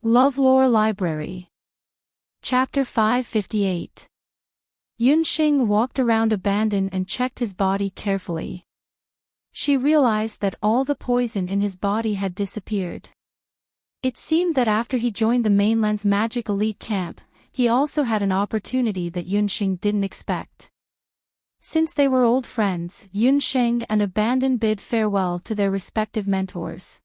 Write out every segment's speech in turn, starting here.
LoveLore Library. Chapter 558. Yunxing walked around Abandon and checked his body carefully. She realized that all the poison in his body had disappeared. It seemed that after he joined the mainland's magic elite camp, he also had an opportunity that Yunxing didn't expect. Since they were old friends, Yunxing and Abandon bid farewell to their respective mentors.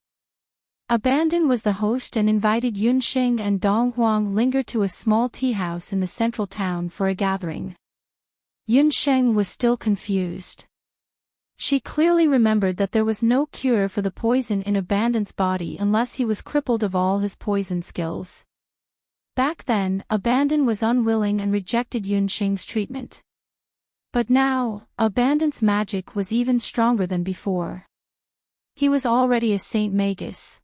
Abandon was the host and invited Yunxing and Dong Huang linger to a small tea house in the central town for a gathering. Yunxing was still confused. She clearly remembered that there was no cure for the poison in Abandon's body unless he was crippled of all his poison skills. Back then, Abandon was unwilling and rejected Yunxing's treatment. But now, Abandon's magic was even stronger than before. He was already a Saint Magus.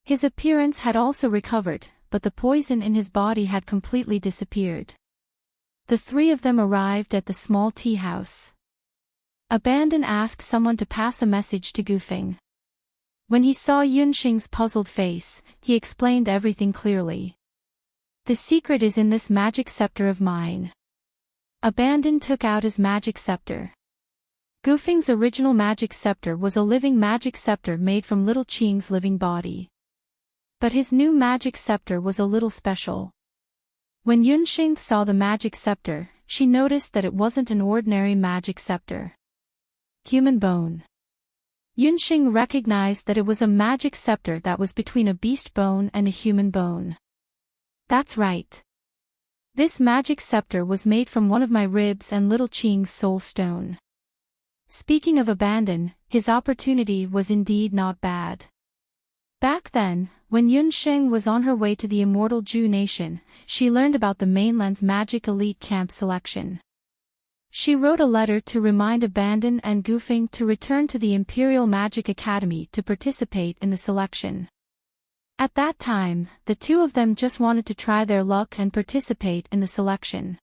His appearance had also recovered, but the poison in his body had completely disappeared. The three of them arrived at the small tea house. Abandon asked someone to pass a message to Gufeng. When he saw Yunxing's puzzled face, he explained everything clearly. The secret is in this magic scepter of mine. Abandon took out his magic scepter. Gufeng's original magic scepter was a living magic scepter made from Little Qing's living body. But his new magic scepter was a little special. When Yunxing saw the magic scepter, she noticed that it wasn't an ordinary magic scepter. Human bone. Yunxing recognized that it was a magic scepter that was between a beast bone and a human bone. That's right. This magic scepter was made from one of my ribs and Little Qing's soul stone. Speaking of Abandon, his opportunity was indeed not bad. Back then, when Yunxing was on her way to the immortal Zhu nation, she learned about the mainland's magic elite camp selection. She wrote a letter to remind Abandon and Gufeng to return to the Imperial Magic Academy to participate in the selection. At that time, the two of them just wanted to try their luck and participate in the selection.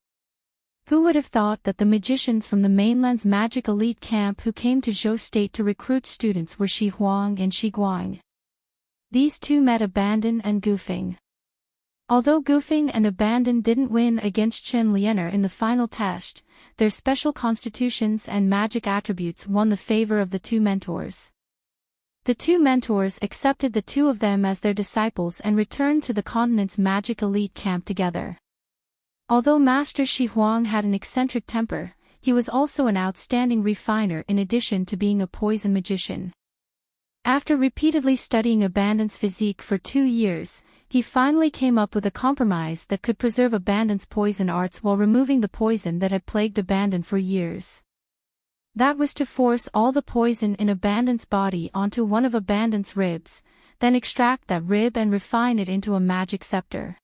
Who would have thought that the magicians from the mainland's magic elite camp who came to Zhou State to recruit students were Shi Huang and Shi Guang? These two met Abandon and Gufeng. Although Gufeng and Abandon didn't win against Chen Lianer in the final test, their special constitutions and magic attributes won the favor of the two mentors. The two mentors accepted the two of them as their disciples and returned to the continent's magic elite camp together. Although Master Shi Huang had an eccentric temper, he was also an outstanding refiner in addition to being a poison magician. After repeatedly studying Abandon's physique for 2 years, he finally came up with a compromise that could preserve Abandon's poison arts while removing the poison that had plagued Abandon for years. That was to force all the poison in Abandon's body onto one of Abandon's ribs, then extract that rib and refine it into a magic scepter.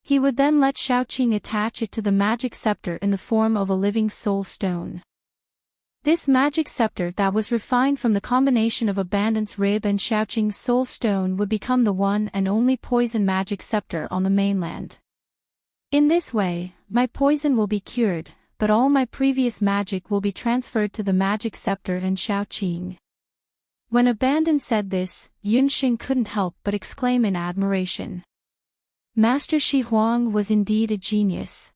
He would then let Shaoqing attach it to the magic scepter in the form of a living soul stone. This magic scepter that was refined from the combination of Abandon's rib and Shaoqing's soul stone would become the one and only poison magic scepter on the mainland. In this way, my poison will be cured, but all my previous magic will be transferred to the magic scepter and Shaoqing. When Abandon said this, Yunxing couldn't help but exclaim in admiration. Master Shi Huang was indeed a genius.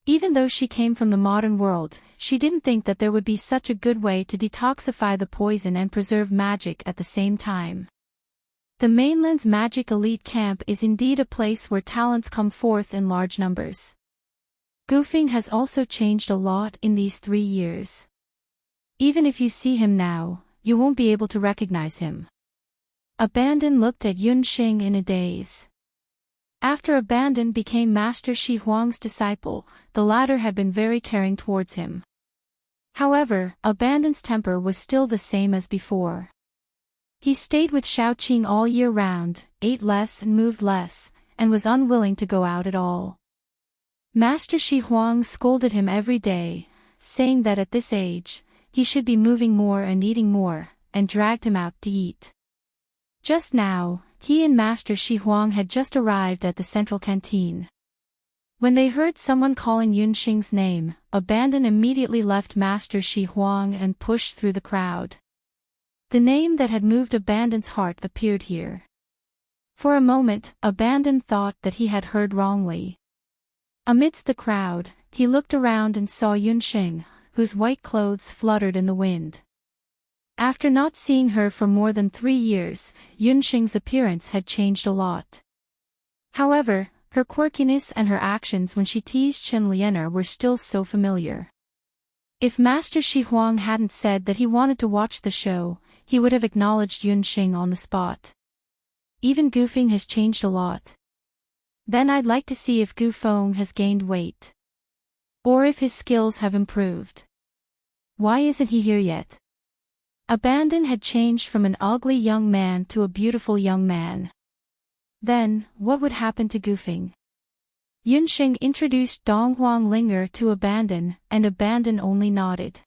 Even though she came from the modern world, she didn't think that there would be such a good way to detoxify the poison and preserve magic at the same time. The mainland's magic elite camp is indeed a place where talents come forth in large numbers. Gufeng has also changed a lot in these 3 years. Even if you see him now, you won't be able to recognize him. Abandon looked at Yunxing in a daze. After Abandon became Master Shi Huang's disciple, the latter had been very caring towards him. However, Abandon's temper was still the same as before. He stayed with Shaoqing all year round, ate less and moved less, and was unwilling to go out at all. Master Shi Huang scolded him every day, saying that at this age, he should be moving more and eating more, and dragged him out to eat. Just now, he and Master Shi Huang had just arrived at the central canteen. When they heard someone calling Yunxing's name, Abandon immediately left Master Shi Huang and pushed through the crowd. The name that had moved Abandon's heart appeared here. For a moment, Abandon thought that he had heard wrongly. Amidst the crowd, he looked around and saw Yunxing, whose white clothes fluttered in the wind. After not seeing her for more than 3 years, Yunxing's appearance had changed a lot. However, her quirkiness and her actions when she teased Chen Lianer were still so familiar. If Master Shi Huang hadn't said that he wanted to watch the show, he would have acknowledged Yunxing on the spot. Even Gufeng has changed a lot. Then I'd like to see if Gu Feng has gained weight. Or if his skills have improved. Why isn't he here yet? Abandon had changed from an ugly young man to a beautiful young man. Then, what would happen to Gufeng? Yunxing introduced Donghuang Linger to Abandon, and Abandon only nodded.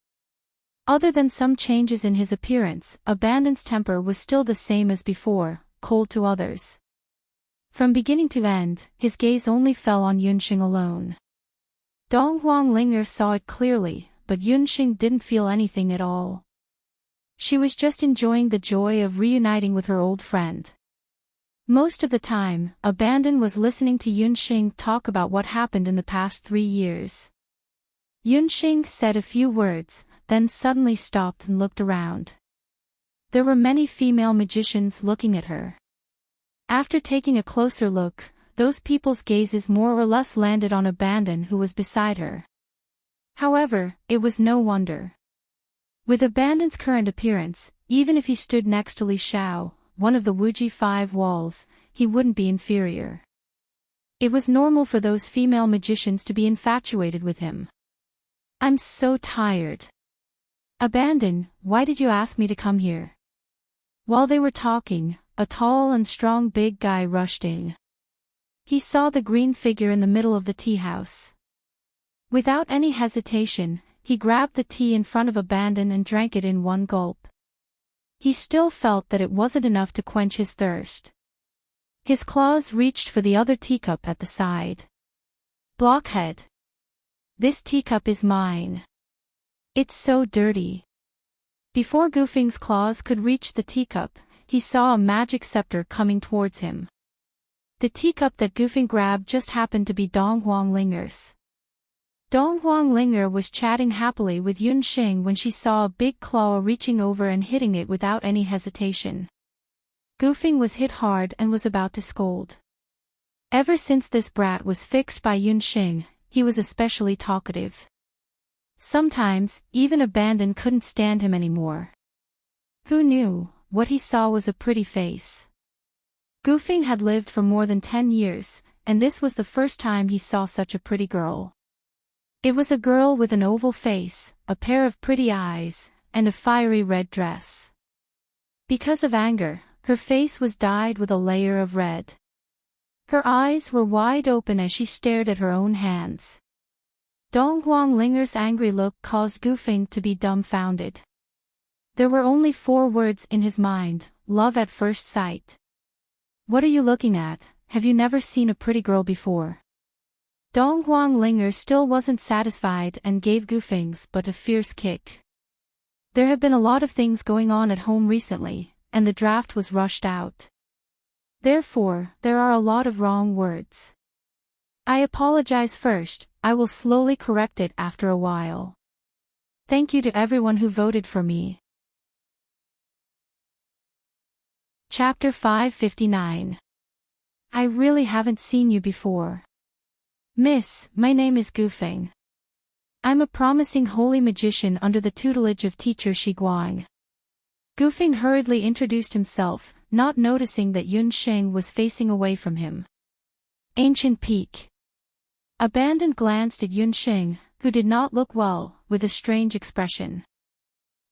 Other than some changes in his appearance, Abandon's temper was still the same as before, cold to others. From beginning to end, his gaze only fell on Yunxing alone. Donghuang Linger saw it clearly, but Yunxing didn't feel anything at all. She was just enjoying the joy of reuniting with her old friend. Most of the time, Abandon was listening to Yunxing talk about what happened in the past 3 years. Yunxing said a few words, then suddenly stopped and looked around. There were many female magicians looking at her. After taking a closer look, those people's gazes more or less landed on Abandon, who was beside her. However, it was no wonder. With Abandon's current appearance, even if he stood next to Li Xiao, one of the Wuji 5 walls, he wouldn't be inferior. It was normal for those female magicians to be infatuated with him. I'm so tired. Abandon, why did you ask me to come here? While they were talking, a tall and strong big guy rushed in. He saw the green figure in the middle of the tea house. Without any hesitation, he grabbed the tea in front of Abandon and drank it in one gulp. He still felt that it wasn't enough to quench his thirst. His claws reached for the other teacup at the side. Blockhead. This teacup is mine. It's so dirty. Before Gufeng's claws could reach the teacup, he saw a magic scepter coming towards him. The teacup that Gufeng grabbed just happened to be Donghuang Linger's. Donghuang Linger was chatting happily with Yunxing when she saw a big claw reaching over and hitting it without any hesitation. Gufeng was hit hard and was about to scold. Ever since this brat was fixed by Yunxing, he was especially talkative. Sometimes, even Abandon couldn't stand him anymore. Who knew? What he saw was a pretty face. Gufeng had lived for more than 10 years, and this was the first time he saw such a pretty girl. It was a girl with an oval face, a pair of pretty eyes, and a fiery red dress. Because of anger, her face was dyed with a layer of red. Her eyes were wide open as she stared at her own hands. Donghuang Linger's angry look caused Gufeng to be dumbfounded. There were only 4 words in his mind: love at first sight. What are you looking at? Have you never seen a pretty girl before? Donghuang Linger still wasn't satisfied and gave Gufeng's but a fierce kick. There have been a lot of things going on at home recently, and the draft was rushed out. Therefore, there are a lot of wrong words. I apologize first, I will slowly correct it after a while. Thank you to everyone who voted for me. Chapter 559. I really haven't seen you before. Miss, my name is Gufeng. I'm a promising holy magician under the tutelage of teacher Shi Guang. Gufeng hurriedly introduced himself, not noticing that Yunxing was facing away from him. Ancient Peak. Abandon glanced at Yunxing, who did not look well, with a strange expression.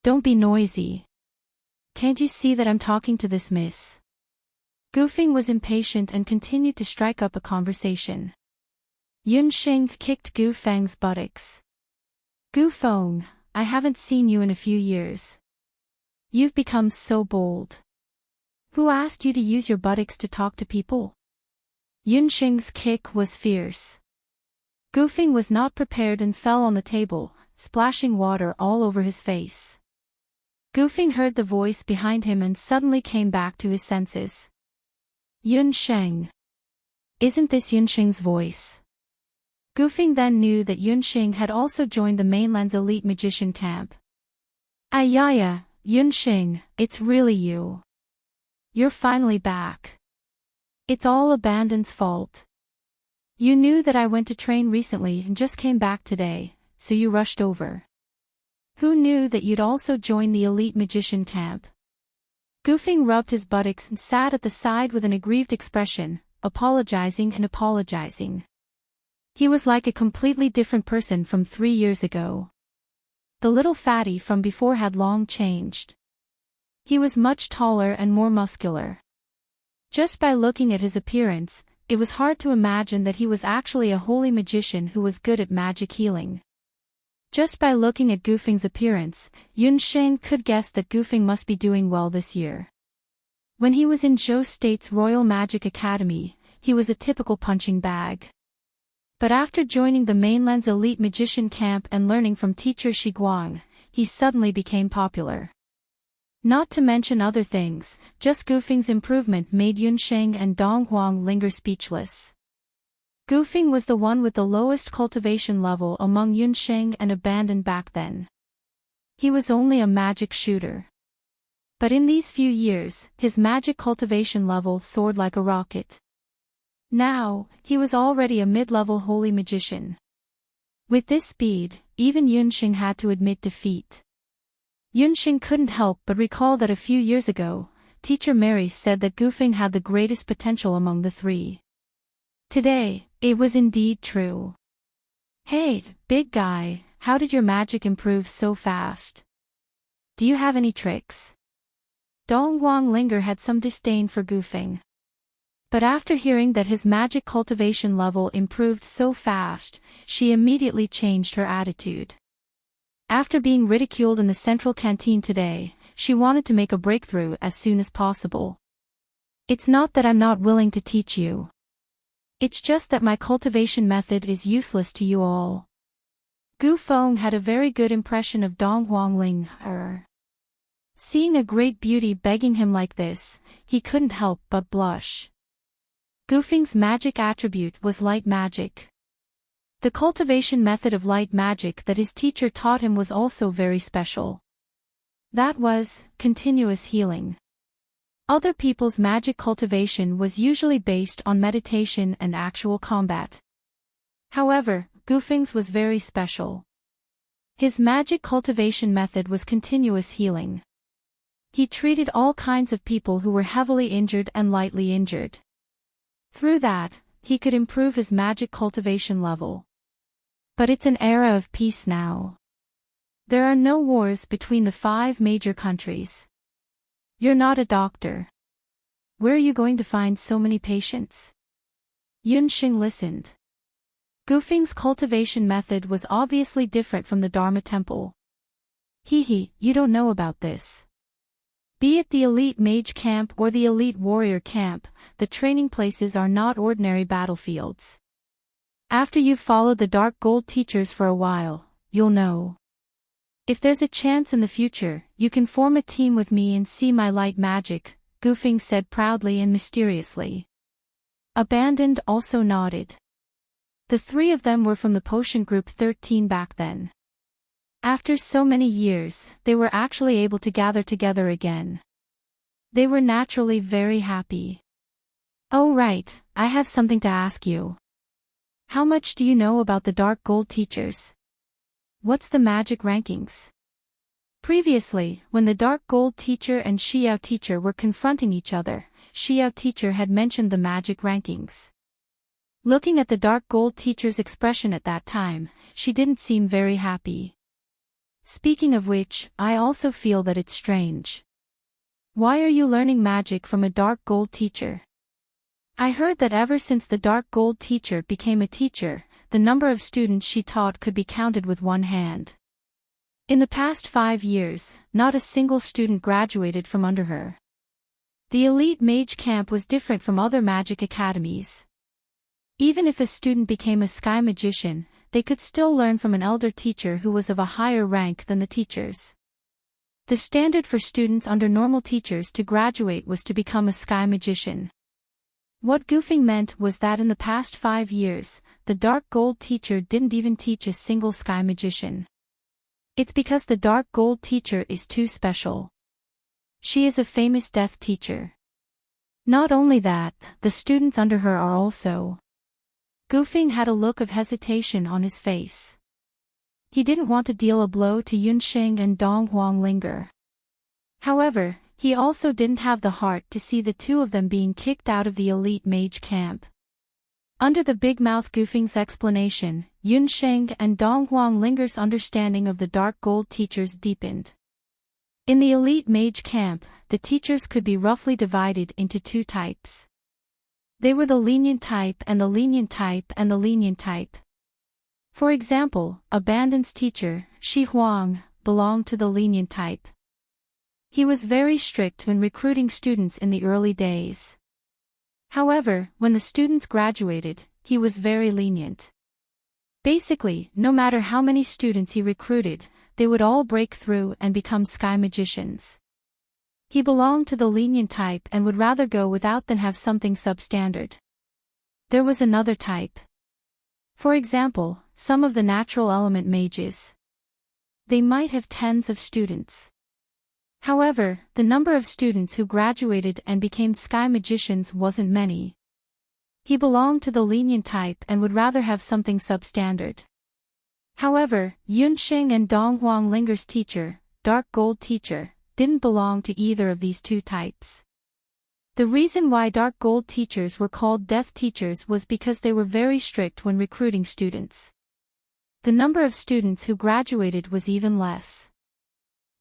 Don't be noisy. Can't you see that I'm talking to this miss? Gufeng was impatient and continued to strike up a conversation. Yunxing kicked Gu Feng's buttocks. Gu Feng, I haven't seen you in a few years. You've become so bold. Who asked you to use your buttocks to talk to people? Yunxing's kick was fierce. Gufeng was not prepared and fell on the table, splashing water all over his face. Gufeng heard the voice behind him and suddenly came back to his senses. Yunsheng. Isn't this Yunsheng's voice? Gufing then knew that Yunsheng had also joined the mainland's elite magician camp. Ayaya, Yunsheng, it's really you. You're finally back. It's all Abandon's fault. You knew that I went to train recently and just came back today, so you rushed over. Who knew that you'd also join the elite magician camp? Gufing rubbed his buttocks and sat at the side with an aggrieved expression, apologizing and apologizing. He was like a completely different person from 3 years ago. The little fatty from before had long changed. He was much taller and more muscular. Just by looking at his appearance, it was hard to imagine that he was actually a holy magician who was good at magic healing. Just by looking at Gufing's appearance, Yunsheng could guess that Gufing must be doing well this year. When he was in Zhou State's Royal Magic Academy, he was a typical punching bag. But after joining the mainland's elite magician camp and learning from teacher Shiguang, he suddenly became popular. Not to mention other things, just Gufing's improvement made Yunsheng and Dong Huang linger speechless. Gufing was the one with the lowest cultivation level among Yunsheng and Abandon back then. He was only a magic shooter. But in these few years, his magic cultivation level soared like a rocket. Now, he was already a mid-level holy magician. With this speed, even Yunsheng had to admit defeat. Yunsheng couldn't help but recall that a few years ago, teacher Mary said that Gufing had the greatest potential among the three. Today, it was indeed true. Hey, big guy, how did your magic improve so fast? Do you have any tricks? Dong Huang Linger had some disdain for Gufing. But after hearing that his magic cultivation level improved so fast, she immediately changed her attitude. After being ridiculed in the central canteen today, she wanted to make a breakthrough as soon as possible. It's not that I'm not willing to teach you. It's just that my cultivation method is useless to you all. Gu Feng had a very good impression of Dong Huangling. Seeing a great beauty begging him like this, he couldn't help but blush. Gufing's magic attribute was light magic. The cultivation method of light magic that his teacher taught him was also very special. That was continuous healing. Other people's magic cultivation was usually based on meditation and actual combat. However, Gufing's was very special. His magic cultivation method was continuous healing. He treated all kinds of people who were heavily injured and lightly injured. Through that, he could improve his magic cultivation level. But it's an era of peace now. There are no wars between the 5 major countries. You're not a doctor. Where are you going to find so many patients? Yunsheng listened. Gufing's cultivation method was obviously different from the Dharma Temple. You don't know about this. Be it the elite mage camp or the elite warrior camp, the training places are not ordinary battlefields. After you've followed the dark gold teachers for a while, you'll know. If there's a chance in the future, you can form a team with me and see my light magic, Gufing said proudly and mysteriously. Abandoned also nodded. The 3 of them were from the Potion Group 13 back then. After so many years, they were actually able to gather together again. They were naturally very happy. Oh right, I have something to ask you. How much do you know about the Dark Gold teachers? What's the magic rankings? Previously, when the Dark Gold teacher and Xiao teacher were confronting each other, Xiao teacher had mentioned the magic rankings. Looking at the Dark Gold teacher's expression at that time, she didn't seem very happy. Speaking of which, I also feel that it's strange. Why are you learning magic from a Dark Gold teacher? I heard that ever since the Dark Gold teacher became a teacher, the number of students she taught could be counted with one hand. In the past 5 years, not a single student graduated from under her. The elite mage camp was different from other magic academies. Even if a student became a sky magician, they could still learn from an elder teacher who was of a higher rank than the teachers. The standard for students under normal teachers to graduate was to become a sky magician. What Goofing meant was that in the past 5 years, the Dark Gold teacher didn't even teach a single sky magician. It's because the Dark Gold teacher is too special. She is a famous death teacher. Not only that, the students under her are also. Goofing had a look of hesitation on his face. He didn't want to deal a blow to Yunxing and Dong Huanglinger. However, he also didn't have the heart to see the two of them being kicked out of the elite mage camp. Under the big mouth Goofing's explanation, Yunxing and Dong Huanglinger's understanding of the Dark Gold teachers deepened. In the elite mage camp, the teachers could be roughly divided into 2 types. They were the lenient type and the lenient type and the lenient type. For example, Abandon's teacher, Shi Huang, belonged to the lenient type. He was very strict when recruiting students in the early days. However, when the students graduated, he was very lenient. Basically, no matter how many students he recruited, they would all break through and become sky magicians. He belonged to the lenient type and would rather go without than have something substandard. There was another type. For example, some of the natural element mages. They might have tens of students. However, the number of students who graduated and became sky magicians wasn't many. He belonged to the lenient type and would rather have something substandard. However, Yunxing and Dong Huanglinger's teacher, Dark Gold teacher, didn't belong to either of these 2 types. The reason why Dark Gold teachers were called death teachers was because they were very strict when recruiting students. The number of students who graduated was even less.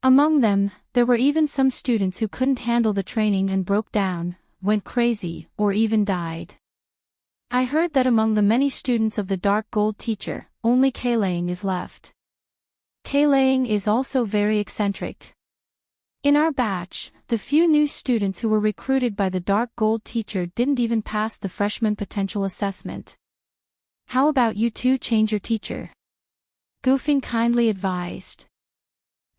Among them, there were even some students who couldn't handle the training and broke down, went crazy, or even died. I heard that among the many students of the Dark Gold teacher, only Keilang is left. Keilang is also very eccentric. In our batch, the few new students who were recruited by the Dark Gold teacher didn't even pass the freshman potential assessment. How about you two change your teacher? Goofing kindly advised.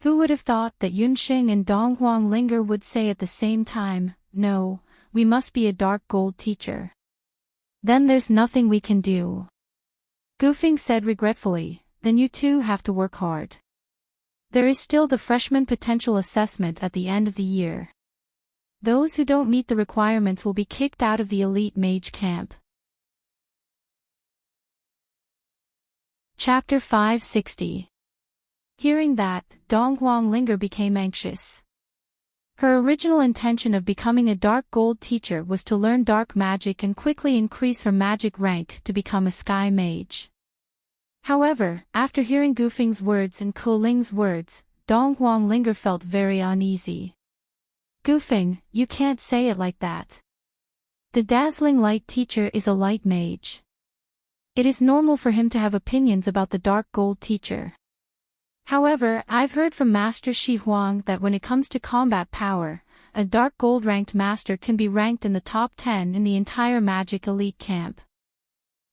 Who would have thought that Yunxing and Dong Huanglinger would say at the same time, no, we must be a Dark Gold teacher. Then there's nothing we can do. Goofing said regretfully, then you two have to work hard. There is still the freshman potential assessment at the end of the year. Those who don't meet the requirements will be kicked out of the elite mage camp. Chapter 560. Hearing that, Dong Huanglinger became anxious. Her original intention of becoming a Dark Gold teacher was to learn dark magic and quickly increase her magic rank to become a sky mage. However, after hearing Goofing's words and Koling's words, Dong Huanglinger felt very uneasy. Goofing, you can't say it like that. The dazzling light teacher is a light mage. It is normal for him to have opinions about the Dark Gold teacher. However, I've heard from Master Shi Huang that when it comes to combat power, a Dark Gold ranked master can be ranked in the top 10 in the entire magic elite camp.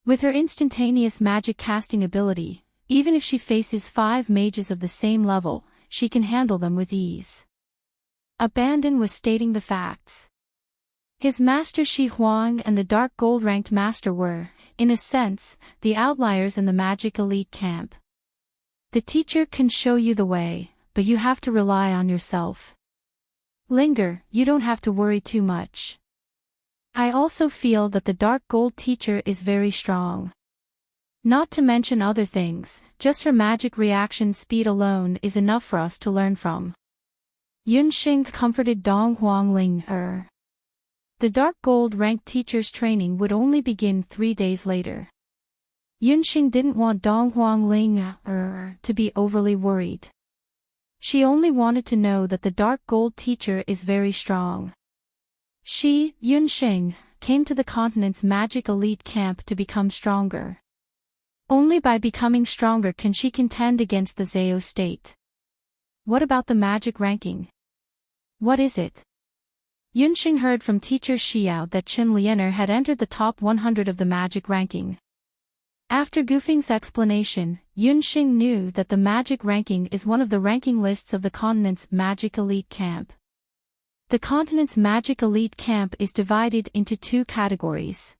With her instantaneous magic casting ability, even if she faces 5 mages of the same level, she can handle them with ease. Abandon was stating the facts. His master Shi Huang and the Dark Gold ranked master were, in a sense, the outliers in the magic elite camp. The teacher can show you the way, but you have to rely on yourself. Linger, you don't have to worry too much. I also feel that the Dark Gold teacher is very strong. Not to mention other things, just her magic reaction speed alone is enough for us to learn from. Yunxing comforted Dong Huanglinger. The Dark Gold ranked teacher's training would only begin 3 days later. Yunxing didn't want Dong Huanglinger to be overly worried. She only wanted to know that the Dark Gold teacher is very strong. She, Yunxing, came to the continent's magic elite camp to become stronger. Only by becoming stronger can she contend against the Zhao state. What about the magic ranking? What is it? Yunxing heard from teacher Xiao that Chen Lianer had entered the top 100 of the magic ranking. After Goofing's explanation, Yunxing knew that the magic ranking is one of the ranking lists of the continent's magic elite camp. The continent's magic elite camp is divided into two categories.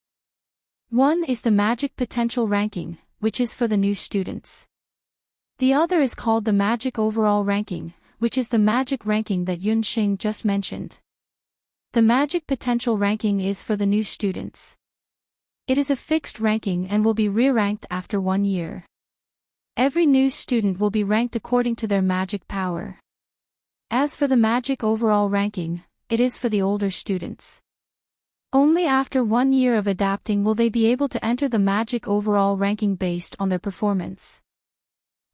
One is the magic potential ranking, which is for the new students. The other is called the magic overall ranking, which is the magic ranking that Yunxing just mentioned. The magic potential ranking is for the new students. It is a fixed ranking and will be re-ranked after 1 year. Every new student will be ranked according to their magic power. As for the magic overall ranking, it is for the older students. Only after 1 year of adapting will they be able to enter the magic overall ranking based on their performance.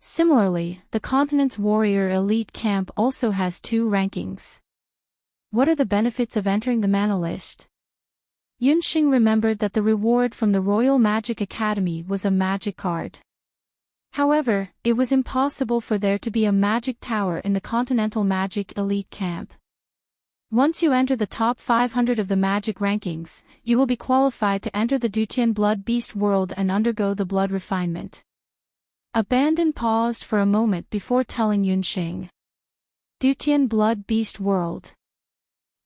Similarly, the continent's warrior elite camp also has 2 rankings. What are the benefits of entering the mana list? Yunxing remembered that the reward from the Royal Magic Academy was a magic card. However, it was impossible for there to be a magic tower in the Continental Magic Elite Camp. Once you enter the top 500 of the magic rankings, you will be qualified to enter the Dutian Blood Beast world and undergo the blood refinement. Abandon paused for a moment before telling Yunxing. Dutian Blood Beast world.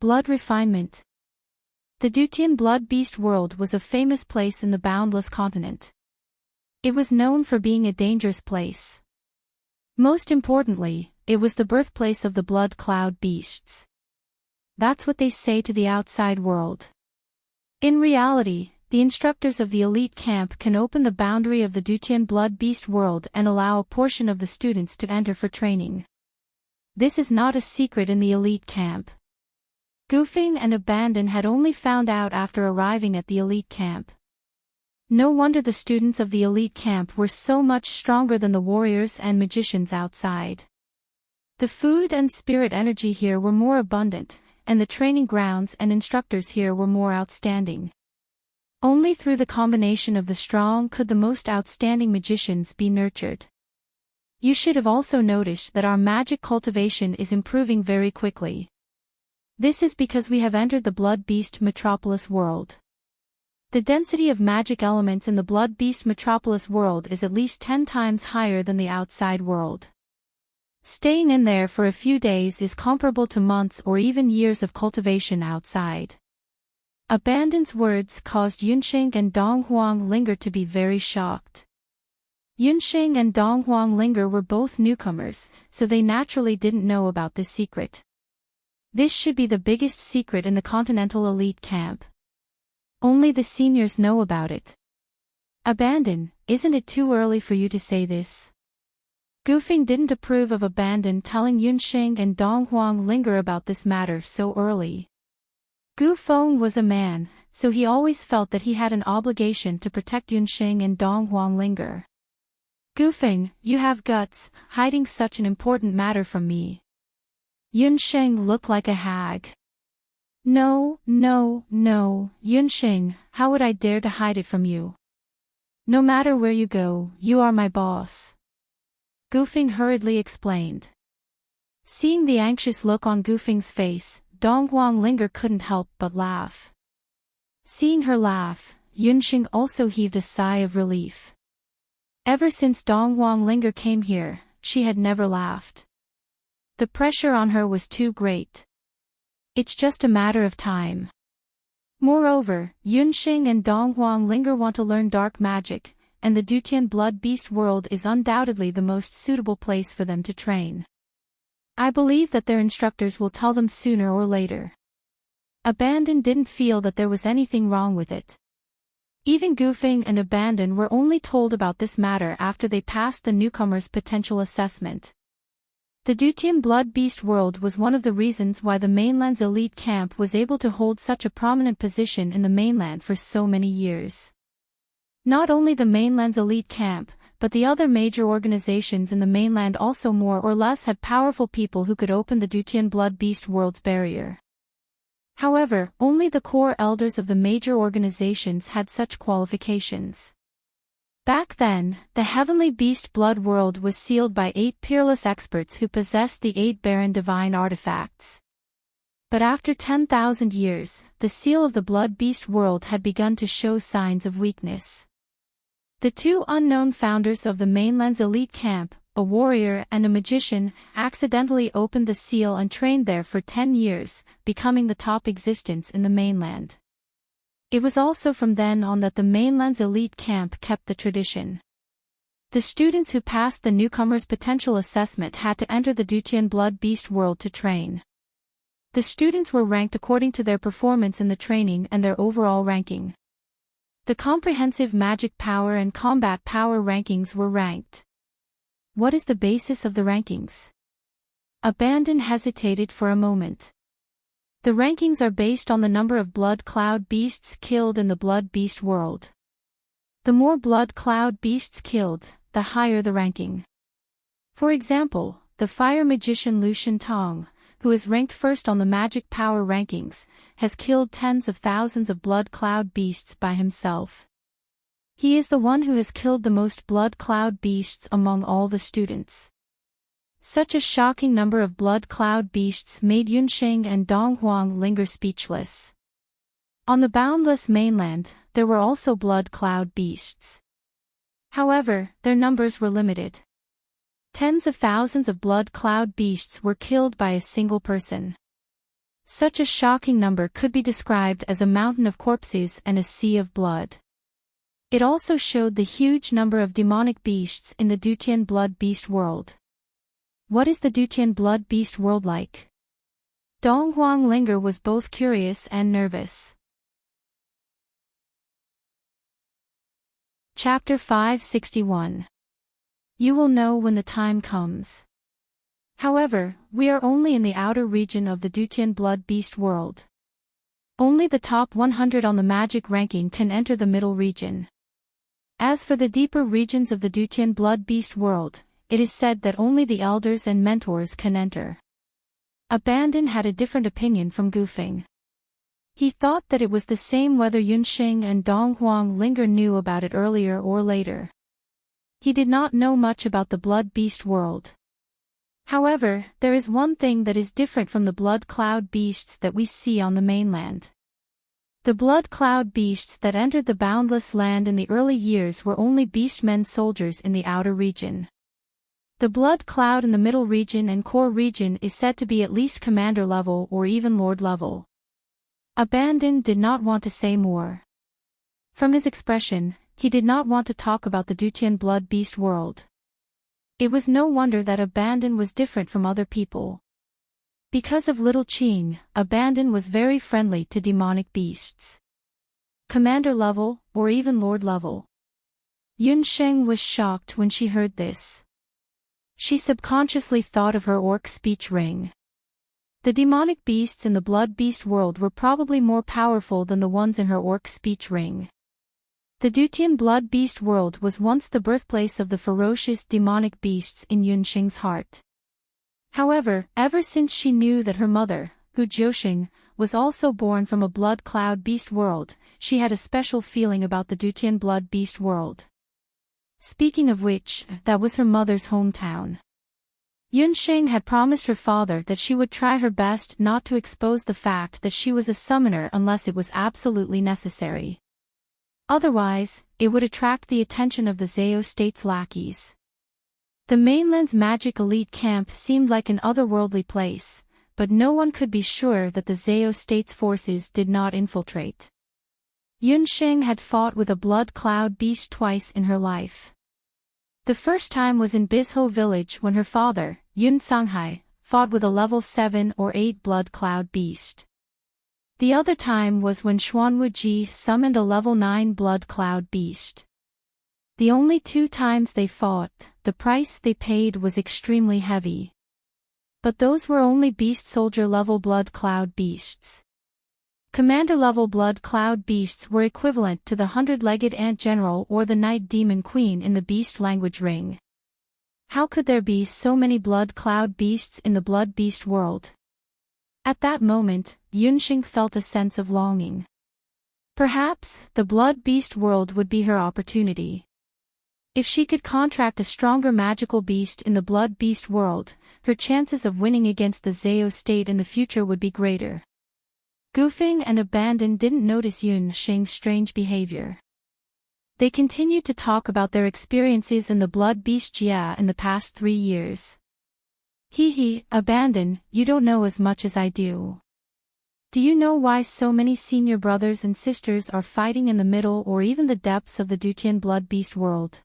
Blood refinement. The Dutian Blood Beast world was a famous place in the Boundless Continent. It was known for being a dangerous place. Most importantly, it was the birthplace of the Blood Cloud Beasts. That's what they say to the outside world. In reality, the instructors of the elite camp can open the boundary of the Dutian Blood Beast world and allow a portion of the students to enter for training. This is not a secret in the elite camp. Goofing and Abandon had only found out after arriving at the elite camp. No wonder the students of the elite camp were so much stronger than the warriors and magicians outside. The food and spirit energy here were more abundant, and the training grounds and instructors here were more outstanding. Only through the combination of the strong could the most outstanding magicians be nurtured. You should have also noticed that our magic cultivation is improving very quickly. This is because we have entered the Blood Beast Metropolis world. The density of magic elements in the Blood Beast Metropolis world is at least 10 times higher than the outside world. Staying in there for a few days is comparable to months or even years of cultivation outside. Abandon's words caused Yunxing and Dong Huang Linger to be very shocked. Yunxing and Dong Huang Linger were both newcomers, so they naturally didn't know about this secret. This should be the biggest secret in the Continental Elite Camp. Only the seniors know about it. Abandon, isn't it too early for you to say this? Goofing didn't approve of Abandon telling Yunxing and Dong Huang Linger about this matter so early. Goofeng was a man, so he always felt that he had an obligation to protect Yunxing and Dong Huang Linger. Goofeng, you have guts, hiding such an important matter from me. Yunxing looked like a hag. No, Yunxing, how would I dare to hide it from you? No matter where you go, you are my boss. Goofing hurriedly explained. Seeing the anxious look on Goofing's face, Dong Huang Linger couldn't help but laugh. Seeing her laugh, Yunxing also heaved a sigh of relief. Ever since Dong Huang Linger came here, she had never laughed. The pressure on her was too great. It's just a matter of time. Moreover, Yunxing and Dong Huang Linger want to learn dark magic, and the Dutian Blood Beast world is undoubtedly the most suitable place for them to train. I believe that their instructors will tell them sooner or later. Abandon didn't feel that there was anything wrong with it. Even Goofing and Abandon were only told about this matter after they passed the newcomer's potential assessment. The Dutian Blood Beast world was one of the reasons why the mainland's elite camp was able to hold such a prominent position in the mainland for so many years. Not only the mainland's elite camp, but the other major organizations in the mainland also more or less had powerful people who could open the Dutian Blood Beast world's barrier. However, only the core elders of the major organizations had such qualifications. Back then, the Heavenly Beast Blood world was sealed by 8 peerless experts who possessed the 8 barren divine artifacts. But after 10,000 years, the seal of the Blood Beast world had begun to show signs of weakness. The 2 unknown founders of the mainland's elite camp, a warrior and a magician, accidentally opened the seal and trained there for 10 years, becoming the top existence in the mainland. It was also from then on that the mainland's elite camp kept the tradition. The students who passed the newcomer's potential assessment had to enter the Dutian Blood Beast world to train. The students were ranked according to their performance in the training and their overall ranking. The comprehensive magic power and combat power rankings were ranked. What is the basis of the rankings? Abandon hesitated for a moment. The rankings are based on the number of blood cloud beasts killed in the blood beast world. The more blood cloud beasts killed, the higher the ranking. For example, the fire magician Lucian Tong, who is ranked first on the magic power rankings, has killed tens of thousands of blood cloud beasts by himself. He is the one who has killed the most blood cloud beasts among all the students. Such a shocking number of blood cloud beasts made Yunxing and Dong Huang linger speechless. On the boundless mainland, there were also blood cloud beasts. However, their numbers were limited. Tens of thousands of blood cloud beasts were killed by a single person. Such a shocking number could be described as a mountain of corpses and a sea of blood. It also showed the huge number of demonic beasts in the Dutian Blood Beast world. What is the Dutian Blood Beast world like? Dong Huang Linger was both curious and nervous. Chapter 561. You will know when the time comes. However, we are only in the outer region of the Dutian Blood Beast world. Only the top 100 on the magic ranking can enter the middle region. As for the deeper regions of the Dutian Blood Beast world, it is said that only the elders and mentors can enter. Abandon had a different opinion from Gufeng. He thought that it was the same whether Yunxing and Dong Huang Linger knew about it earlier or later. He did not know much about the Blood Beast world. However, there is one thing that is different from the blood cloud beasts that we see on the mainland. The blood cloud beasts that entered the boundless land in the early years were only beastmen soldiers in the outer region. The blood cloud in the middle region and core region is said to be at least commander level or even lord level. Abandon did not want to say more. From his expression, he did not want to talk about the Dutian Blood Beast world. It was no wonder that Abandon was different from other people. Because of Little Qing, Abandon was very friendly to demonic beasts. Commander level, or even lord level. Yunsheng was shocked when she heard this. She subconsciously thought of her orc speech ring. The demonic beasts in the Blood Beast world were probably more powerful than the ones in her orc speech ring. The Dutian Blood Beast world was once the birthplace of the ferocious demonic beasts in Yunxing's heart. However, ever since she knew that her mother, Hu Jiuxing, was also born from a blood cloud beast world, she had a special feeling about the Dutian Blood Beast world. Speaking of which, that was her mother's hometown. Yunxing had promised her father that she would try her best not to expose the fact that she was a summoner unless it was absolutely necessary. Otherwise, it would attract the attention of the Zhao state's lackeys. The mainland's magic elite camp seemed like an otherworldly place, but no one could be sure that the Zhao state's forces did not infiltrate. Yunxing had fought with a blood cloud beast twice in her life. The first time was in Bizhou village when her father, Yun Sanghai, fought with a level 7 or 8 blood cloud beast. The other time was when Xuanwu Ji summoned a level 9 blood cloud beast. The only 2 times they fought, the price they paid was extremely heavy. But those were only beast soldier level blood cloud beasts. Commander level blood cloud beasts were equivalent to the 100-legged ant general or the night demon queen in the beast language ring. How could there be so many blood cloud beasts in the blood beast world? At that moment, Yunxing felt a sense of longing. Perhaps, the blood beast world would be her opportunity. If she could contract a stronger magical beast in the blood beast world, her chances of winning against the Zhao state in the future would be greater. Gufeng and Abandon didn't notice Yunxing's strange behavior. They continued to talk about their experiences in the Blood Beast Jia in the past 3 years. Abandon, you don't know as much as I do. Do you know why so many senior brothers and sisters are fighting in the middle or even the depths of the Dutian Blood Beast world?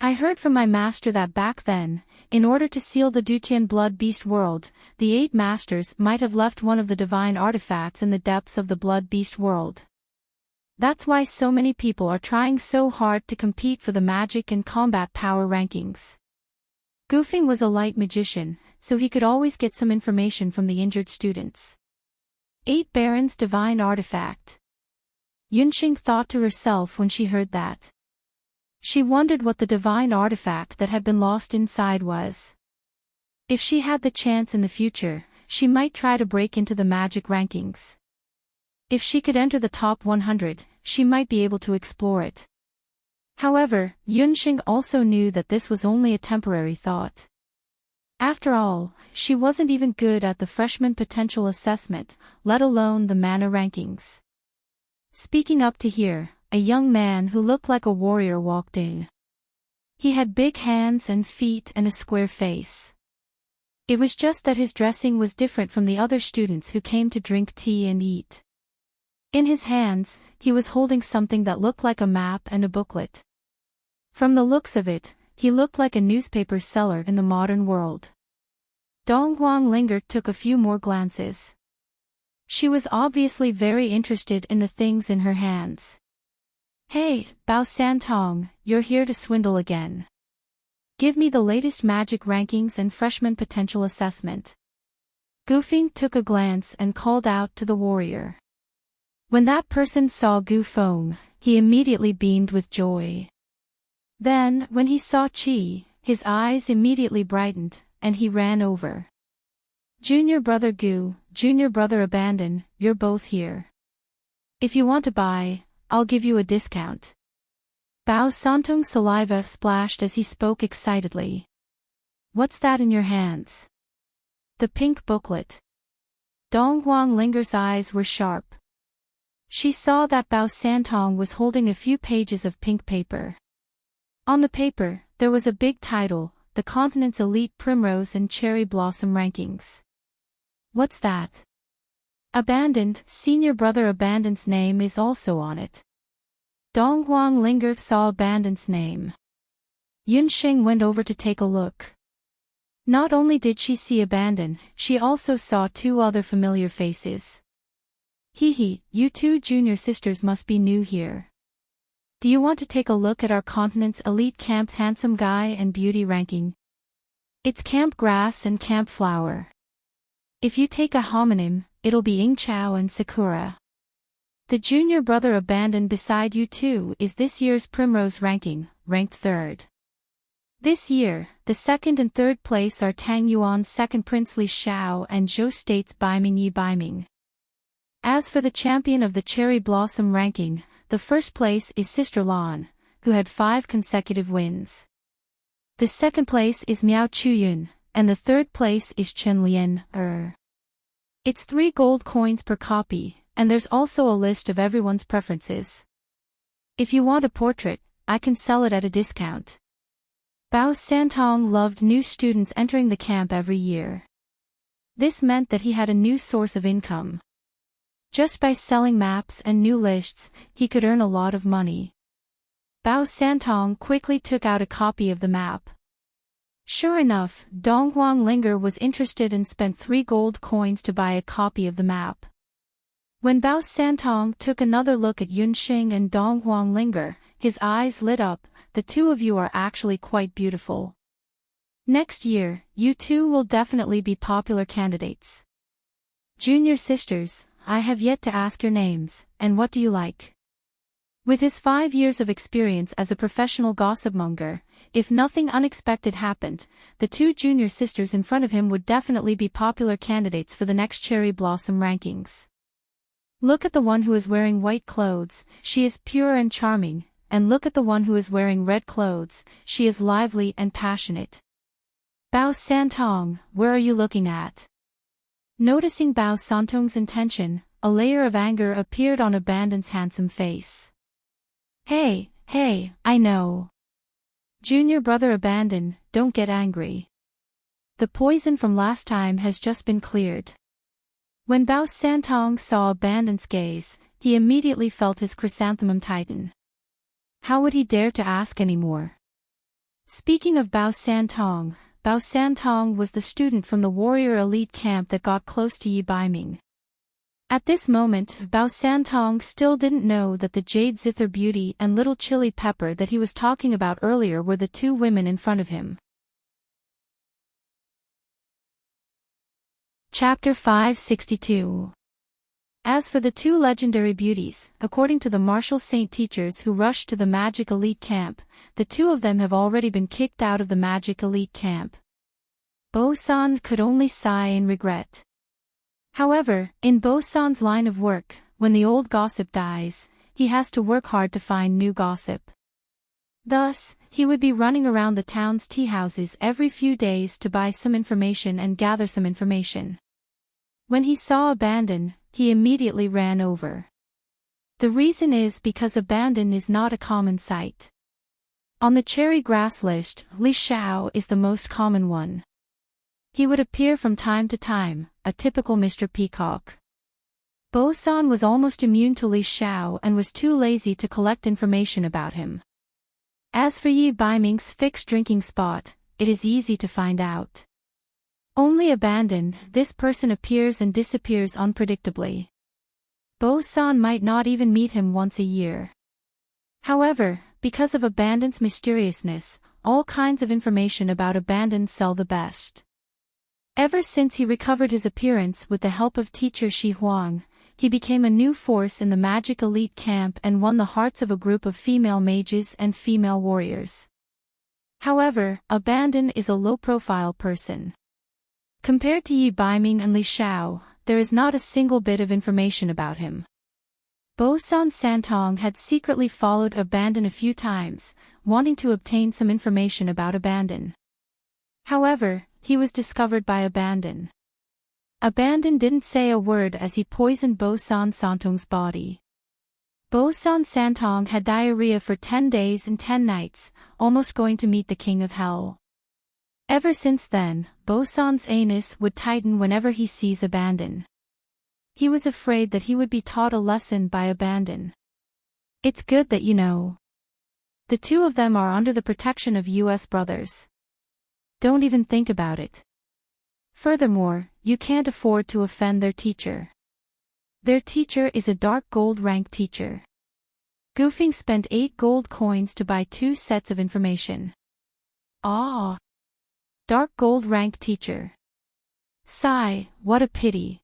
I heard from my master that back then, in order to seal the Dutian Blood Beast world, the 8 masters might have left one of the divine artifacts in the depths of the Blood Beast world. That's why so many people are trying so hard to compete for the magic and combat power rankings. Goofing was a light magician, so he could always get some information from the injured students. 8 Barons Divine Artifact. Yunxing thought to herself when she heard that. She wondered what the divine artifact that had been lost inside was. If she had the chance in the future, she might try to break into the magic rankings. If she could enter the top 100, she might be able to explore it. However, Yunxing also knew that this was only a temporary thought. After all, she wasn't even good at the freshman potential assessment, let alone the mana rankings. Speaking up to here, a young man who looked like a warrior walked in. He had big hands and feet and a square face. It was just that his dressing was different from the other students who came to drink tea and eat. In his hands, he was holding something that looked like a map and a booklet. From the looks of it, he looked like a newspaper seller in the modern world. Dong Huanglinger took a few more glances. She was obviously very interested in the things in her hands. Hey, Bao Santong, you're here to swindle again. Give me the latest magic rankings and freshman potential assessment. Goofing took a glance and called out to the warrior. When that person saw Gu Feng, he immediately beamed with joy. Then, when he saw Qi, his eyes immediately brightened, and he ran over. Junior brother Gu, junior brother Abandon, you're both here. If you want to buy, I'll give you a discount. Bao Santong's saliva splashed as he spoke excitedly. What's that in your hands? The pink booklet. Dong Huanglinger's eyes were sharp. She saw that Bao Santong was holding a few pages of pink paper. On the paper, there was a big title, The Continent's Elite Primrose and Cherry Blossom Rankings. What's that? Abandoned, senior brother Abandon's name is also on it. Dong Huanglinger saw Abandon's name. Yunxing went over to take a look. Not only did she see Abandon, she also saw 2 other familiar faces. You 2 junior sisters must be new here. Do you want to take a look at our continent's elite camp's handsome guy and beauty ranking? It's Camp Grass and Camp Flower. If you take a homonym, it'll be Ingchao and Sakura. The junior brother Abandoned beside you 2 is this year's Primrose ranking, ranked 3rd. This year, the 2nd and 3rd place are Tang Yuan's 2nd Princely Xiao and Zhou State's Baiming Yi Baiming. As for the champion of the Cherry Blossom ranking, the 1st place is Sister Lan, who had 5 consecutive wins. The 2nd place is Miao Chuyun, and the 3rd place is Chen Lian. It's 3 gold coins per copy, and there's also a list of everyone's preferences. If you want a portrait, I can sell it at a discount. Bao Santong loved new students entering the camp every year. This meant that he had a new source of income. Just by selling maps and new lists, he could earn a lot of money. Bao Santong quickly took out a copy of the map. Sure enough, Dong Huanglinger was interested and spent 3 gold coins to buy a copy of the map. When Bao Santong took another look at Yunxing and Dong Huanglinger, his eyes lit up. The 2 of you are actually quite beautiful. Next year, you 2 will definitely be popular candidates. Junior sisters, I have yet to ask your names, and what do you like? With his 5 years of experience as a professional gossipmonger, if nothing unexpected happened, the 2 junior sisters in front of him would definitely be popular candidates for the next Cherry Blossom rankings. Look at the one who is wearing white clothes, she is pure and charming, and look at the one who is wearing red clothes, she is lively and passionate. Bao Santong, where are you looking at? Noticing Bao Santong's intention, a layer of anger appeared on Abandon's handsome face. Hey, Hey, I know. Junior brother abandoned, don't get angry. The poison from last time has just been cleared. When Bao Santong saw Abandon's gaze, he immediately felt his chrysanthemum tighten. How would he dare to ask any more? Speaking of Bao Santong was the student from the warrior elite camp that got close to Yi Baiming. At this moment, Bao Santong still didn't know that the Jade Zither Beauty and Little Chili Pepper that he was talking about earlier were the two women in front of him. Chapter 562. As for the two legendary beauties, according to the martial saint teachers who rushed to the Magic Elite Camp, the two of them have already been kicked out of the Magic Elite Camp. Bo-san could only sigh in regret. However, in Bo-san's line of work, when the old gossip dies, he has to work hard to find new gossip. Thus, he would be running around the town's tea houses every few days to buy some information and gather some information. When he saw Abandon, he immediately ran over. The reason is because Abandon is not a common sight. On the cherry grass list, Li Xiao is the most common one. He would appear from time to time, a typical Mr. Peacock. Bo-san was almost immune to Li Xiao and was too lazy to collect information about him. As for Yi Baiming's fixed drinking spot, it is easy to find out. Only Abandoned, this person appears and disappears unpredictably. Bo-san might not even meet him once a year. However, because of Abandon's mysteriousness, all kinds of information about Abandoned sell the best. Ever since he recovered his appearance with the help of teacher Shi Huang, he became a new force in the Magic Elite Camp and won the hearts of a group of female mages and female warriors. However, Abandon is a low-profile person. Compared to Yi Baiming and Li Xiao, there is not a single bit of information about him. Bo-san Santong had secretly followed Abandon a few times, wanting to obtain some information about Abandon. However, he was discovered by Abandon. Abandon didn't say a word as he poisoned Bo-san Santong's body. Bo-san Santong had diarrhea for 10 days and 10 nights, almost going to meet the king of hell. Ever since then, Bo-san's anus would tighten whenever he sees Abandon. He was afraid that he would be taught a lesson by Abandon. It's good that you know. The two of them are under the protection of US brothers. Don't even think about it. Furthermore, you can't afford to offend their teacher. Their teacher is a dark gold rank teacher. Goofing spent 8 gold coins to buy 2 sets of information. Ah! Dark gold rank teacher. Sigh, what a pity.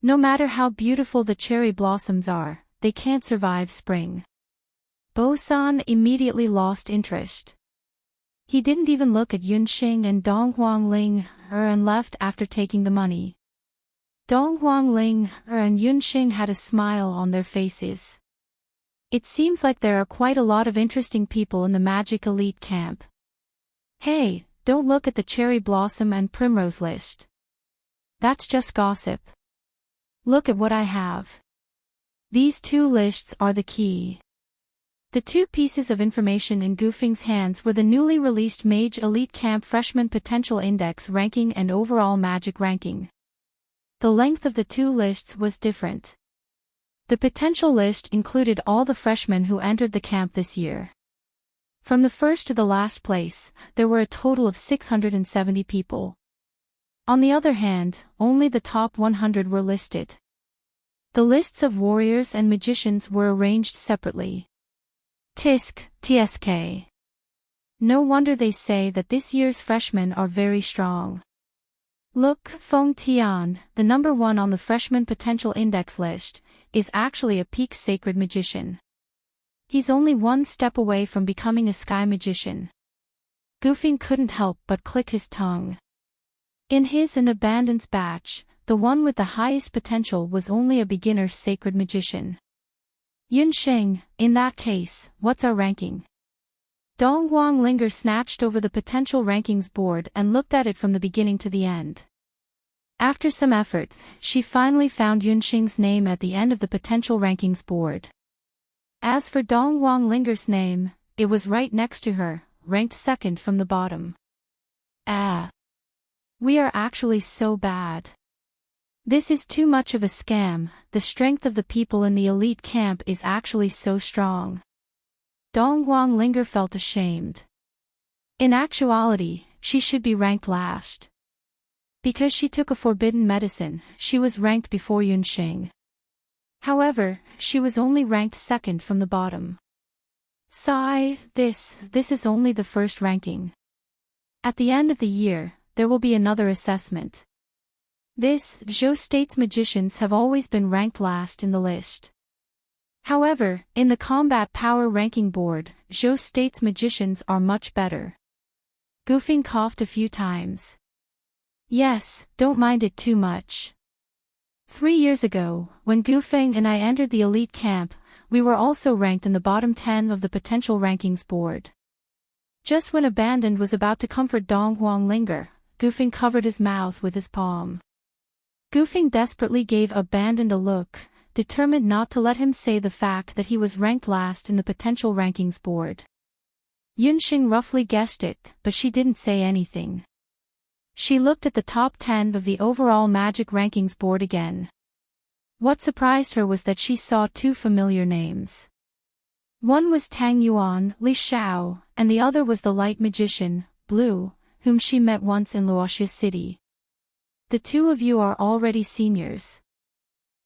No matter how beautiful the cherry blossoms are, they can't survive spring. Bo-san immediately lost interest. He didn't even look at Yunxing and Dong Huangling and left after taking the money. Dong Huangling and Yunxing had a smile on their faces. It seems like there are quite a lot of interesting people in the Magic Elite Camp. Hey, don't look at the cherry blossom and primrose list. That's just gossip. Look at what I have. These 2 lists are the key. The 2 pieces of information in Goofing's hands were the newly released Mage Elite Camp Freshman Potential Index ranking and overall Magic ranking. The length of the 2 lists was different. The potential list included all the freshmen who entered the camp this year. From the first to the last place, there were a total of 670 people. On the other hand, only the top 100 were listed. The lists of warriors and magicians were arranged separately. TSK. No wonder they say that this year's freshmen are very strong. Look, Feng Tian, the number 1 on the freshman potential index list, is actually a peak sacred magician. He's only 1 step away from becoming a sky magician. Goofing couldn't help but click his tongue. In his and Abandon's batch, the one with the highest potential was only a beginner sacred magician. Yunxing, in that case, what's our ranking? Dong Huanglinger snatched over the potential rankings board and looked at it from the beginning to the end. After some effort, she finally found Yunxing's name at the end of the potential rankings board. As for Dong Linger's name, it was right next to her, ranked second from the bottom. Ah. We are actually so bad. This is too much of a scam. The strength of the people in the elite camp is actually so strong. Dong Linger felt ashamed. In actuality, she should be ranked last. Because she took a forbidden medicine, she was ranked before Yunxing. However, she was only ranked second from the bottom. Sigh, this is only the first ranking. At the end of the year, there will be another assessment. This, Zhou State's magicians have always been ranked last in the list. However, in the combat power ranking board, Zhou State's magicians are much better. Goofing coughed a few times. Yes, don't mind it too much. 3 years ago, when Goofing and I entered the elite camp, we were also ranked in the bottom 10 of the potential rankings board. Just when Abandoned was about to comfort Dong Linger, Goofing covered his mouth with his palm. Goofing desperately gave Abandoned a look, determined not to let him say the fact that he was ranked last in the potential rankings board. Yunxing roughly guessed it, but she didn't say anything. She looked at the top 10 of the overall magic rankings board again. What surprised her was that she saw 2 familiar names. One was Tang Yuan, Li Xiao, and the other was the light magician, Blue, whom she met once in Luoxia City. The 2 of you are already seniors.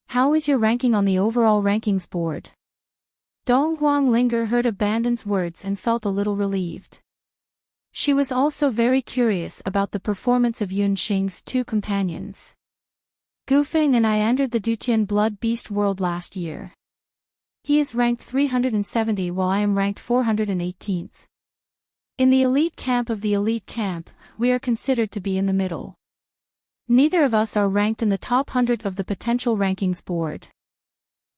How is your ranking on the overall rankings board? Dong Linger heard Abandoned's words and felt a little relieved. She was also very curious about the performance of Yunxing's 2 companions. Goofing and I entered the Dutian Blood Beast world last year. He is ranked 370 while I am ranked 418th. In the elite camp of the elite camp, we are considered to be in the middle. Neither of us are ranked in the top 100 of the potential rankings board.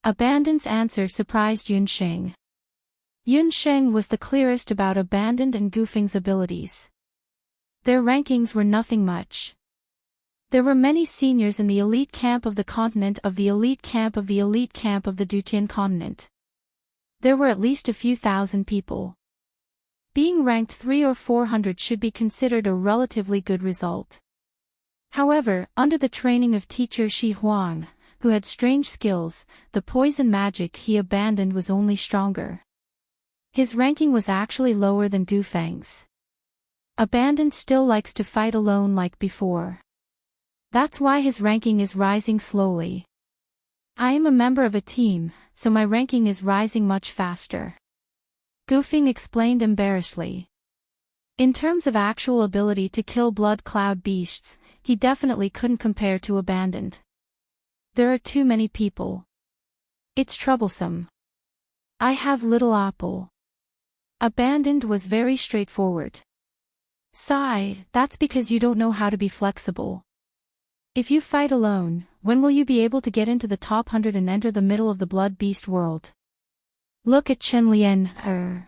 Abandoned's answer surprised Yunxing. Yunxing was the clearest about Abandoned and Goofing's abilities. Their rankings were nothing much. There were many seniors in the elite camp of the continent of the elite camp of the elite camp of the Dutian continent. There were at least a few thousand people. Being ranked 300 or 400 should be considered a relatively good result. However, under the training of teacher Shi Huang, who had strange skills, the poison magic he abandoned was only stronger. His ranking was actually lower than Goofeng's. Abandoned still likes to fight alone like before. That's why his ranking is rising slowly. I am a member of a team, so my ranking is rising much faster. Goofing explained embarrassedly. In terms of actual ability to kill blood cloud beasts, he definitely couldn't compare to Abandoned. There are too many people. It's troublesome. I have little apple. Abandoned was very straightforward. Sigh, that's because you don't know how to be flexible. If you fight alone, when will you be able to get into the top 100 and enter the middle of the blood beast world? Look at Chen Lian.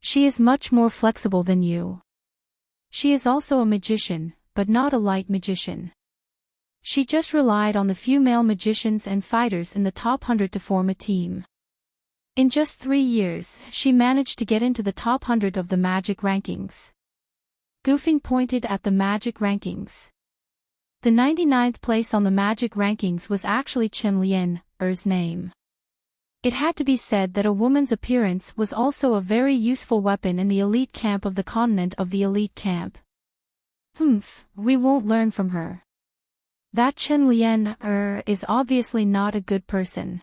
She is much more flexible than you. She is also a magician, but not a light magician. She just relied on the few male magicians and fighters in the top 100 to form a team. In just 3 years, she managed to get into the top 100 of the magic rankings. Goofing pointed at the magic rankings. The 99th place on the magic rankings was actually Chen Lian's name. It had to be said that a woman's appearance was also a very useful weapon in the elite camp of the continent of the elite camp. We won't learn from her. That Chen Lian is obviously not a good person.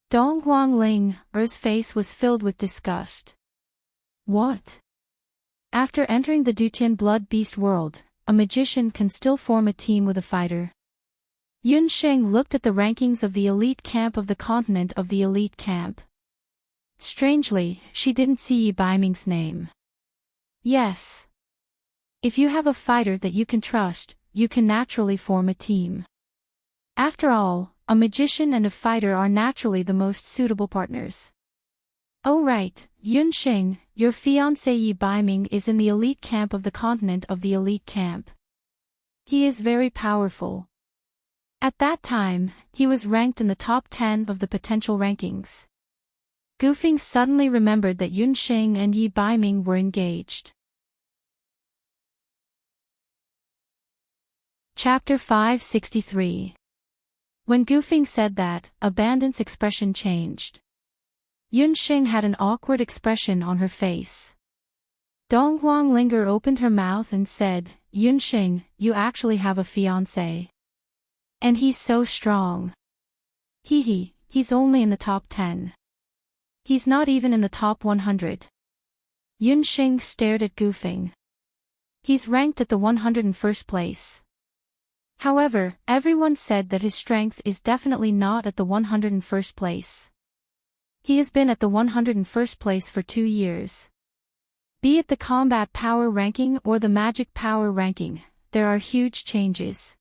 Dong Ling's face was filled with disgust. What? After entering the Dutian Blood Beast world, a magician can still form a team with a fighter. Yunxing looked at the rankings of the elite camp of the continent of the elite camp. Strangely, she didn't see Yi Baiming's name. Yes. If you have a fighter that you can trust, you can naturally form a team. After all, a magician and a fighter are naturally the most suitable partners. Oh right, Yunxing, your fiancé Yi Baiming is in the elite camp of the continent of the elite camp. He is very powerful. At that time, he was ranked in the top 10 of the potential rankings. Gufing suddenly remembered that Yunxing and Yi Baiming were engaged. Chapter 563. When Gufing said that, Abandon's expression changed. Yunxing had an awkward expression on her face. Donghuang Linger opened her mouth and said, Yunxing, you actually have a fiancé. And he's so strong. He's only in the top 10. He's not even in the top 100. Yunxing stared at Gufing. He's ranked at the 101st place. However, everyone said that his strength is definitely not at the 101st place. He has been at the 101st place for 2 years. Be it the combat power ranking or the magic power ranking, there are huge changes.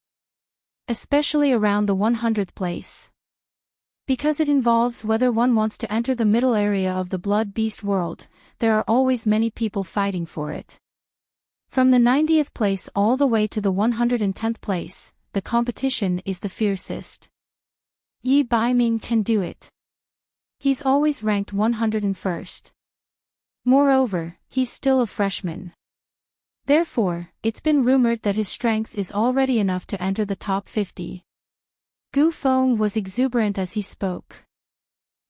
Especially around the 100th place. Because it involves whether one wants to enter the middle area of the blood beast world, there are always many people fighting for it. From the 90th place all the way to the 110th place, the competition is the fiercest. Yi Baiming can do it. He's always ranked 101st. Moreover, he's still a freshman. Therefore, it's been rumored that his strength is already enough to enter the top 50. Gu Feng was exuberant as he spoke.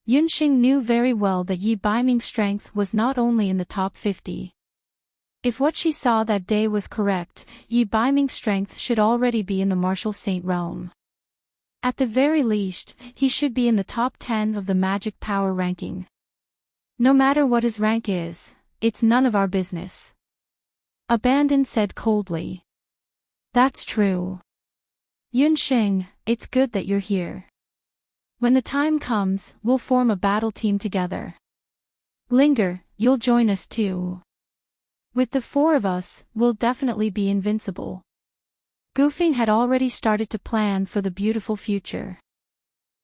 Yunxing knew very well that Yi Baiming's strength was not only in the top 50. If what she saw that day was correct, Yi Baiming's strength should already be in the martial saint realm. At the very least, he should be in the top 10 of the magic power ranking. No matter what his rank is, it's none of our business. Abandon said coldly. That's true. Yunxing, it's good that you're here. When the time comes, we'll form a battle team together. Linger, you'll join us too. With the 4 of us, we'll definitely be invincible. Gufing had already started to plan for the beautiful future.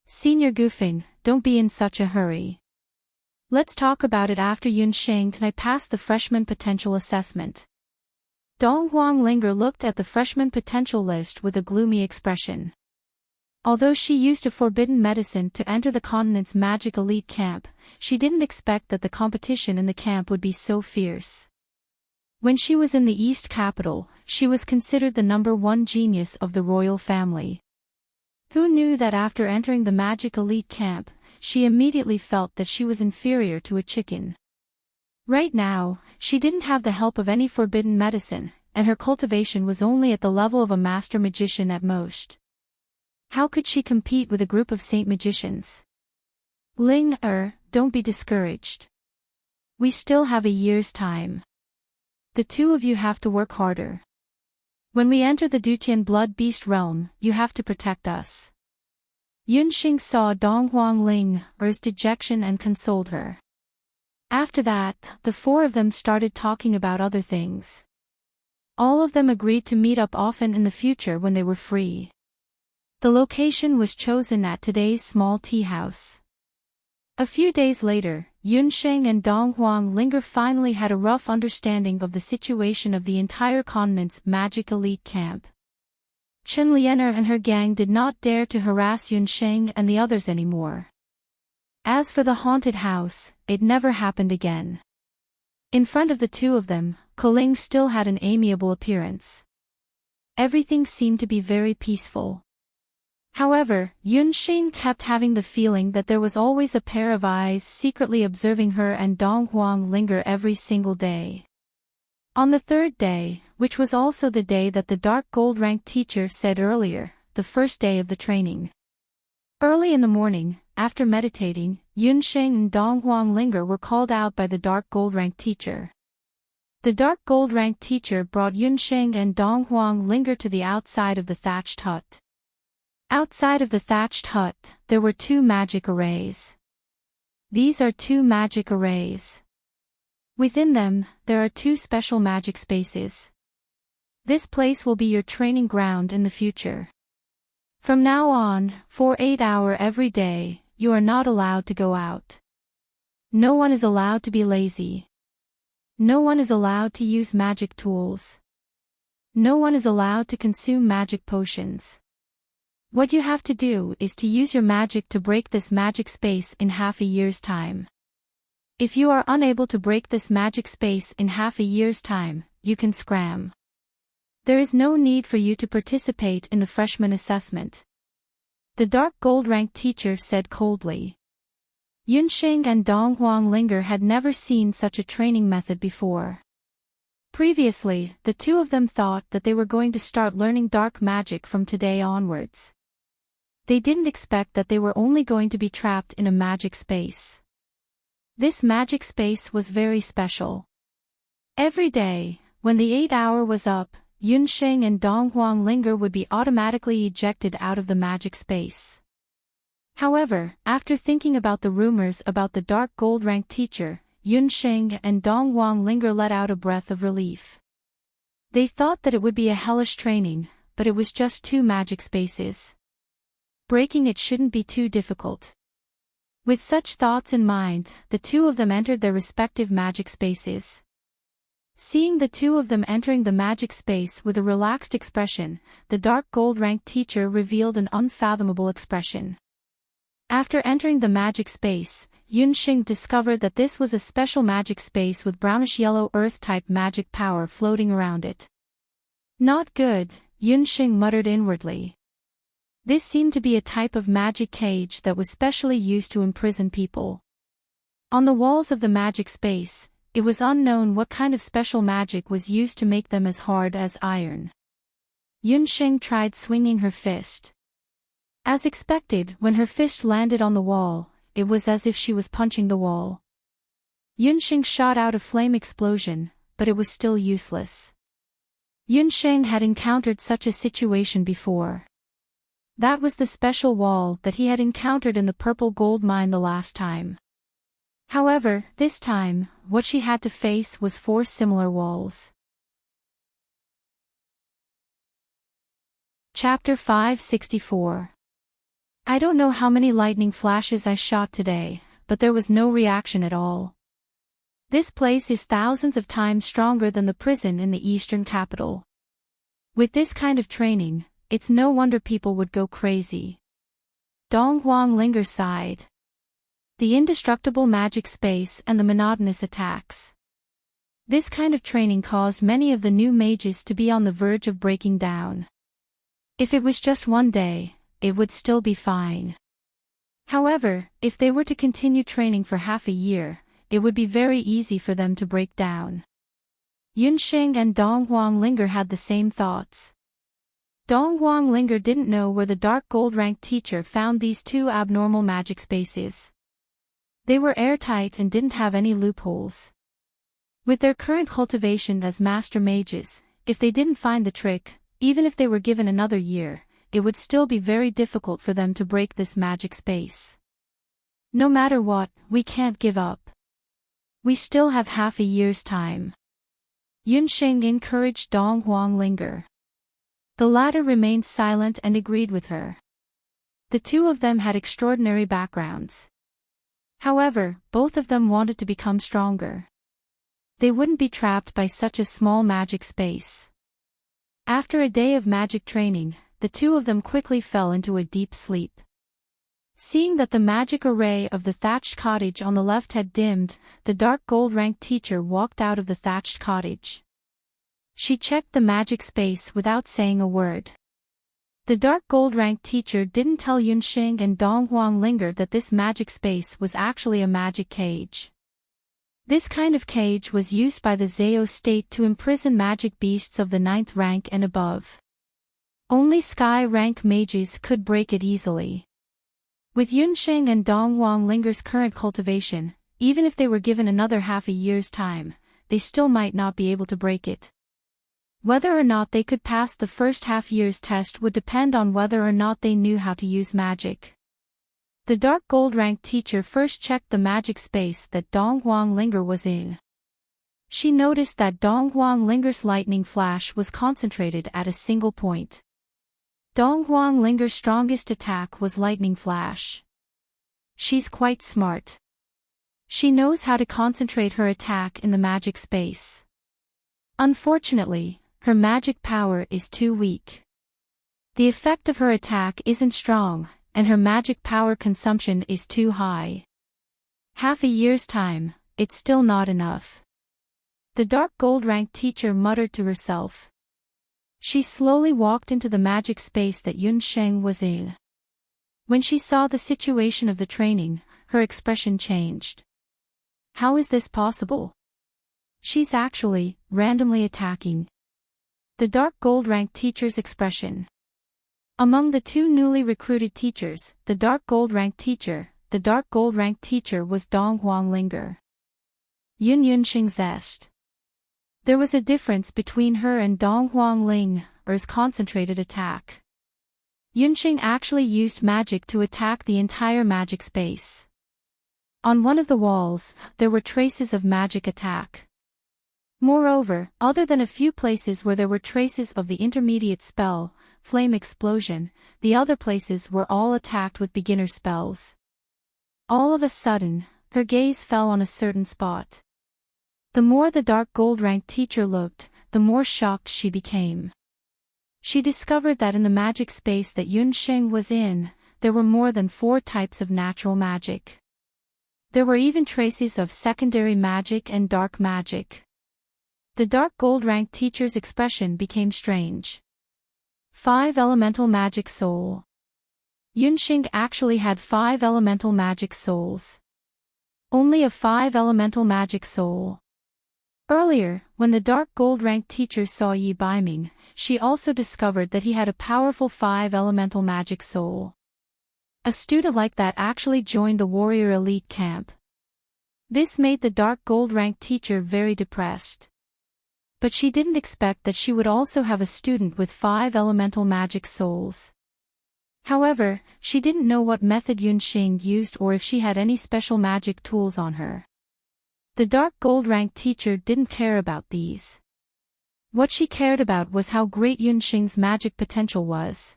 Senior Gufing, don't be in such a hurry. Let's talk about it after Yunxing and I pass the freshman potential assessment. Donghuang Linger looked at the freshman potential list with a gloomy expression. Although she used a forbidden medicine to enter the continent's magic elite camp, she didn't expect that the competition in the camp would be so fierce. When she was in the East Capital, she was considered the #1 genius of the royal family. Who knew that after entering the magic elite camp, she immediately felt that she was inferior to a chicken. Right now, she didn't have the help of any forbidden medicine, and her cultivation was only at the level of a master magician at most. How could she compete with a group of saint magicians? Don't be discouraged. We still have a year's time. The 2 of you have to work harder. When we enter the Dutian blood beast realm, you have to protect us. Yunxing saw Donghuang Linger's dejection and consoled her. After that, the 4 of them started talking about other things. All of them agreed to meet up often in the future when they were free. The location was chosen at today's small tea house. A few days later, Yunxing and Donghuang Linger finally had a rough understanding of the situation of the entire continent's magic elite camp. Chen Liener and her gang did not dare to harass Yunxing and the others anymore. As for the haunted house, it never happened again. In front of the 2 of them, Koling still had an amiable appearance. Everything seemed to be very peaceful. However, Yunxing kept having the feeling that there was always a pair of eyes secretly observing her and Donghuang Linger every single day. On the 3rd day, which was also the day that the dark gold rank teacher said earlier, the first day of the training. Early in the morning, after meditating, Yunxing and Donghuang Linger were called out by the dark gold rank teacher. The dark gold rank teacher brought Yunxing and Donghuang Linger to the outside of the thatched hut. Outside of the thatched hut, there were 2 magic arrays. These are 2 magic arrays. Within them, there are 2 special magic spaces. This place will be your training ground in the future. From now on, for 8 hours every day, you are not allowed to go out. No one is allowed to be lazy. No one is allowed to use magic tools. No one is allowed to consume magic potions. What you have to do is to use your magic to break this magic space in half a year's time. If you are unable to break this magic space in half a year's time, you can scram. There is no need for you to participate in the freshman assessment. The dark gold rank teacher said coldly. Yunxing and Dong Huanglinger had never seen such a training method before. Previously, the two of them thought that they were going to start learning dark magic from today onwards. They didn't expect that they were only going to be trapped in a magic space. This magic space was very special. Every day, when the 8 hour was up, Yunxing and Dong Huanglinger would be automatically ejected out of the magic space. However, after thinking about the rumors about the dark gold rank teacher, Yunxing and Dong Huanglinger let out a breath of relief. They thought that it would be a hellish training, but it was just 2 magic spaces. Breaking it shouldn't be too difficult. With such thoughts in mind, the two of them entered their respective magic spaces. Seeing the two of them entering the magic space with a relaxed expression, the dark gold rank teacher revealed an unfathomable expression. After entering the magic space, Yunxing discovered that this was a special magic space with brownish-yellow earth-type magic power floating around it. Not good, Yunxing muttered inwardly. This seemed to be a type of magic cage that was specially used to imprison people. On the walls of the magic space, it was unknown what kind of special magic was used to make them as hard as iron. Yunxing tried swinging her fist. As expected, when her fist landed on the wall, it was as if she was punching the wall. Yunxing shot out a flame explosion, but it was still useless. Yunxing had encountered such a situation before. That was the special wall that he had encountered in the purple gold mine the last time. However, this time, what she had to face was 4 similar walls. Chapter 564. I don't know how many lightning flashes I shot today, but there was no reaction at all. This place is thousands of times stronger than the prison in the eastern capital. With this kind of training, it's no wonder people would go crazy. Dong Huanglinger sighed. The indestructible magic space and the monotonous attacks. This kind of training caused many of the new mages to be on the verge of breaking down. If it was just one day, it would still be fine. However, if they were to continue training for half a year, it would be very easy for them to break down. Yunxing and Dong Huanglinger had the same thoughts. Dong Huanglinger didn't know where the dark gold rank teacher found these 2 abnormal magic spaces. They were airtight and didn't have any loopholes. With their current cultivation as master mages, if they didn't find the trick, even if they were given another year, it would still be very difficult for them to break this magic space. No matter what, we can't give up. We still have half a year's time. Yunxing encouraged Dong Huanglinger. The latter remained silent and agreed with her. The two of them had extraordinary backgrounds. However, both of them wanted to become stronger. They wouldn't be trapped by such a small magic space. After a day of magic training, the two of them quickly fell into a deep sleep. Seeing that the magic array of the thatched cottage on the left had dimmed, the dark gold rank teacher walked out of the thatched cottage. She checked the magic space without saying a word. The dark gold rank teacher didn't tell Yunxing and Dong Huanglinger that this magic space was actually a magic cage. This kind of cage was used by the Zao state to imprison magic beasts of the 9th rank and above. Only sky rank mages could break it easily. With Yunxing and Dong Huanglinger's current cultivation, even if they were given another half a year's time, they still might not be able to break it. Whether or not they could pass the first half-year's test would depend on whether or not they knew how to use magic. The dark gold rank teacher first checked the magic space that Dong Huanglinger was in. She noticed that Dong Huanglinger's lightning flash was concentrated at a single point. Dong Huanglinger's strongest attack was lightning flash. She's quite smart. She knows how to concentrate her attack in the magic space. Unfortunately, her magic power is too weak. The effect of her attack isn't strong, and her magic power consumption is too high. Half a year's time, it's still not enough. The dark gold rank teacher muttered to herself. She slowly walked into the magic space that Yunsheng was in. When she saw the situation of the training, her expression changed. How is this possible? She's actually, randomly attacking. The dark gold rank teacher's expression. Among the two newly recruited teachers, the dark gold rank teacher was Dong Huanglinger. Yunsheng zest. There was a difference between her and Dong Huanglinger's concentrated attack. Yunsheng actually used magic to attack the entire magic space. On one of the walls, there were traces of magic attack. Moreover, other than a few places where there were traces of the intermediate spell, flame explosion, the other places were all attacked with beginner spells. All of a sudden, her gaze fell on a certain spot. The more the dark gold rank teacher looked, the more shocked she became. She discovered that in the magic space that Yunsheng was in, there were more than 4 types of natural magic. There were even traces of secondary magic and dark magic. The dark gold rank teacher's expression became strange. 5 elemental magic soul. Yunsheng actually had 5 elemental magic souls. Only a 5 elemental magic soul. Earlier, when the dark gold rank teacher saw Yi Baiming, she also discovered that he had a powerful 5 elemental magic soul. A student like that actually joined the warrior elite camp. This made the dark gold rank teacher very depressed. But she didn't expect that she would also have a student with 5 elemental magic souls. However, she didn't know what method Yunsheng used or if she had any special magic tools on her. The dark gold rank teacher didn't care about these. What she cared about was how great Yunsheng's magic potential was.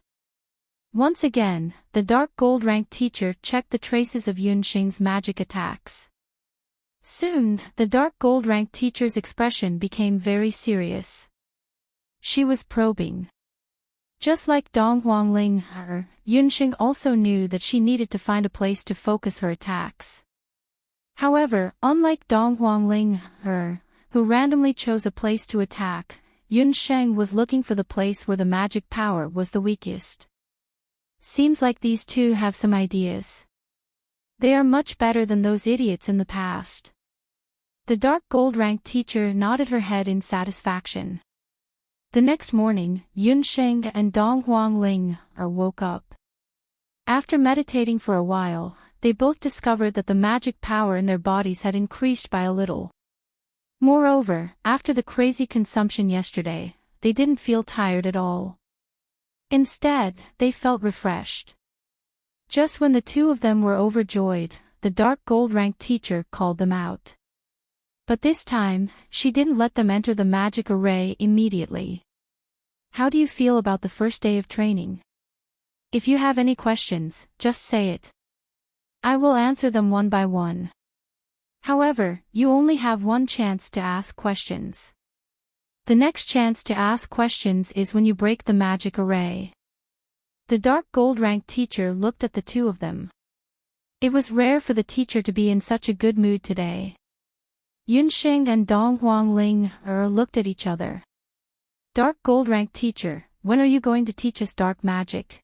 Once again, the dark gold rank teacher checked the traces of Yunsheng's magic attacks. Soon, the dark gold rank teacher's expression became very serious. She was probing. Just like Dong Huanglinger, Yunsheng also knew that she needed to find a place to focus her attacks. However, unlike Dong Huanglinger, who randomly chose a place to attack, Yunsheng was looking for the place where the magic power was the weakest. Seems like these two have some ideas. They are much better than those idiots in the past. The dark gold rank teacher nodded her head in satisfaction. The next morning, Yunsheng and Dong Huanglinger woke up. After meditating for a while, they both discovered that the magic power in their bodies had increased by a little. Moreover, after the crazy consumption yesterday, they didn't feel tired at all. Instead, they felt refreshed. Just when the two of them were overjoyed, the dark gold rank teacher called them out. But this time, she didn't let them enter the magic array immediately. How do you feel about the first day of training? If you have any questions, just say it. I will answer them one by one. However, you only have one chance to ask questions. The next chance to ask questions is when you break the magic array. The dark gold rank teacher looked at the two of them. It was rare for the teacher to be in such a good mood today. Yunsheng and Dong Huanglinger looked at each other. Dark gold rank teacher, when are you going to teach us dark magic?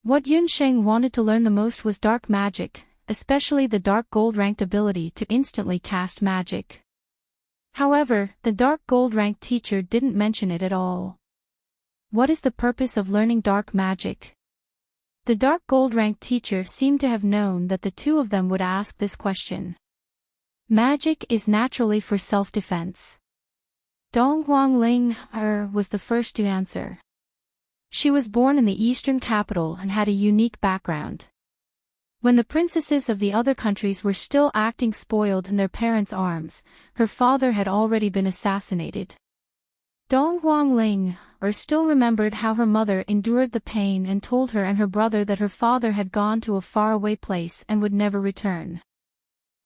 What Yunsheng wanted to learn the most was dark magic, especially the dark gold ranked ability to instantly cast magic. However, the dark gold rank teacher didn't mention it at all. What is the purpose of learning dark magic? The dark gold rank teacher seemed to have known that the two of them would ask this question. Magic is naturally for self-defense. Dong Huanglinger was the first to answer. She was born in the eastern capital and had a unique background. When the princesses of the other countries were still acting spoiled in their parents' arms, her father had already been assassinated. Dong Huanglinger still remembered how her mother endured the pain and told her and her brother that her father had gone to a faraway place and would never return.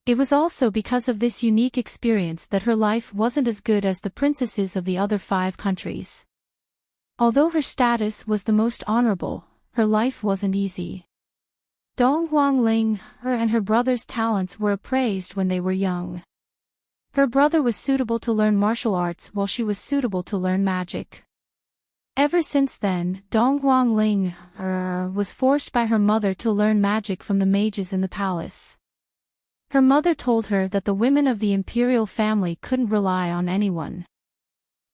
It was also because of this unique experience that her life wasn't as good as the princesses of the other 5 countries. Although her status was the most honorable, her life wasn't easy. Dong Huanglinger and her brother's talents were appraised when they were young. Her brother was suitable to learn martial arts while she was suitable to learn magic. Ever since then, Dong Huangling was forced by her mother to learn magic from the mages in the palace. Her mother told her that the women of the imperial family couldn't rely on anyone.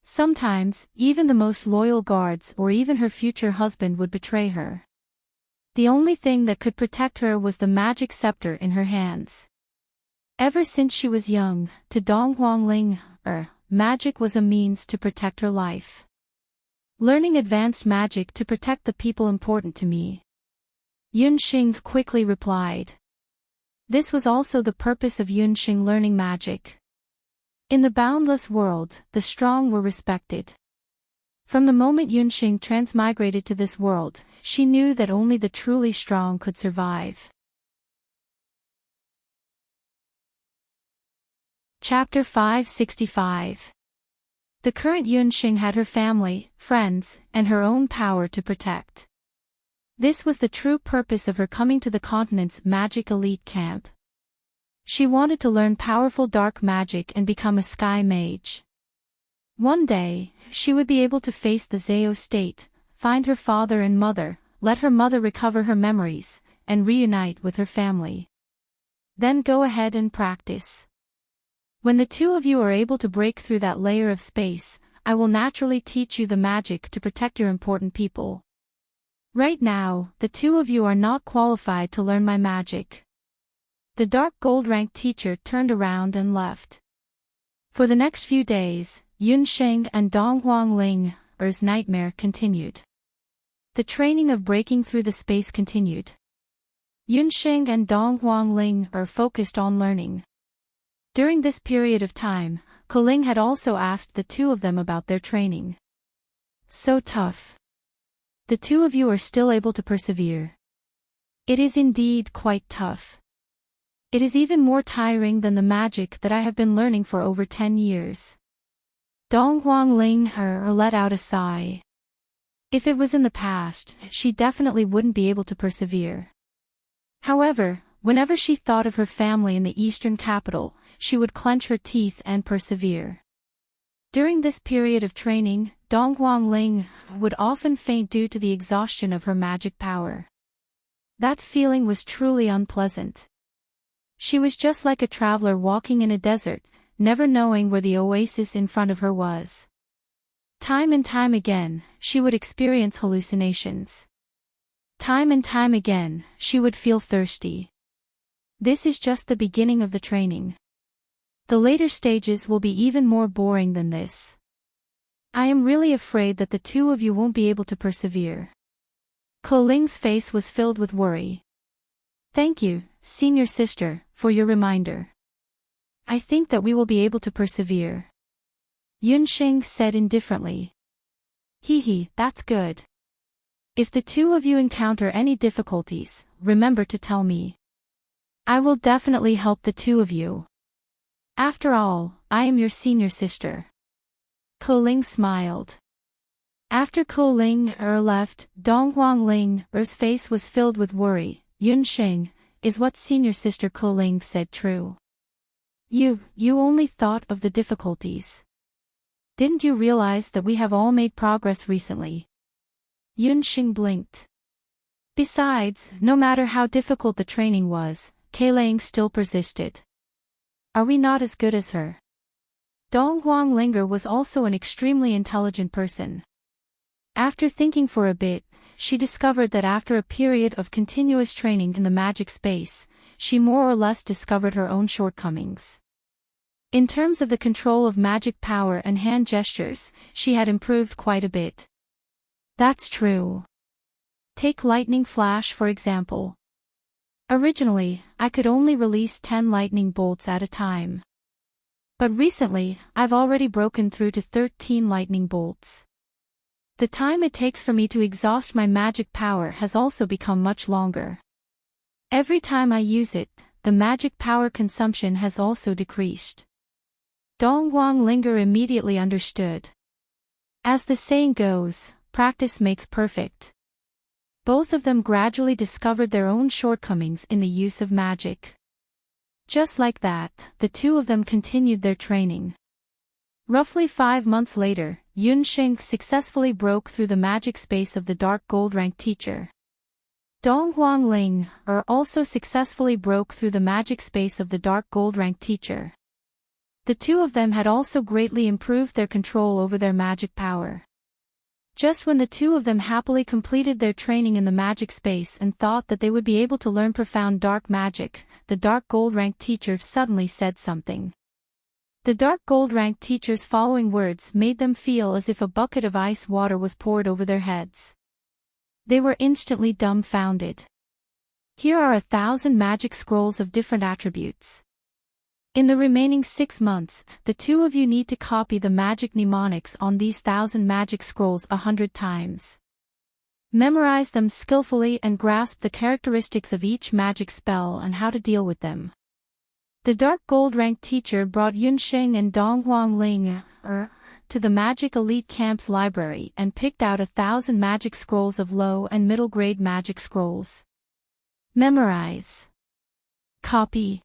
Sometimes, even the most loyal guards or even her future husband would betray her. The only thing that could protect her was the magic scepter in her hands. Ever since she was young, to Dong Huangling, magic was a means to protect her life. Learning advanced magic to protect the people important to me. Yunxing quickly replied. This was also the purpose of Yunxing learning magic. In the boundless world, the strong were respected. From the moment Yunxing transmigrated to this world, she knew that only the truly strong could survive. Chapter 565. The current Yunxing had her family, friends, and her own power to protect. This was the true purpose of her coming to the continent's magic elite camp. She wanted to learn powerful dark magic and become a sky mage. One day, she would be able to face the Zao state, find her father and mother, let her mother recover her memories, and reunite with her family. Then go ahead and practice. When the two of you are able to break through that layer of space, I will naturally teach you the magic to protect your important people. Right now, the two of you are not qualified to learn my magic. The dark gold-ranked teacher turned around and left. For the next few days, Yunxing and Dong Huangling's nightmare continued. The training of breaking through the space continued. Yunxing and Dong Huangling focused on learning. During this period of time, Koling had also asked the two of them about their training. So tough. The two of you are still able to persevere. It is indeed quite tough. It is even more tiring than the magic that I have been learning for over 10 years. Dong Huangling let out a sigh. If it was in the past, she definitely wouldn't be able to persevere. However, whenever she thought of her family in the eastern capital, she would clench her teeth and persevere. During this period of training, Dong Huangling would often faint due to the exhaustion of her magic power. That feeling was truly unpleasant. She was just like a traveler walking in a desert, never knowing where the oasis in front of her was. Time and time again, she would experience hallucinations. Time and time again, she would feel thirsty. This is just the beginning of the training. The later stages will be even more boring than this. I am really afraid that the two of you won't be able to persevere. Koling's face was filled with worry. Thank you, senior sister, for your reminder. I think that we will be able to persevere. Yunxing said indifferently. Hee, that's good. If the two of you encounter any difficulties, remember to tell me. I will definitely help the two of you. After all, I am your senior sister. Koling smiled. After Koling left, Dong Huangling's face was filled with worry. Yunxing, is what senior sister Koling said true? You only thought of the difficulties. Didn't you realize that we have all made progress recently? Yunxing blinked. Besides, no matter how difficult the training was, Kailang still persisted. Are we not as good as her? Dong Huanglinger was also an extremely intelligent person. After thinking for a bit, she discovered that after a period of continuous training in the magic space, she more or less discovered her own shortcomings. In terms of the control of magic power and hand gestures, she had improved quite a bit. That's true. Take lightning flash for example. Originally, I could only release 10 lightning bolts at a time. But recently, I've already broken through to 13 lightning bolts. The time it takes for me to exhaust my magic power has also become much longer. Every time I use it, the magic power consumption has also decreased. Dong Huanglinger immediately understood. As the saying goes, practice makes perfect. Both of them gradually discovered their own shortcomings in the use of magic. Just like that, the two of them continued their training. Roughly 5 months later, Yunxing successfully broke through the magic space of the dark gold rank teacher. Dong Huangling also successfully broke through the magic space of the dark gold rank teacher. The two of them had also greatly improved their control over their magic power. Just when the two of them happily completed their training in the magic space and thought that they would be able to learn profound dark magic, the dark gold rank teacher suddenly said something. The dark gold rank teacher's following words made them feel as if a bucket of ice water was poured over their heads. They were instantly dumbfounded. Here are 1,000 magic scrolls of different attributes. In the remaining 6 months, the two of you need to copy the magic mnemonics on these 1,000 magic scrolls 100 times. Memorize them skillfully and grasp the characteristics of each magic spell and how to deal with them. The dark gold rank teacher brought Yunxing and Dong Huangling to the Magic Elite Camp's library and picked out 1,000 magic scrolls of low and middle grade magic scrolls. Memorize. Copy.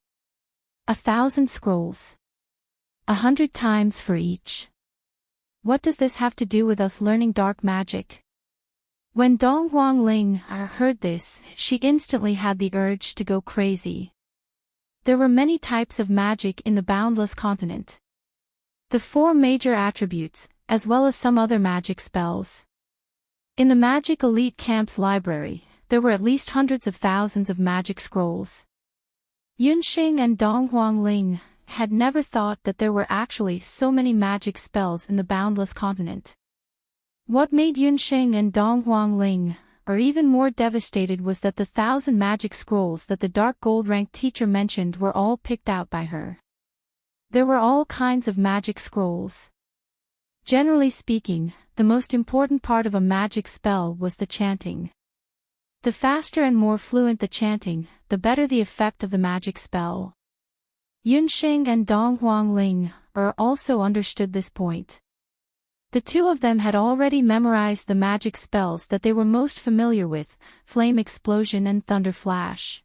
1,000 scrolls. 100 times for each. What does this have to do with us learning dark magic? When Dong Huangling heard this, she instantly had the urge to go crazy. There were many types of magic in the boundless continent. The 4 major attributes, as well as some other magic spells. In the Magic Elite Camp's library, there were at least hundreds of thousands of magic scrolls. Yunxing and Dong Huangling had never thought that there were actually so many magic spells in the boundless continent. What made Yunxing and Dong Huangling even more devastated was that the 1,000 magic scrolls that the dark gold rank teacher mentioned were all picked out by her. There were all kinds of magic scrolls. Generally speaking, the most important part of a magic spell was the chanting. The faster and more fluent the chanting, the better the effect of the magic spell. Yunxing and Dong Huangling also understood this point. The two of them had already memorized the magic spells that they were most familiar with, Flame Explosion and Thunder Flash.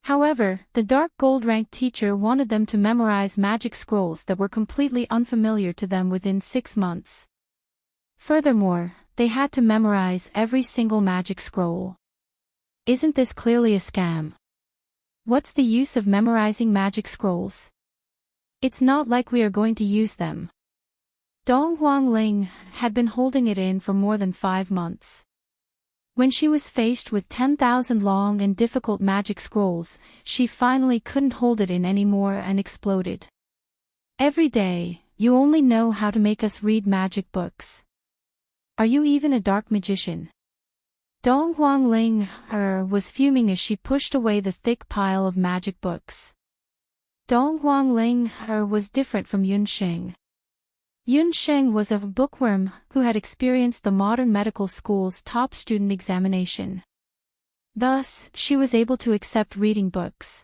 However, the dark gold rank teacher wanted them to memorize magic scrolls that were completely unfamiliar to them within 6 months. Furthermore, they had to memorize every single magic scroll. Isn't this clearly a scam? What's the use of memorizing magic scrolls? It's not like we are going to use them. Dong Huangling had been holding it in for more than 5 months. When she was faced with 10,000 long and difficult magic scrolls, she finally couldn't hold it in anymore and exploded. Every day, you only know how to make us read magic books. Are you even a dark magician? Dong Huangling was fuming as she pushed away the thick pile of magic books. Dong Huangling was different from Yunxing. Yunxing was a bookworm who had experienced the modern medical school's top student examination. Thus, she was able to accept reading books.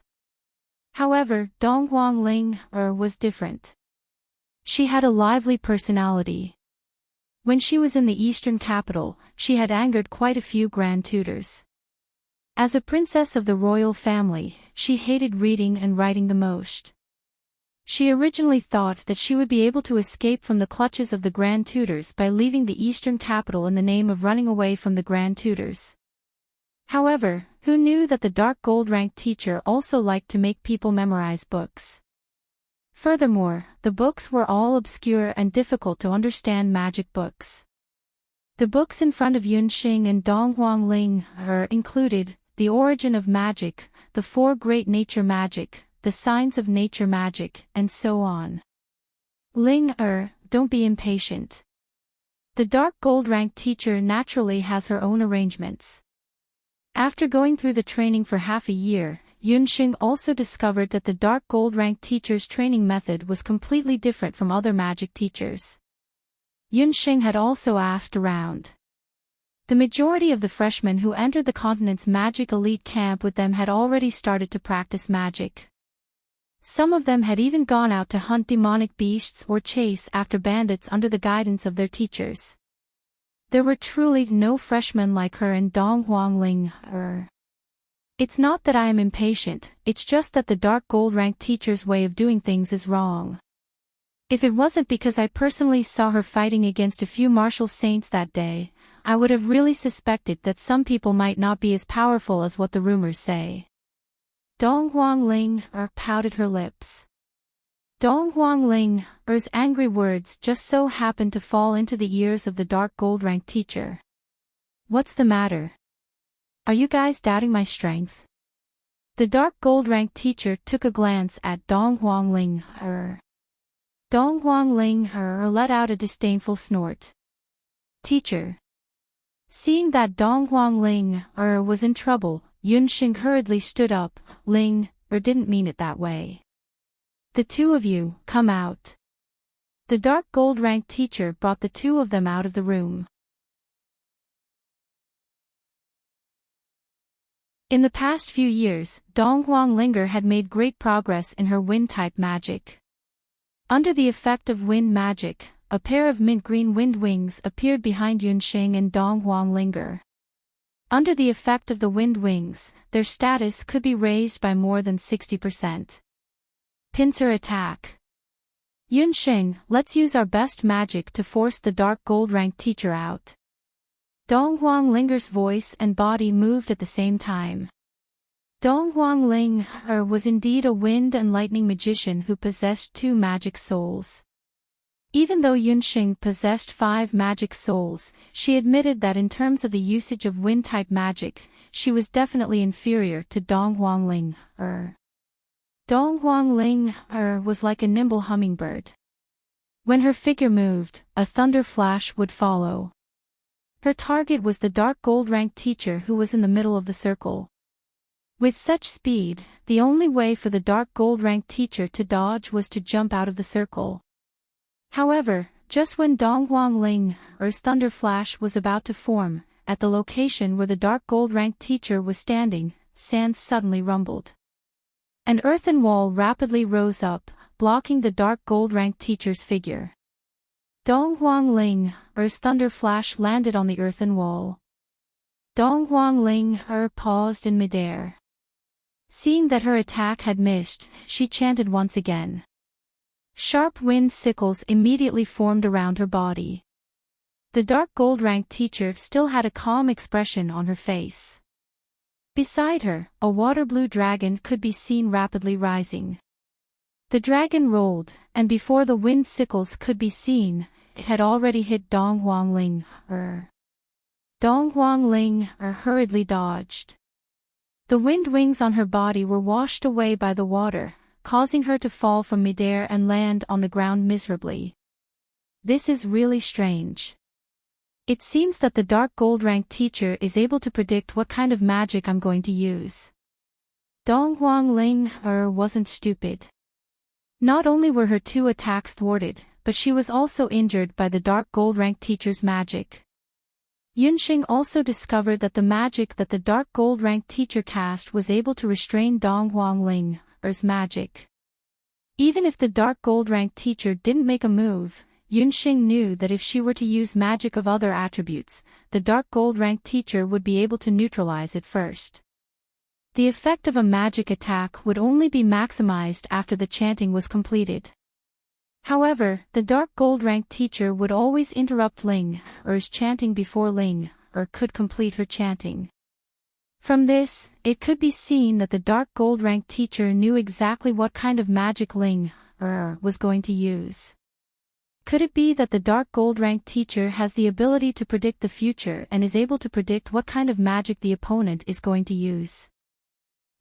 However, Dong Huangling was different. She had a lively personality. When she was in the eastern capital, she had angered quite a few grand tutors. As a princess of the royal family, she hated reading and writing the most. She originally thought that she would be able to escape from the clutches of the grand tutors by leaving the eastern capital in the name of running away from the grand tutors. However, who knew that the dark gold rank teacher also liked to make people memorize books? Furthermore, the books were all obscure and difficult to understand magic books. The books in front of Yunxing and Dong Huangling included The Origin of Magic, The 4 Great Nature Magic, The Signs of Nature Magic, and so on. Ling don't be impatient. The dark gold rank teacher naturally has her own arrangements. After going through the training for half a year, Yunxing also discovered that the dark gold rank teacher's training method was completely different from other magic teachers. Yunxing had also asked around. The majority of the freshmen who entered the continent's magic elite camp with them had already started to practice magic. Some of them had even gone out to hunt demonic beasts or chase after bandits under the guidance of their teachers. There were truly no freshmen like her and Dong Huangling. It's not that I am impatient, it's just that the dark gold rank teacher's way of doing things is wrong. If it wasn't because I personally saw her fighting against a few martial saints that day, I would have really suspected that some people might not be as powerful as what the rumors say. Dong Huangling pouted her lips. Dong Huangling's angry words just so happened to fall into the ears of the dark gold rank teacher. What's the matter? Are you guys doubting my strength? The dark gold rank teacher took a glance at Dong Huangling. Dong Huangling let out a disdainful snort. Teacher. Seeing that Dong Huangling was in trouble, Yunxing hurriedly stood up. Ling didn't mean it that way. The two of you, come out. The dark gold rank teacher brought the two of them out of the room. In the past few years, Dong Huanglinger had made great progress in her wind-type magic. Under the effect of wind magic, a pair of mint-green wind wings appeared behind Yunxing and Dong Huanglinger. Under the effect of the wind wings, their status could be raised by more than 60%. Pincer attack. Yunxing, let's use our best magic to force the dark gold rank teacher out. Dong Huanglinger's voice and body moved at the same time. Dong Huangling was indeed a wind and lightning magician who possessed 2 magic souls. Even though Yunxing possessed 5 magic souls, she admitted that in terms of the usage of wind-type magic, she was definitely inferior to Dong Huangling. Dong Huangling was like a nimble hummingbird. When her figure moved, a thunder flash would follow. Her target was the dark gold rank teacher who was in the middle of the circle. With such speed, the only way for the dark gold rank teacher to dodge was to jump out of the circle. However, just when Dong Huangling's thunder flash was about to form, at the location where the dark gold rank teacher was standing, sand suddenly rumbled. An earthen wall rapidly rose up, blocking the dark gold rank teacher's figure. Dong Huangling's thunder flash landed on the earthen wall. Dong Huangling paused in midair. Seeing that her attack had missed, she chanted once again. Sharp wind sickles immediately formed around her body. The dark gold rank teacher still had a calm expression on her face. Beside her, a water blue dragon could be seen rapidly rising. The dragon rolled, and before the wind sickles could be seen, it had already hit Dong Huangling. Dong Huangling hurriedly dodged. The wind wings on her body were washed away by the water, causing her to fall from midair and land on the ground miserably. This is really strange. It seems that the dark gold rank teacher is able to predict what kind of magic I'm going to use. Dong Huangling wasn't stupid. Not only were her 2 attacks thwarted, but she was also injured by the dark gold rank teacher's magic. Yunxing also discovered that the magic that the dark gold rank teacher cast was able to restrain Dong Huangling's magic. Even if the dark gold rank teacher didn't make a move, Yunxing knew that if she were to use magic of other attributes, the dark gold rank teacher would be able to neutralize it first. The effect of a magic attack would only be maximized after the chanting was completed. However, the dark gold rank teacher would always interrupt Ling's chanting before Ling could complete her chanting. From this, it could be seen that the dark gold rank teacher knew exactly what kind of magic Ling was going to use. Could it be that the dark gold rank teacher has the ability to predict the future and is able to predict what kind of magic the opponent is going to use?